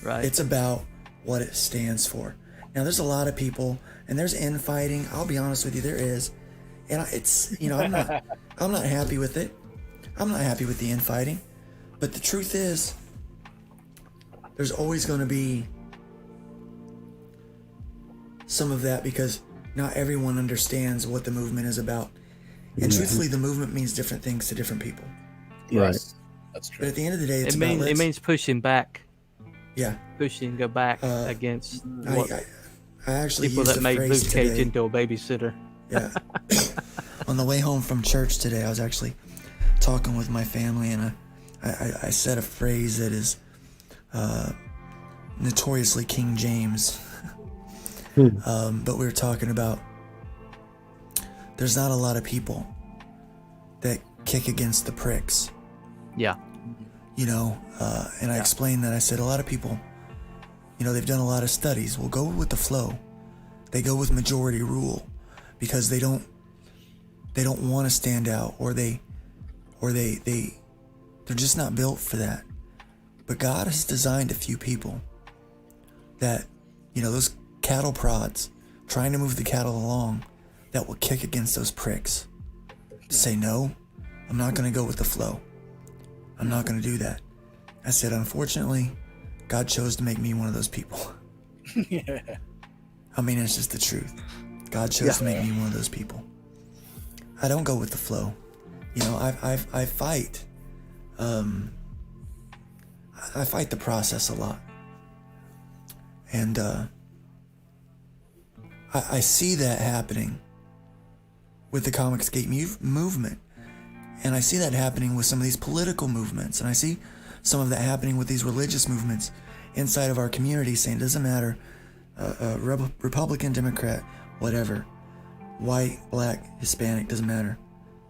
Right. It's about what it stands for. Now, there's a lot of people, and there's infighting. I'll be honest with you, there is, and it's I'm not happy with it. I'm not happy with the infighting, but the truth is, there's always going to be some of that because not everyone understands what the movement is about, and truthfully, the movement means different things to different people. Yes, Right. that's true. But at the end of the day, it's It means pushing back, yeah. go back against what I actually people used that a made Luke phrase Cage today. into a babysitter. Yeah. On the way home from church today, I was actually talking with my family, and I said a phrase that is notoriously King James. But we were talking about there's not a lot of people that kick against the pricks. Yeah. And I explained that. I said a lot of people, they've done a lot of studies. Will go with the flow. They go with majority rule because they don't want to stand out, or they're just not built for that. But God has designed a few people that, those cattle prods trying to move the cattle along, that will kick against those pricks. To say, no, I'm not going to go with the flow. I'm not going to do that. I said, unfortunately, God chose to make me one of those people. Yeah. I mean, it's just the truth. God chose to make me one of those people. I don't go with the flow. I fight. I fight the process a lot. And I see that happening with the Comicsgate movement. And I see that happening with some of these political movements. And I see some of that happening with these religious movements inside of our community, saying it doesn't matter, Republican, Democrat, whatever, white, black, Hispanic, doesn't matter.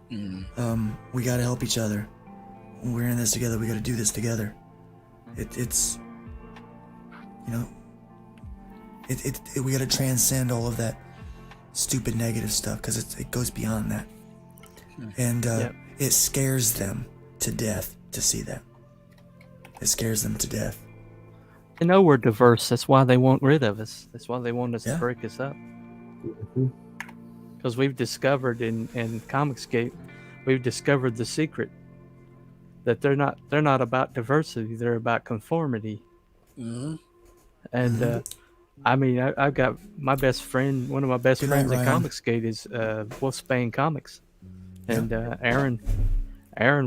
We got to help each other. We're in this together. We got to do this together. It's we got to transcend all of that stupid negative stuff because it goes beyond that. And it scares them to death to see that. It scares them to death. They know we're diverse. That's why they want rid of us. That's why they want us to break us up. Because we've discovered in Comicsgate, we've discovered the secret that they're not about diversity. They're about conformity. And I mean, I've got my best friend. One of my best friends at Comicsgate is Wolfsbane Comics, and Aaron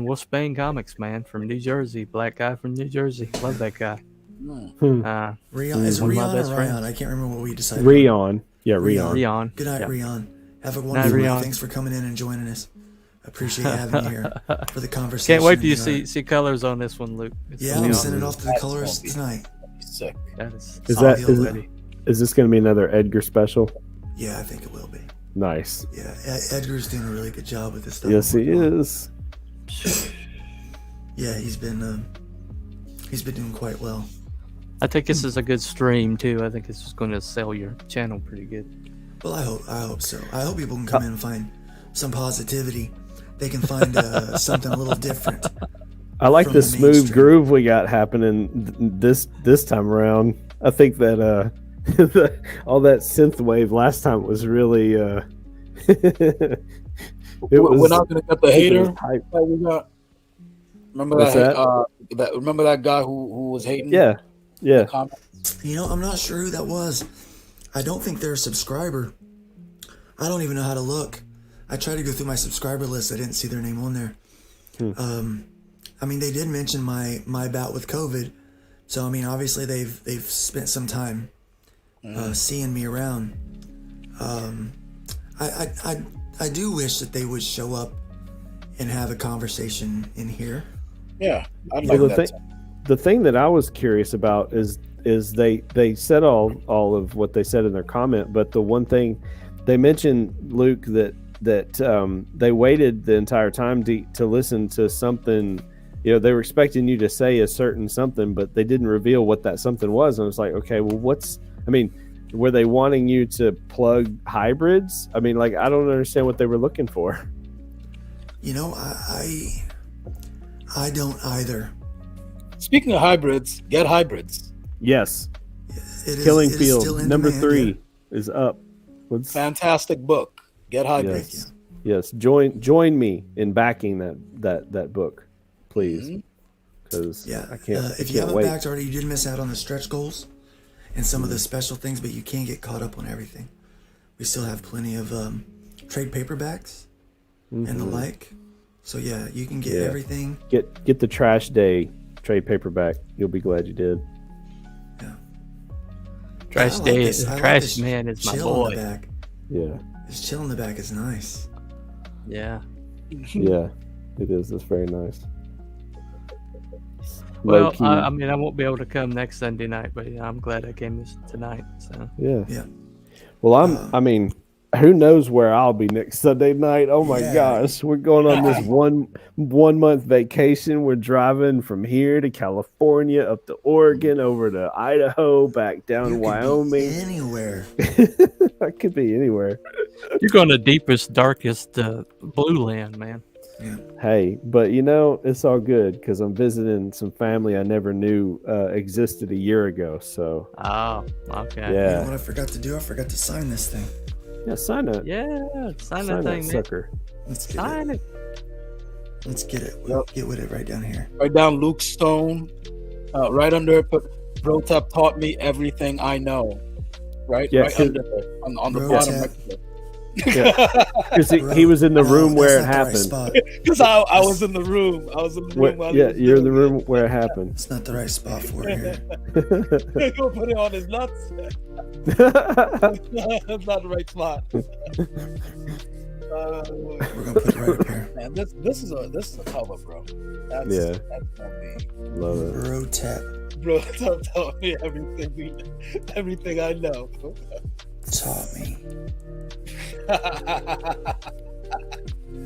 Wolfsbane Comics, man, from New Jersey, black guy from New Jersey. Love that guy. Rion, is Rion or Ryan? I can't remember what we decided. Rion. Yeah, Rion. Rion. Good night, Rion. Have a wonderful night. Thanks for coming in and joining us. Appreciate having you here for the conversation. Can't wait till you see colors on this one, Luke. I'm sending it off to the colorist tonight. Sick. Is this going to be another Edgar special? Yeah, I think it will be. Nice. Yeah, Edgar's doing a really good job with this stuff. Yes, he is. Yeah, he's been doing quite well. I think this is a good stream too. I think this is going to sell your channel pretty good. Well, I hope so. I hope people can come in and find some positivity. They can find something a little different. I like the smooth groove we got happening this time around. I think that all that synth wave last time was really. We're not going to get the hater that we got. Remember that? Remember that guy who was hating? Yeah. I'm not sure who that was. I don't think they're a subscriber. I don't even know how to look. I tried to go through my subscriber list. I didn't see their name on there. I mean, they did mention my bout with COVID, so I mean, obviously they've spent some time seeing me around. I do wish that they would show up and have a conversation in here. Yeah, I'd like that. The thing that I was curious about is they said all of what they said in their comment, but the one thing they mentioned, Luke, that they waited the entire time to listen to something. They were expecting you to say a certain something, but they didn't reveal what that something was. And I was like, okay, well, were they wanting you to plug hybrids? I mean, like, I don't understand what they were looking for. I don't either. Speaking of hybrids, get hybrids. Yes. it is Killing it is Field still in number demand, 3 is up. Let's, Fantastic book. Get hydrated. yes. Join me in backing that book, please, because Yeah. I can't. If you haven't backed already, you did miss out on the stretch goals and some of the special things, but you can't get caught up on everything. We still have plenty of trade paperbacks and the like. So yeah, you can get everything. Get the Trash Day trade paperback. You'll be glad you did. Yeah. Trash Trash Man is my chill boy. in the back. Yeah. This chill in the back is nice. Yeah. Yeah, it is. It's very nice. Well, Low-key. I mean, I won't be able to come next Sunday night, but yeah, I'm glad I came this tonight. So Yeah. Well, I mean, who knows where I'll be next Sunday night? Oh my gosh, we're going on this one month vacation. We're driving from here to California, up to Oregon, over to Idaho, back down to Wyoming. Anywhere. I could be anywhere. you're going to deepest, darkest blue land, man. Yeah. Hey, but you know, it's all good because I'm visiting some family I never knew existed a year ago. So, Oh, okay. You know yeah. what I forgot to do? I forgot to sign this thing. Yeah, sign it. Yeah, sign Sign that thing, that man. sucker. Let's get Sign it. it. Let's get it. We'll get with it right down here. Right down Luke Stone. Right under it, put Brotep taught me everything I know. Right? Yeah, right under it. On the Brotep. bottom right there. Because he was in the room where it happened. Because I was in the room. I was in the room. Yeah, you're in the room where it happened. It's not the right spot for it here. Go put it on his nuts. That's not the right spot. We're gonna put it right up here. Man, this is a cover, bro. That's gonna be. Love it. Bro tap. Bro, tell me everything I know. Taught me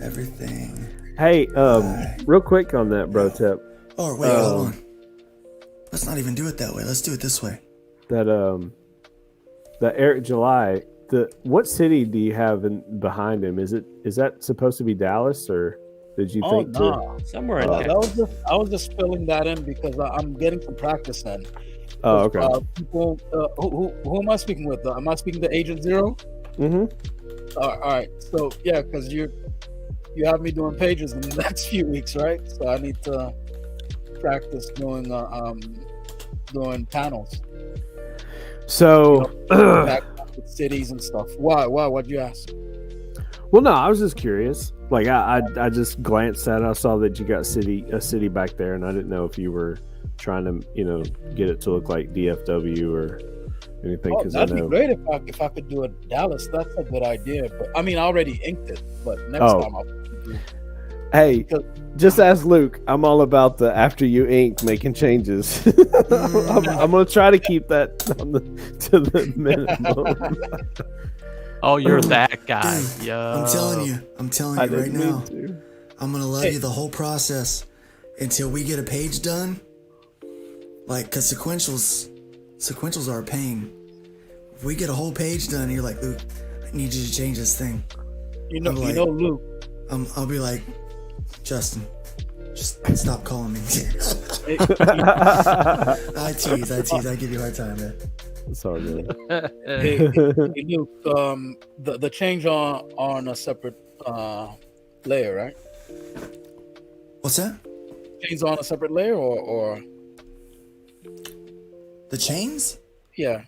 everything. Hey, real quick on that, bro, Tip. Oh wait, hold on. Let's not even do it that way. Let's do it this way. That Eric July. What city do you have behind him? Is that supposed to be Dallas, or did you think? No. Somewhere in I there. was just filling that in because I'm getting some practice in. Oh, okay. People, who am I speaking with? Am I speaking to Agent Zero? Mm-hmm. All right. So yeah, because you have me doing pages in the next few weeks, right? So I need to practice doing panels. So, Back with cities and stuff. Why? What'd you ask? well, no, I was just curious. Like, I just glanced at it. I saw that you got a city back there, and I didn't know if you were trying to, get it to look like DFW or anything. Oh, Because that'd be great if I could do it Dallas. That's a good idea. But I mean, I already inked it. But next time I'll do. Hey, just ask Luke. I'm all about the after you ink making changes. I'm gonna try to keep that to the minimum. Oh, you're that guy. Dude, Yo. I'm telling you right now. I'm gonna love you the whole process until we get a page done. Like, cause sequentials are a pain. If we get a whole page done, and you're like, Luke, I need you to change this thing. Luke. I'll be like, Justin, just stop calling me. I tease. I give you a hard time, man. It's all good. Hey, Luke, the change on a separate layer, right? What's that? Chains on a separate layer, or The chains? yeah?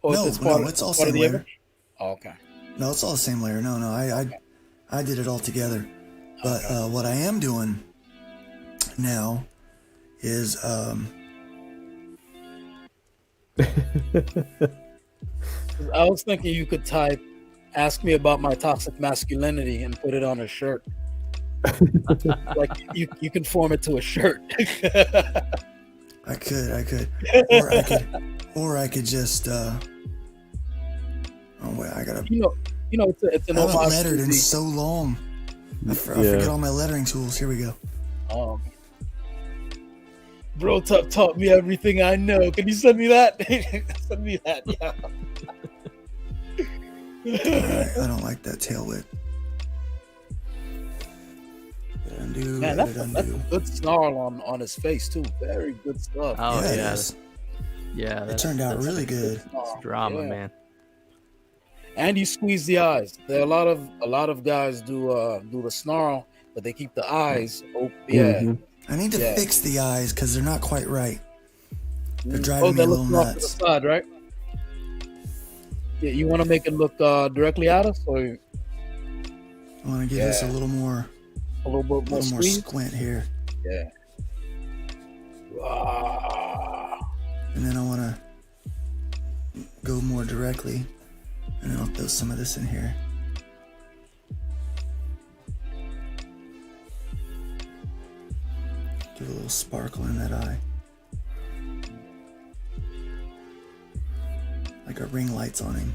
Or No, it's all same layer. Oh, okay. No, it's all the same layer. No, I did it all together. But what I am doing now is I was thinking you could type "ask me about my toxic masculinity" and put it on a shirt. Like you can form it to a shirt. I could, or I could just. Oh wait, I gotta. It's an I haven't homage lettered to in the- so long. I forget all my lettering tools. Here we go. Bro taught me everything I know. Can you send me that? Send me that, yeah. Alright, I don't like that tail whip. Undo, Man, that's undo. a good snarl on his face too. Very good stuff. Oh, Yeah, it yeah. is. Yeah, It turned out really good. It's drama, Yeah. man. And you squeeze the eyes. There are a lot of guys do the snarl, but they keep the eyes open. Yeah. Mhm. I need to Yeah. fix the eyes because they're not quite right. They're Oh, driving me they're a little looking off to the nuts. side, right? Yeah, you want to make it look directly at us, or I want to give this a Yeah. little more, a little bit more squeeze? squint here, Yeah. Ah. and then I want to go more directly, and then I'll throw some of this in here. Give a little sparkle in that eye, like a ring light's on him.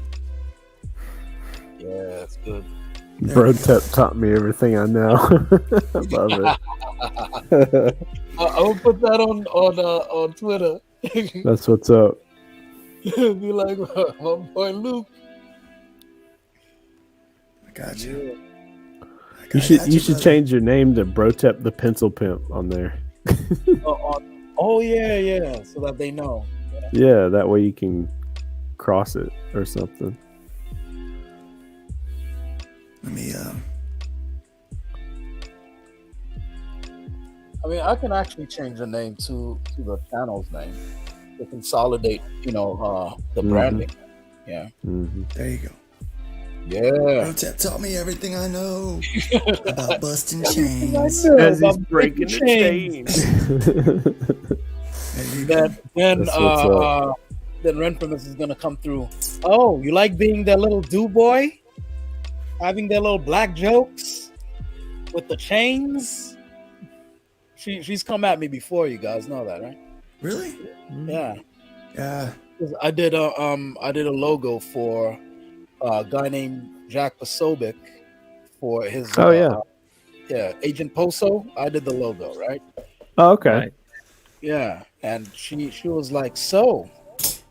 Yeah, that's good. Brotep taught me everything I know. I love it. I will put that on Twitter. That's what's up. Be like, my boy Luke. I got you. You should change your name to Brotep the Pencil Pimp on there. Oh yeah, so that they know. Yeah, that way you can cross it or something. Let me. I mean, I can actually change the name to the channel's name to consolidate, the branding. Yeah. Mm-hmm. There you go. Yeah. Protep taught me everything I know about busting chains. As he's breaking the chains. There you go. Then Renfremus is gonna come through. Oh, you like being that little do boy? Having their little black jokes with the chains? She's come at me before, you guys know that, right? Really? Yeah. Yeah. I did a logo for a guy named Jack Posobiec for his Agent Poso. I did the logo, right? Oh, okay. Right. Yeah. And she was like, so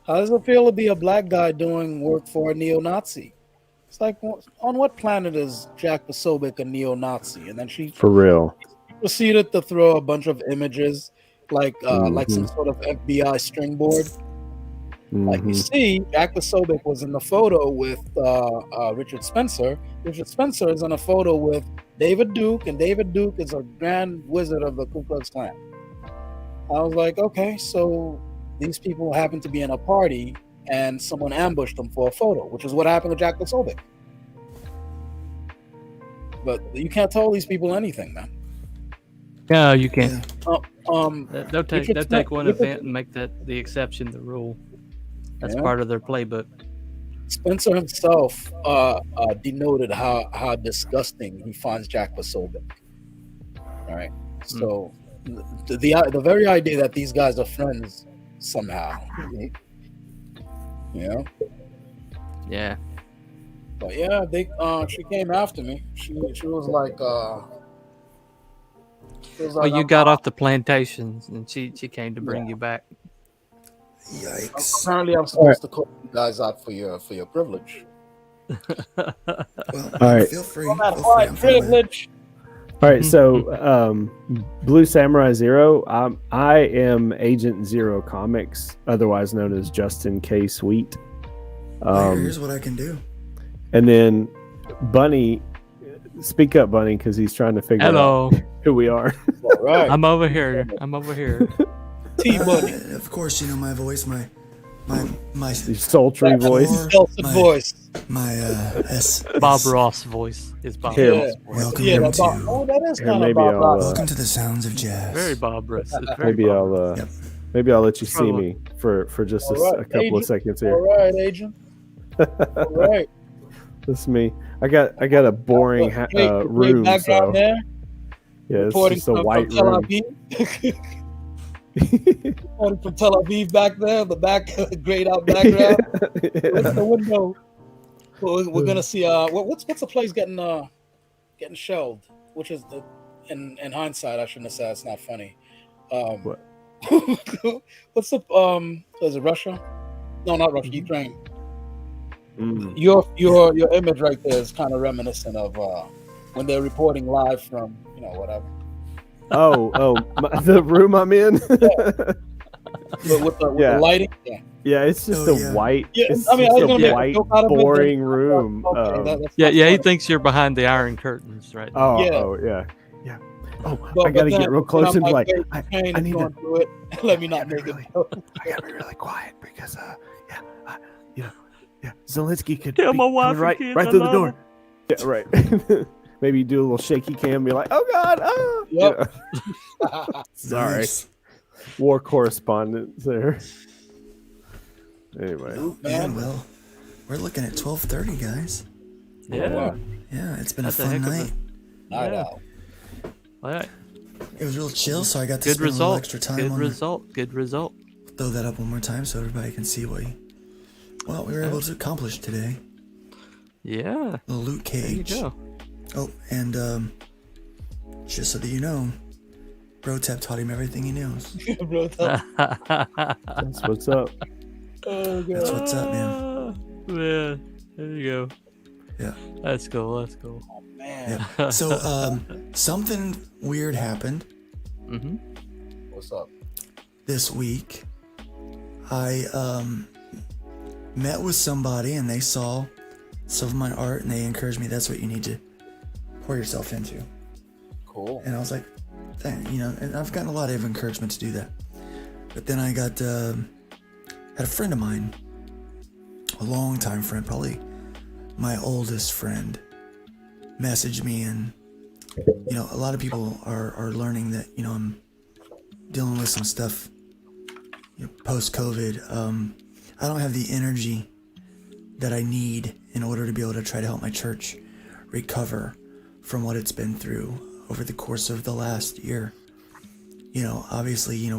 how does it feel to be a black guy doing work for a neo-Nazi? It's like, on what planet is Jack Posobiec a neo-Nazi? And then she For real. proceeded to throw a bunch of images like some sort of FBI string board. Like, you see, Jack Posobiec was in the photo with Richard Spencer. Richard Spencer is in a photo with David Duke, and David Duke is a grand wizard of the Ku Klux Klan. I was like, okay, so these people happen to be in a party, and someone ambushed them for a photo, which is what happened to Jack Posobiec. But you can't tell these people anything, man. No, you can't. They'll They'll take one event and make that the exception the rule. That's part of their playbook. Spencer himself denoted how disgusting he finds Jack Posobiec. All right, so the very idea that these guys are friends somehow, Yeah. But yeah, she came after me. She was like, Well, you got off the plantations, and she came to bring you back. Yikes. Apparently, I'm supposed to call you guys out for your privilege. Well, All right. Feel free. All that Feel free. white I'm fine with it. privilege. All right, so Blue Samurai Zero, I am Agent Zero Comics, otherwise known as Justin K. Sweet. Here's what I can do. And then Bunny, speak up, Bunny, because he's trying to figure Hello. out who we are. All right, I'm over here. T-Bunny. Of course, my voice, my Your sultry voice. Dulcet voice. my S. Bob is- Ross voice is Bob Here. Ross. Welcome Yeah, to. that is Here, kind of maybe Bob I'll, Ross. Welcome to the sounds of jazz. Very Bob Ross. It's very Maybe Bob I'll Ross. Yep. maybe I'll let you see Trouble. me for just All right, a couple of Agent. seconds All here. right, Agent. All right. This is me. I got a boring Great room, background so there. yeah, it's Reporting just a from white Tel room. Aviv. Reporting from Tel Aviv back there, the back grayed out background. What's the window? Well, we're gonna see. What's the place getting shelved? Which is in hindsight, I shouldn't have said it's not funny. What? What's the is it Russia? No, not Russia. Ukraine. Mm. Your image right there is kind of reminiscent of when they're reporting live from whatever. The room I'm in. with the Yeah. lighting. Yeah. Yeah, it's just Oh, a yeah. white. Yeah, It's I mean, I just was a gonna make a white, joke out of it, but- boring room. Okay, that's Yeah, not yeah. He funny. thinks you're behind the iron curtains right now. Oh, Yeah. oh, yeah, yeah. Oh, But I gotta then- get real then close I'm and like, wait, I Shane is need going to. through it. Let me not gotta be make really- it. I gotta be really quiet because, Zelensky could Yeah, be my wife coming and kids, right I through the love door. Yeah, right. Maybe you do a little shaky cam, and be like, oh God, oh. Yep. Yeah. Sorry, Nice. war correspondent there. Anyway, Man, well, we're looking at 12:30, guys. Yeah. Wow. Yeah, it's been That's a a fun heck of a- night. Night Yeah. out. All right. It was real chill, so I got to Good spend a little result. extra time Good on result. Good result. throw that up one more time so everybody can see what we were able to accomplish today. Yeah. The loot There you cage. go. Oh, and just so that you know, Brotep taught him everything he knows. Bro, that's what's up. oh, That's God. what's up, man. Man, there you go. Yeah. That's cool. That's cool. Oh, man. Yeah. So something weird happened Mm-hmm. What's up? this week. I met with somebody and they saw some of my art and they encouraged me, that's what you need to pour yourself into. Cool. And I was like, dang, and I've gotten a lot of encouragement to do that. But then I got had a friend of mine, a longtime friend, probably my oldest friend, messaged me, and a lot of people are learning that I'm dealing with some stuff post COVID. I don't have the energy that I need in order to be able to try to help my church recover from what it's been through over the course of the last year. Obviously,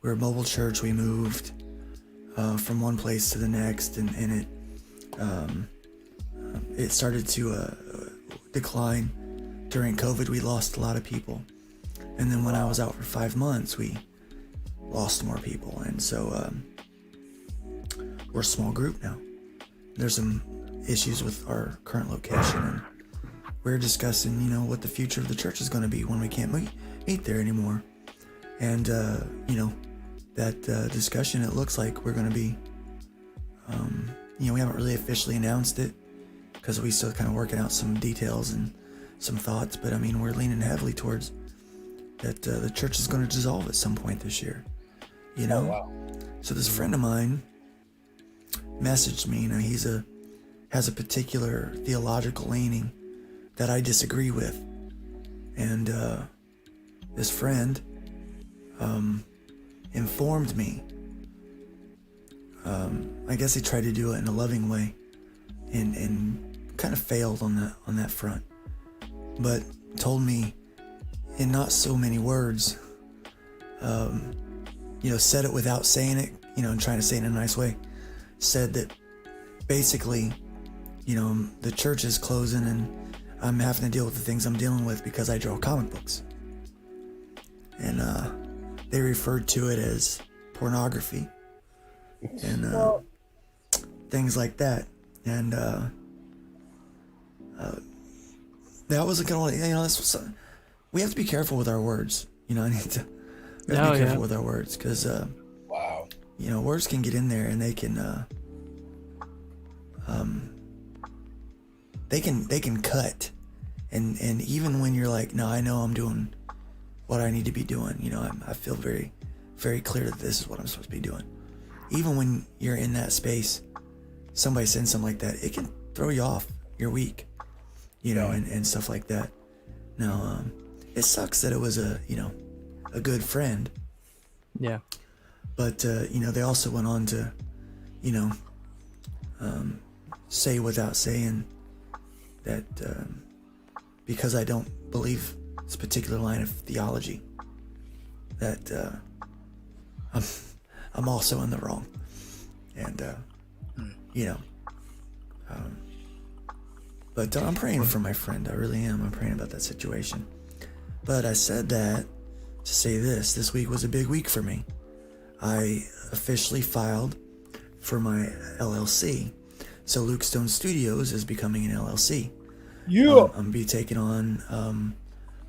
we're a mobile church. We moved from one place to the next, and it started to decline during COVID. We lost a lot of people, and then when I was out for 5 months, we lost more people, and so we're a small group now. There's some issues with our current location, and we're discussing, what the future of the church is going to be when we can't meet there anymore. And that discussion, it looks like we're going to be, we haven't really officially announced it because we still kind of working out some details and some thoughts, but I mean, we're leaning heavily towards that the church is going to dissolve at some point this year. Oh, wow. So this friend of mine messaged me. He has a particular theological leaning that I disagree with, and this friend informed me. I guess he tried to do it in a loving way, and kind of failed on that front, but told me in not so many words, said it without saying it, and trying to say it in a nice way, said that basically, the church is closing and I'm having to deal with the things I'm dealing with because I draw comic books. And they referred to it as pornography and things like that. And that wasn't gonna, this was, we have to be careful with our words. We have to be careful with our words, because Wow. words can get in there and they can they can cut, and even when you're like, no, I know I'm doing what I need to be doing, I feel very, very clear that this is what I'm supposed to be doing. Even when you're in that space, somebody sends something like that, it can throw you off. You're weak, and stuff like that. Now, it sucks that it was a good friend. Yeah. But, they also went on to, say without saying that because I don't believe this particular line of theology, that I'm also in the wrong. And, but I'm praying for my friend. I really am. I'm praying about that situation. But I said that to say this week was a big week for me. I officially filed for my LLC. So Luke Stone Studios is becoming an LLC. Yeah. I'm going to be taking on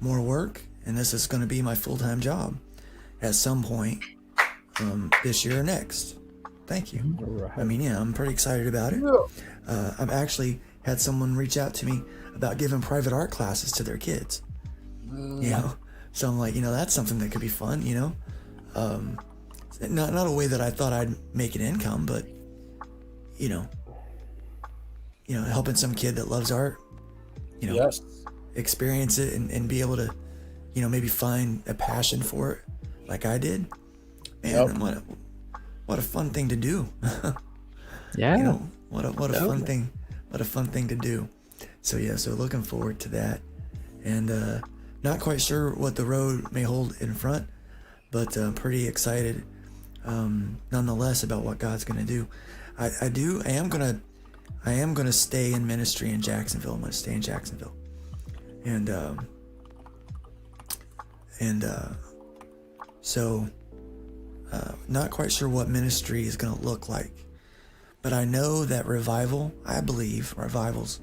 more work, and this is going to be my full-time job at some point. this year or next. Thank you. Right. I mean, yeah, I'm pretty excited about it. I've actually had someone reach out to me about giving private art classes to their kids. You know, so I'm like, that's something that could be fun. Not a way that I thought I'd make an income, but helping some kid that loves art, Yes. experience it and be able to, maybe find a passion for it, like I did. Man, what a fun thing to do. Yeah. What a fun thing. What a fun thing to do. So yeah, so looking forward to that, and not quite sure what the road may hold in front, but pretty excited, nonetheless, about what God's gonna do. I am gonna stay in ministry in Jacksonville. I'm gonna stay in Jacksonville, and so not quite sure what ministry is gonna look like, but I know that I believe revival's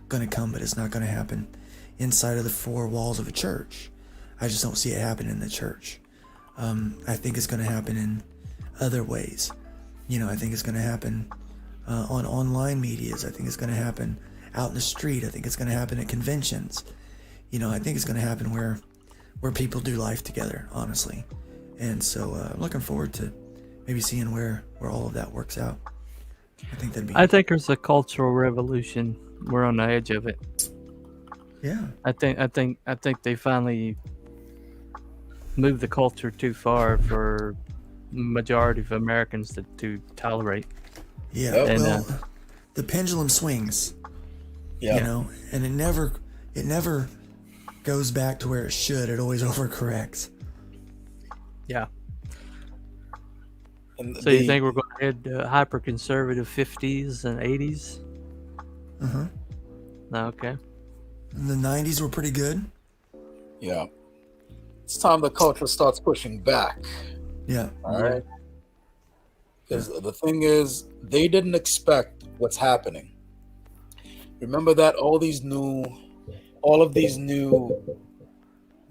gonna come, but it's not gonna happen inside of the four walls of a church. I just don't see it happen in the church. I think it's gonna happen in other ways. I think it's gonna happen on online medias. I think it's gonna happen out in the street. I think it's gonna happen at conventions. I think it's gonna happen where people do life together, honestly. And so I'm looking forward to maybe seeing where all of that works out. I think there's a cultural revolution. We're on the edge of it. Yeah. I think they finally moved the culture too far for majority of Americans to tolerate. Yeah. And, well, the pendulum swings. Yeah. And it never goes back to where it should. It always overcorrects. Yeah. And So you think we're going to head hyper conservative 50s and 80s? Uh-huh. Okay. And the 90s were pretty good. Yeah. It's time the culture starts pushing back. Yeah. All right. Because the thing is, they didn't expect what's happening. Remember that all of these new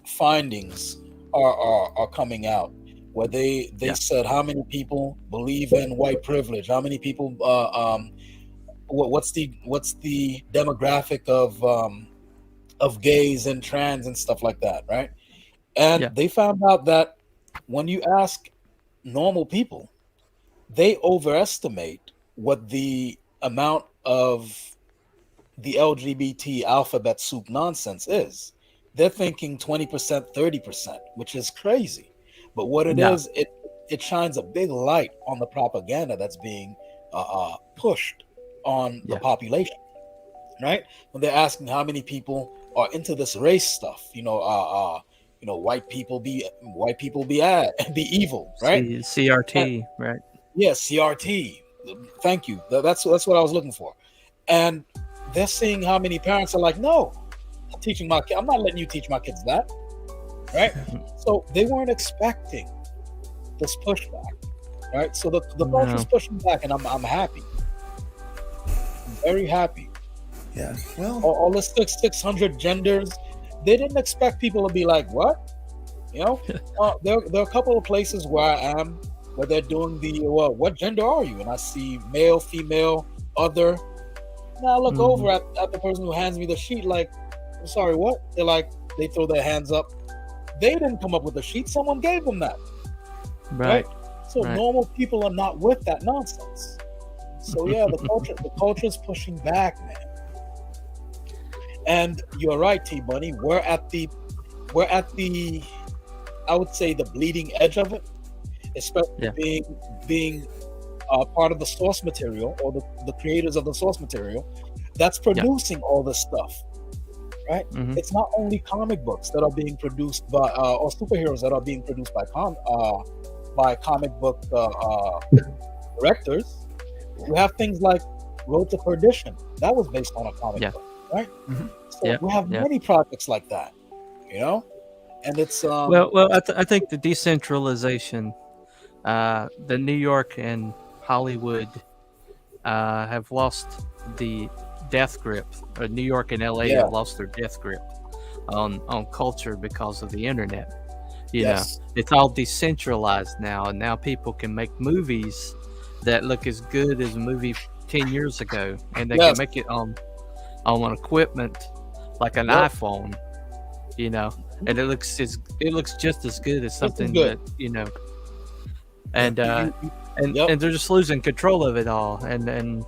findings are coming out, where they said how many people believe in white privilege, how many people what's the demographic of gays and trans and stuff like that, right? And they found out that when you ask normal people, they overestimate what the amount of the LGBT alphabet soup nonsense is. They're thinking 20%, 30%, which is crazy. But what it is, it shines a big light on the propaganda that's being pushed on the population, right? When they're asking how many people are into this race stuff, white people be be evil, right? CRT, right? Yeah, CRT. Thank you. That's what I was looking for. And they're seeing how many parents are like, no, I'm not letting you teach my kids that, right? So they weren't expecting this pushback, right? So the culture's pushing back, and I'm happy. I'm very happy. Yeah. Well, all the 600 genders, they didn't expect people to be like, what? There are a couple of places where I am where they're doing what gender are you? And I see male, female, other. Now I look over at the person who hands me the sheet like, I'm sorry, what? They throw their hands up. They didn't come up with the sheet. Someone gave them that. Right? So normal people are not with that nonsense. So yeah, the culture's pushing back, man. And you're right, T-Bunny. We're at the I would say the bleeding edge of it, especially being part of the source material or the creators of the source material that's producing all this stuff, right? Mm-hmm. It's not only comic books that are being produced by or superheroes that are being produced by comic book directors. You have things like Road to Perdition that was based on a comic book, right? Mm-hmm. So we have many projects like that, and it's I think the decentralization, the New York and Hollywood have lost the death grip. New York and LA have lost their death grip on culture because of the internet. You Yes. know, it's all decentralized now, and now people can make movies that look as good as a movie 10 years ago, and they Yes. can make it on an equipment like an Yep. iPhone, you know, and it looks just as good as as something good. that, you know, and Yep. and they're just losing control of it all, and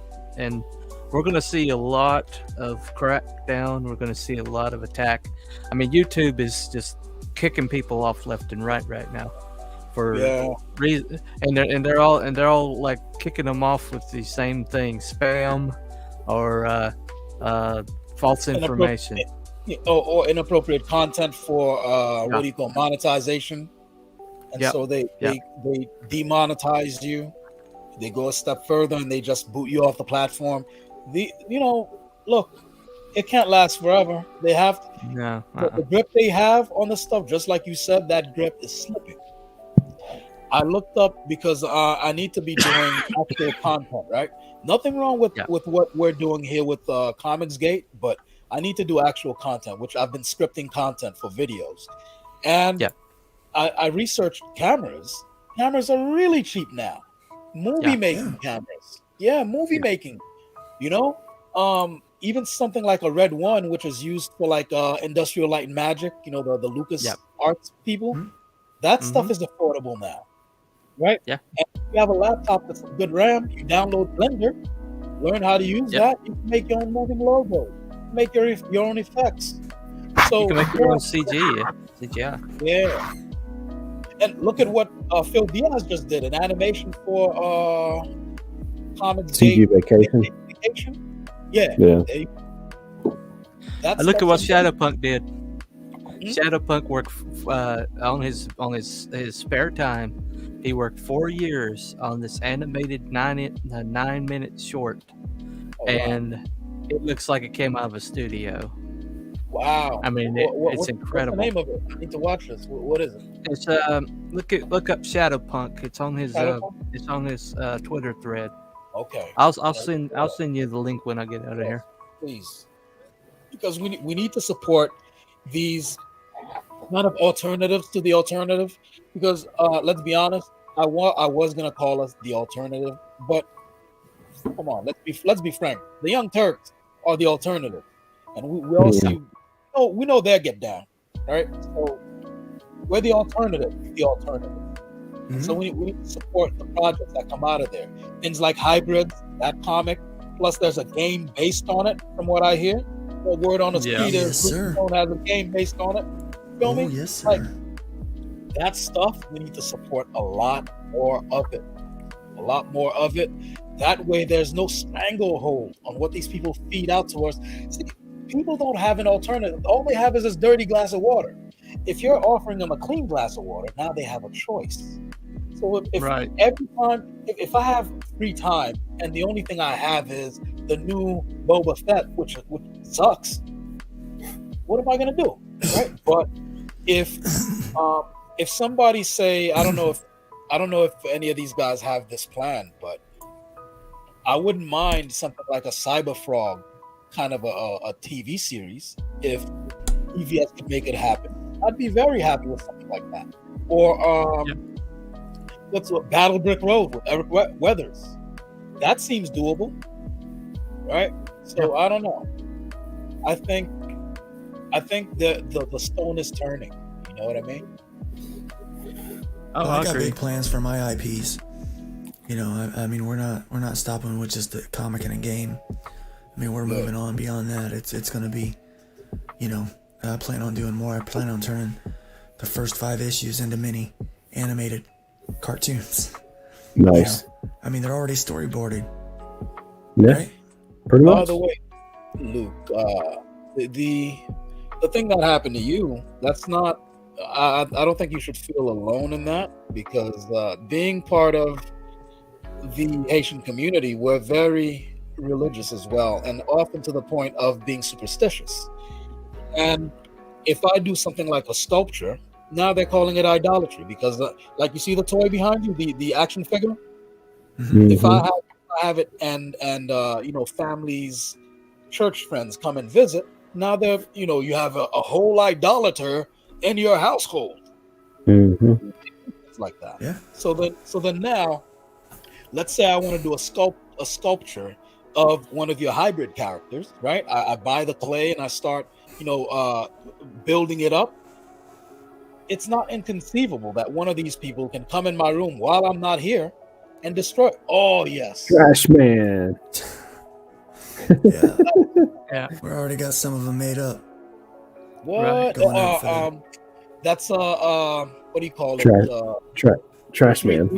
we're going to see a lot of crackdown. We're going to see a lot of attack. I mean, YouTube is just kicking people off left and right now for Yeah. reason, and they're all like kicking them off with the same thing: spam or false information. Or inappropriate content for what do you call monetization, and Yep. so they Yep. demonetize you. They go a step further and they just boot you off the platform. Look, it can't last forever. They have No, the grip they have on the stuff, just like you said, that grip is slipping. I looked up because I need to be doing actual content, right? Nothing wrong with what we're doing here with Comics Gate, but I need to do actual content, which I've been scripting content for videos. And I researched cameras. Cameras are really cheap now. Movie making cameras. Yeah, movie making. You know, even something like a Red One, which is used for like Industrial Light and Magic, you know, the Lucas Arts people. That stuff is affordable now. Right? Yeah. And if you have a laptop with some good RAM, you download Blender, learn how to use that, you can make your own moving logo, make your own effects. So you can make your own CGI. Yeah. And look at what Phil Diaz just did, an animation for Comics CG Vacation. Yeah. Look at what Shadowpunk did. Shadowpunk worked on his spare time. He worked 4 years on this animated 9-minute short, and it looks like it came out of a studio. Wow! I mean, it's incredible. What's the name of it? I need to watch this. What is it? It's look up Shadowpunk. It's on his Twitter thread. Okay. I'll send you the link when I get out of here. Please, because we need to support these kind of alternatives to the alternative. Because let's be honest, I was gonna call us the alternative, but come on, let's be frank. The Young Turks are the alternative, and we all see. We know they'll get down, right? So we're the alternative. So we need to support the projects that come out of there. Things like Hybrids, that comic. Plus, there's a game based on it, from what I hear. The word on the street is Stone has a game based on it. Feel me? Yes, sir. Like that stuff, we need to support a lot more of it. That way, there's no stranglehold on what these people feed out to us. See, people don't have an alternative. All they have is this dirty glass of water. If you're offering them a clean glass of water, now they have a choice. So if I have free time and the only thing I have is the new Boba Fett, which sucks, what am I gonna do, right? But if somebody say, I don't know if any of these guys have this plan, but I wouldn't mind something like a Cyber Frog kind of a TV series if EVS could make it happen. I'd be very happy with something like that. Or what's Battle Brick Road with Eric Weathers? That seems doable, right? So I don't know. I think the stone is turning. You know what I mean? I got big plans for my IPs. You know, I mean, we're not stopping with just a comic and a game. I mean, we're moving on beyond that. It's gonna be, you know, I plan on doing more. I plan on turning the first 5 issues into mini animated cartoons. Nice. You know? I mean, they're already storyboarded. Yeah. Right? Pretty much. By the way, Luke, the thing that happened to you, that's not. I don't think you should feel alone in that, because being part of the Haitian community, we're very religious as well, and often to the point of being superstitious. And if I do something like a sculpture, now they're calling it idolatry, because like you see the toy behind you, the action figure. Mm-hmm. If I have it and you know, families, church friends come and visit, now they're, you know, you have a whole idolater in your household. Mm-hmm. It's like that. Yeah. So then now, let's say I want to do a sculpture of one of your hybrid characters, right? I buy the clay and I start, building it up. It's not inconceivable that one of these people can come in my room while I'm not here and destroy. Oh yes, Trash man. Yeah. Yeah. We already got some of them made up. what? Right, going out for That's what do you call Trash. it? Trash man.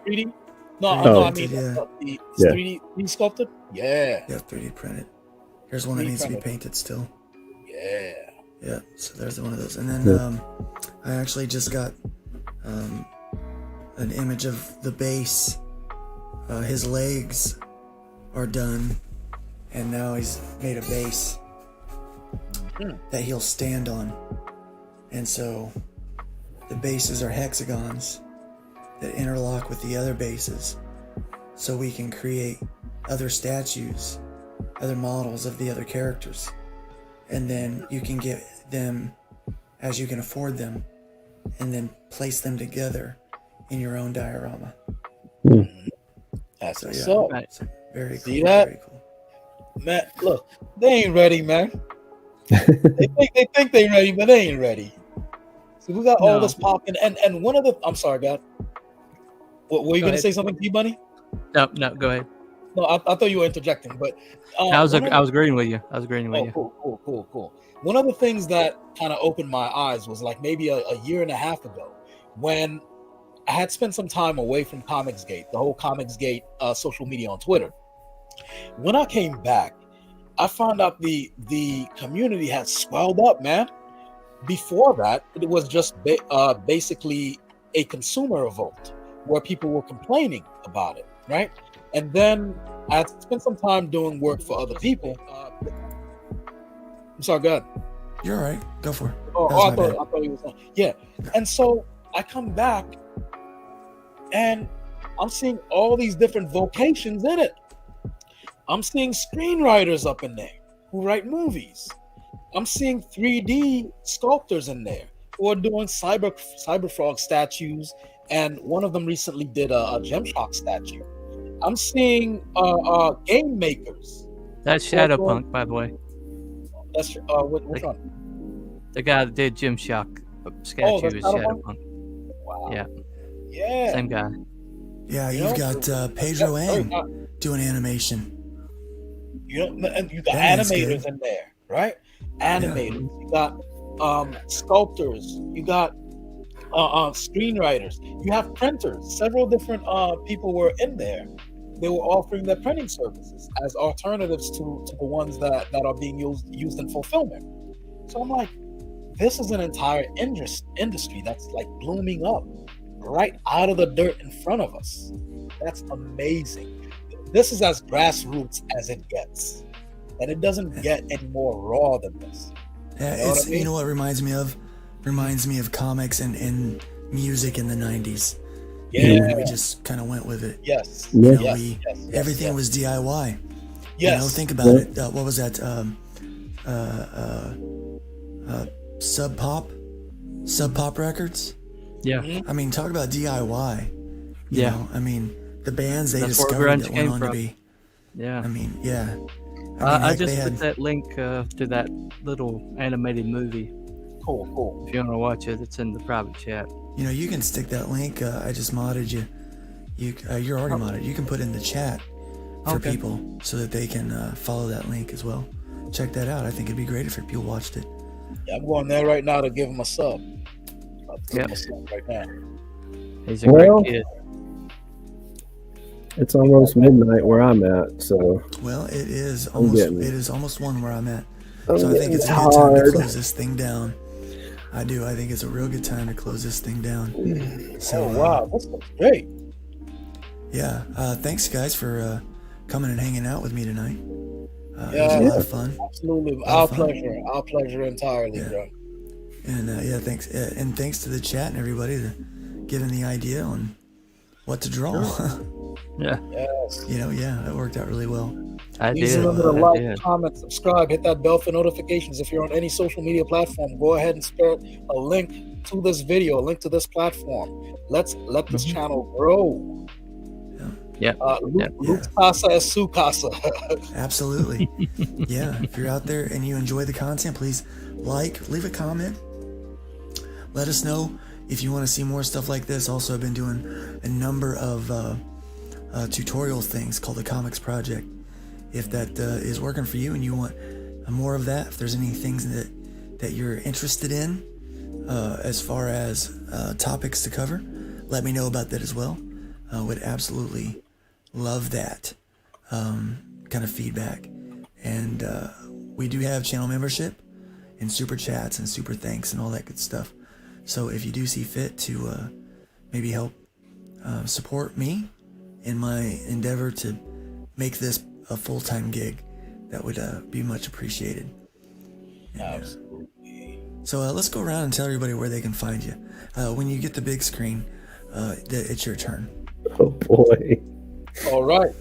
3D? No, Oh. no, I mean Yeah. it's Yeah. 3D sculpted. Yeah, Yeah, 3D printed. Here's one that 3D needs to be printed. painted still. yeah. Yeah, so there's one of those. And then Yeah. I actually just got an image of the base. His legs are done, and now he's made a base that he'll stand on. And so the bases are hexagons that interlock with the other bases, so we can create other statues, other models of the other characters. And then you can get them as you can afford them, and then place them together in your own diorama. That's So what's yeah, up. Right. it's very cool. See that? Very cool. Man, look, they ain't ready, man. they think they ready, but they ain't ready. See, we got all No. this popping, and one of the. I'm sorry, God. What were you Go gonna ahead. say something, T-Bunny? No, go ahead. No, I thought you were interjecting, but I was one of the- agreeing with you. I was agreeing with Oh, you. cool. One of the things that kind of opened my eyes was like maybe a year and a half ago when I had spent some time away from Comicsgate, the whole Comicsgate social media on Twitter. When I came back, I found out the community had swelled up, man. Before that, it was just basically a consumer revolt where people were complaining about it, right? And then I had spent some time doing work for other people. I'm sorry, go ahead. You're all right. Go for it. Oh, That was I my thought you was yeah. And so I come back and I'm seeing all these different vocations in it. I'm seeing screenwriters up in there who write movies. I'm seeing 3D sculptors in there who are doing cyberfrog statues, and one of them recently did a Gemshock statue. I'm seeing game makers. That's Shadowpunk, by the way. That's which one? The guy that did Jim Shock statue Oh, that's is Shadowpunk? Shadowpunk. Wow. Yeah. Yeah. Same guy. Yeah, You you've know, got Pedro That's very Ang not- doing animation. and you got That man's animators good. in there, right? Animators. You got sculptors. You got screenwriters. You have printers. Several different people were in there. They were offering their printing services as alternatives to the ones that are being used in fulfillment. So I'm like, this is an entire industry that's like blooming up right out of the dirt in front of us. That's amazing. This is as grassroots as it gets, and it doesn't get any more raw than this. Yeah, You know what it's I mean? you know what reminds me of? Reminds me of comics and music in the 90s. Yeah. We just kind of went with it. Yes. Yeah. You know, Yes. everything was DIY. Yes. You know, think about it. What was that? Sub Pop Records. Yeah. I mean, talk about DIY. You Yeah. know, I mean, the bands they That's where discovered grunge that came went on to from. be. Yeah. I mean, yeah. I heck, just they put had, that link to that little animated movie. Cool. If you want to watch it, it's in the private chat. you know, you can stick that link. I just modded you. You're already modded. You can put in the chat for Okay. people so that they can follow that link as well. Check that out. I think it'd be great if people watched it. Yeah, I'm going there right now to give him a sub. I'll give him Yep. a sub right now. He's a Well, great kid. It's almost midnight where I'm at, so Well, it is getting it. almost one where I'm at. I'm So I think getting it's a good time to tired. close this thing down. I do. I think it's a real good time to close this thing down. So, Oh wow, this looks great. Yeah. Thanks, guys, for coming and hanging out with me tonight. It Yeah. was a lot of fun. Absolutely, Have fun. our pleasure entirely, Yeah. bro. And yeah, thanks. And thanks to the chat and everybody to giving the idea on what to draw. Yeah. Yes. You know, yeah, that worked out really well. I Please did. remember to I like, did. comment, subscribe, hit that bell for notifications. If you're on any social media platform, go ahead and spare a link to this video, a link to this platform. Let's let this channel grow. Yeah. Luke's casa is su casa. Absolutely. Yeah. If you're out there and you enjoy the content, please leave a comment. Let us know if you want to see more stuff like this. Also, I've been doing a number of tutorial things called the Comics Project. If that is working for you and you want more of that, if there's any things that you're interested in as far as topics to cover, let me know about that as well. Would absolutely love that kind of feedback. And we do have channel membership and super chats and super thanks and all that good stuff. So if you do see fit to maybe help support me in my endeavor to make this a full-time gig, that would be much appreciated. And, Absolutely. so let's go around and tell everybody where they can find you. When you get the big screen, it's your turn. Oh boy. All right.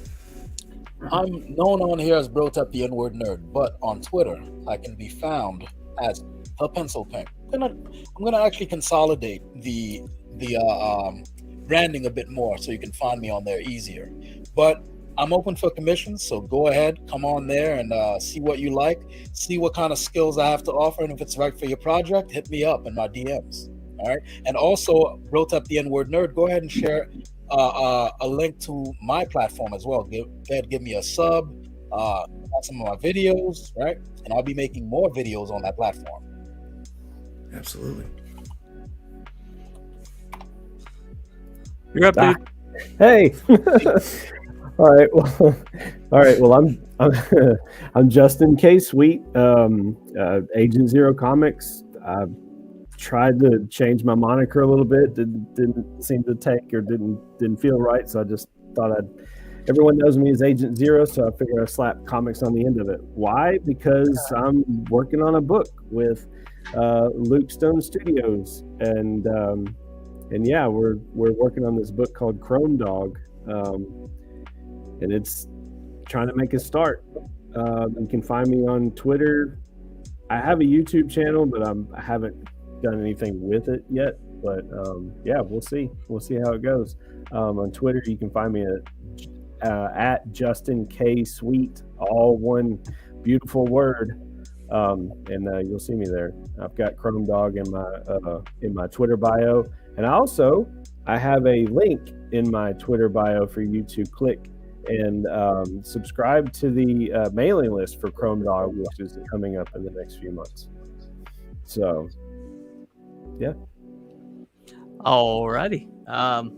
I'm known on here as Brotep the N-word nerd, but on Twitter I can be found as the Pencil Pimp. I'm gonna actually consolidate the branding a bit more so you can find me on there easier. But I'm open for commissions, so go ahead, come on there and see what you like, see what kind of skills I have to offer, and if it's right for your project, hit me up in my DMs. All right. And also, Brotep the N-word nerd, go ahead and share a link to my platform as well. Go ahead, give me a sub, some of my videos, right? And I'll be making more videos on that platform. Absolutely. You're up, dude. Hey. All right. Well, I'm Justin K. Sweet, Agent Zero Comics. I've tried to change my moniker a little bit. Didn't seem to take or didn't feel right. So I just thought everyone knows me as Agent Zero, so I figured I'd slap comics on the end of it. Why? Because I'm working on a book with Luke Stone Studios, and yeah, we're working on this book called Chrome Dog, and it's trying to make a start. You can find me on Twitter. I have a YouTube channel, but I haven't done anything with it yet. But yeah, we'll see how it goes. On Twitter, you can find me at Justin K Sweet, all one beautiful word, and you'll see me there. I've got Chrome Dog in my Twitter bio, and I have a link in my Twitter bio for you to click and subscribe to the mailing list for Chrome Dog, which is coming up in the next few months. So, yeah. Alrighty. I'm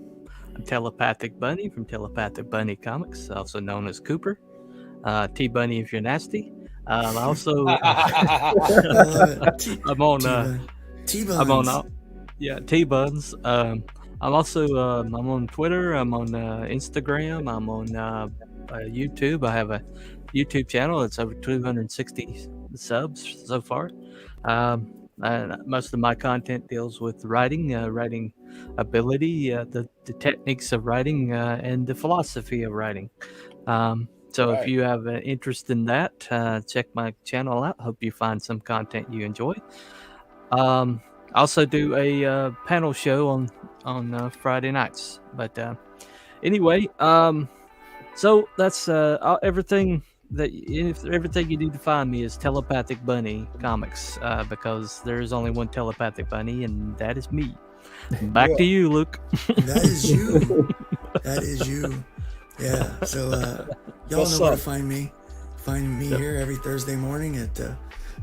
Telepathic Bunny from Telepathic Bunny Comics, also known as Cooper. T Bunny if you're nasty. I'm also I'm on T-Buns. T-Buns. I'm also I'm on Twitter. I'm on Instagram. I'm on YouTube. I have a YouTube channel. It's over 260 subs so far. Most of my content deals with writing ability, the techniques of writing, and the philosophy of writing. So if you have an interest in that, check my channel out. Hope you find some content you enjoy. I also do a panel show on Friday nights. But anyway, so that's everything. Everything you need to find me is Telepathic Bunny Comics, because there is only one Telepathic Bunny, and that is me. Back to you, Luke. That is you. That is you. Yeah. So y'all know where to find me. Find me here every Thursday morning at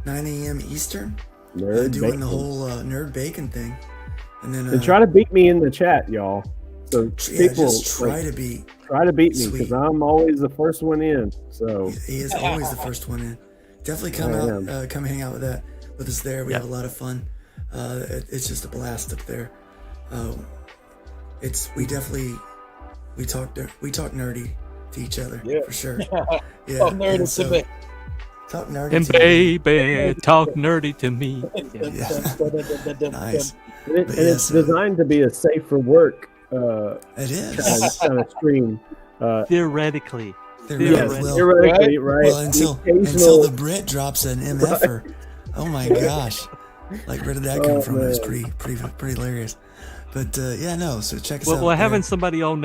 9 a.m. Eastern, doing bacon. the whole nerd bacon thing. And then And try to beat me in the chat, y'all. So people just try to beat me because I'm always the first one in. So he is always the first one in. Definitely come hang out with us there. We have a lot of fun. It's just a blast up there. We talk nerdy to each other for sure. Yeah, Talk nerdy to me. Talk nerdy and to baby, talk nerdy to me. Yeah. Nice. It's designed to be a safe for work. It is kind of stream. Theoretically. Theoretically, right? Well, until the Brit drops an MFer. Oh my gosh. Like, where did that come from? It was pretty hilarious. But yeah, no. So check us out. Well, having somebody on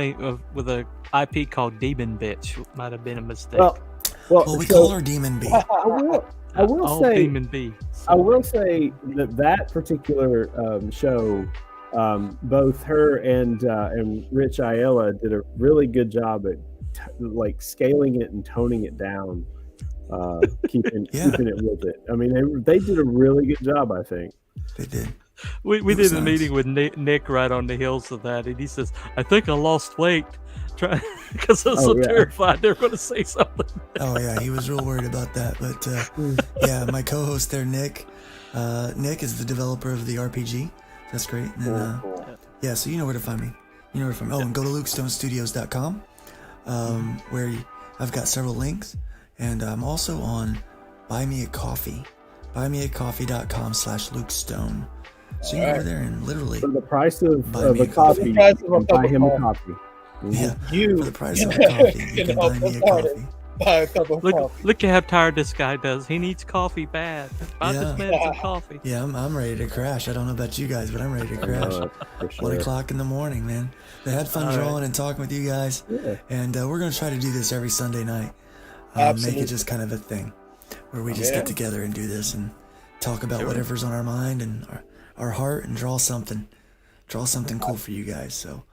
with a IP called Demon Bitch might have been a mistake. Well, we call her Demon B. I will say Demon B. I will say that particular show, both her and Rich Ayala did a really good job at like scaling it and toning it down, keeping it with it. I mean, they did a really good job, I think. They did. We did a meeting with Nick right on the heels of that, and he says, "I think I lost weight." Because I was so terrified they were going to say something. Oh yeah, he was real worried about that. But yeah, my co-host there, Nick. Nick is the developer of the RPG. That's great. And then, yeah, so you know where to find me. You know where to find me. Oh, and go to LukeStoneStudios.com, where I've got several links, and I'm also on Buy Me a Coffee, buymeacoffee.com/LukeStone. So you can go over there and literally for the price of a coffee, buy him a coffee. Yeah, for the price of a coffee, you can buy me a coffee. Buy a cup of coffee. Look at how tired this guy does. He needs coffee bad. Buy this man some coffee. Yeah, I'm ready to crash. I don't know about you guys, but I'm ready to crash. 1 o'clock in the morning, man. They had fun drawing and talking with you guys, and we're gonna try to do this every Sunday night. Make it just kind of a thing where we just get together and do this and talk about whatever's on our mind and our heart and draw something cool for you guys. So.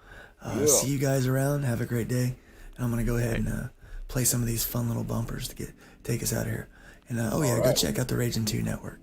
See you guys around. Have a great day. And I'm gonna go ahead and play some of these fun little bumpers to take us out of here. And go check out the Raging 2 Network.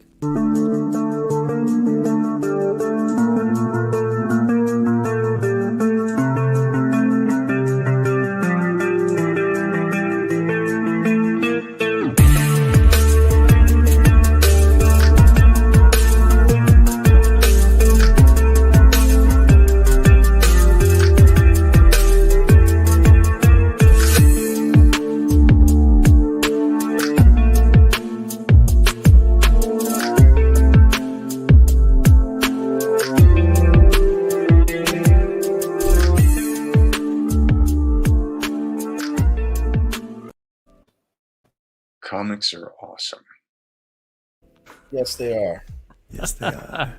Comics are awesome. Yes, they are. Yes, they are.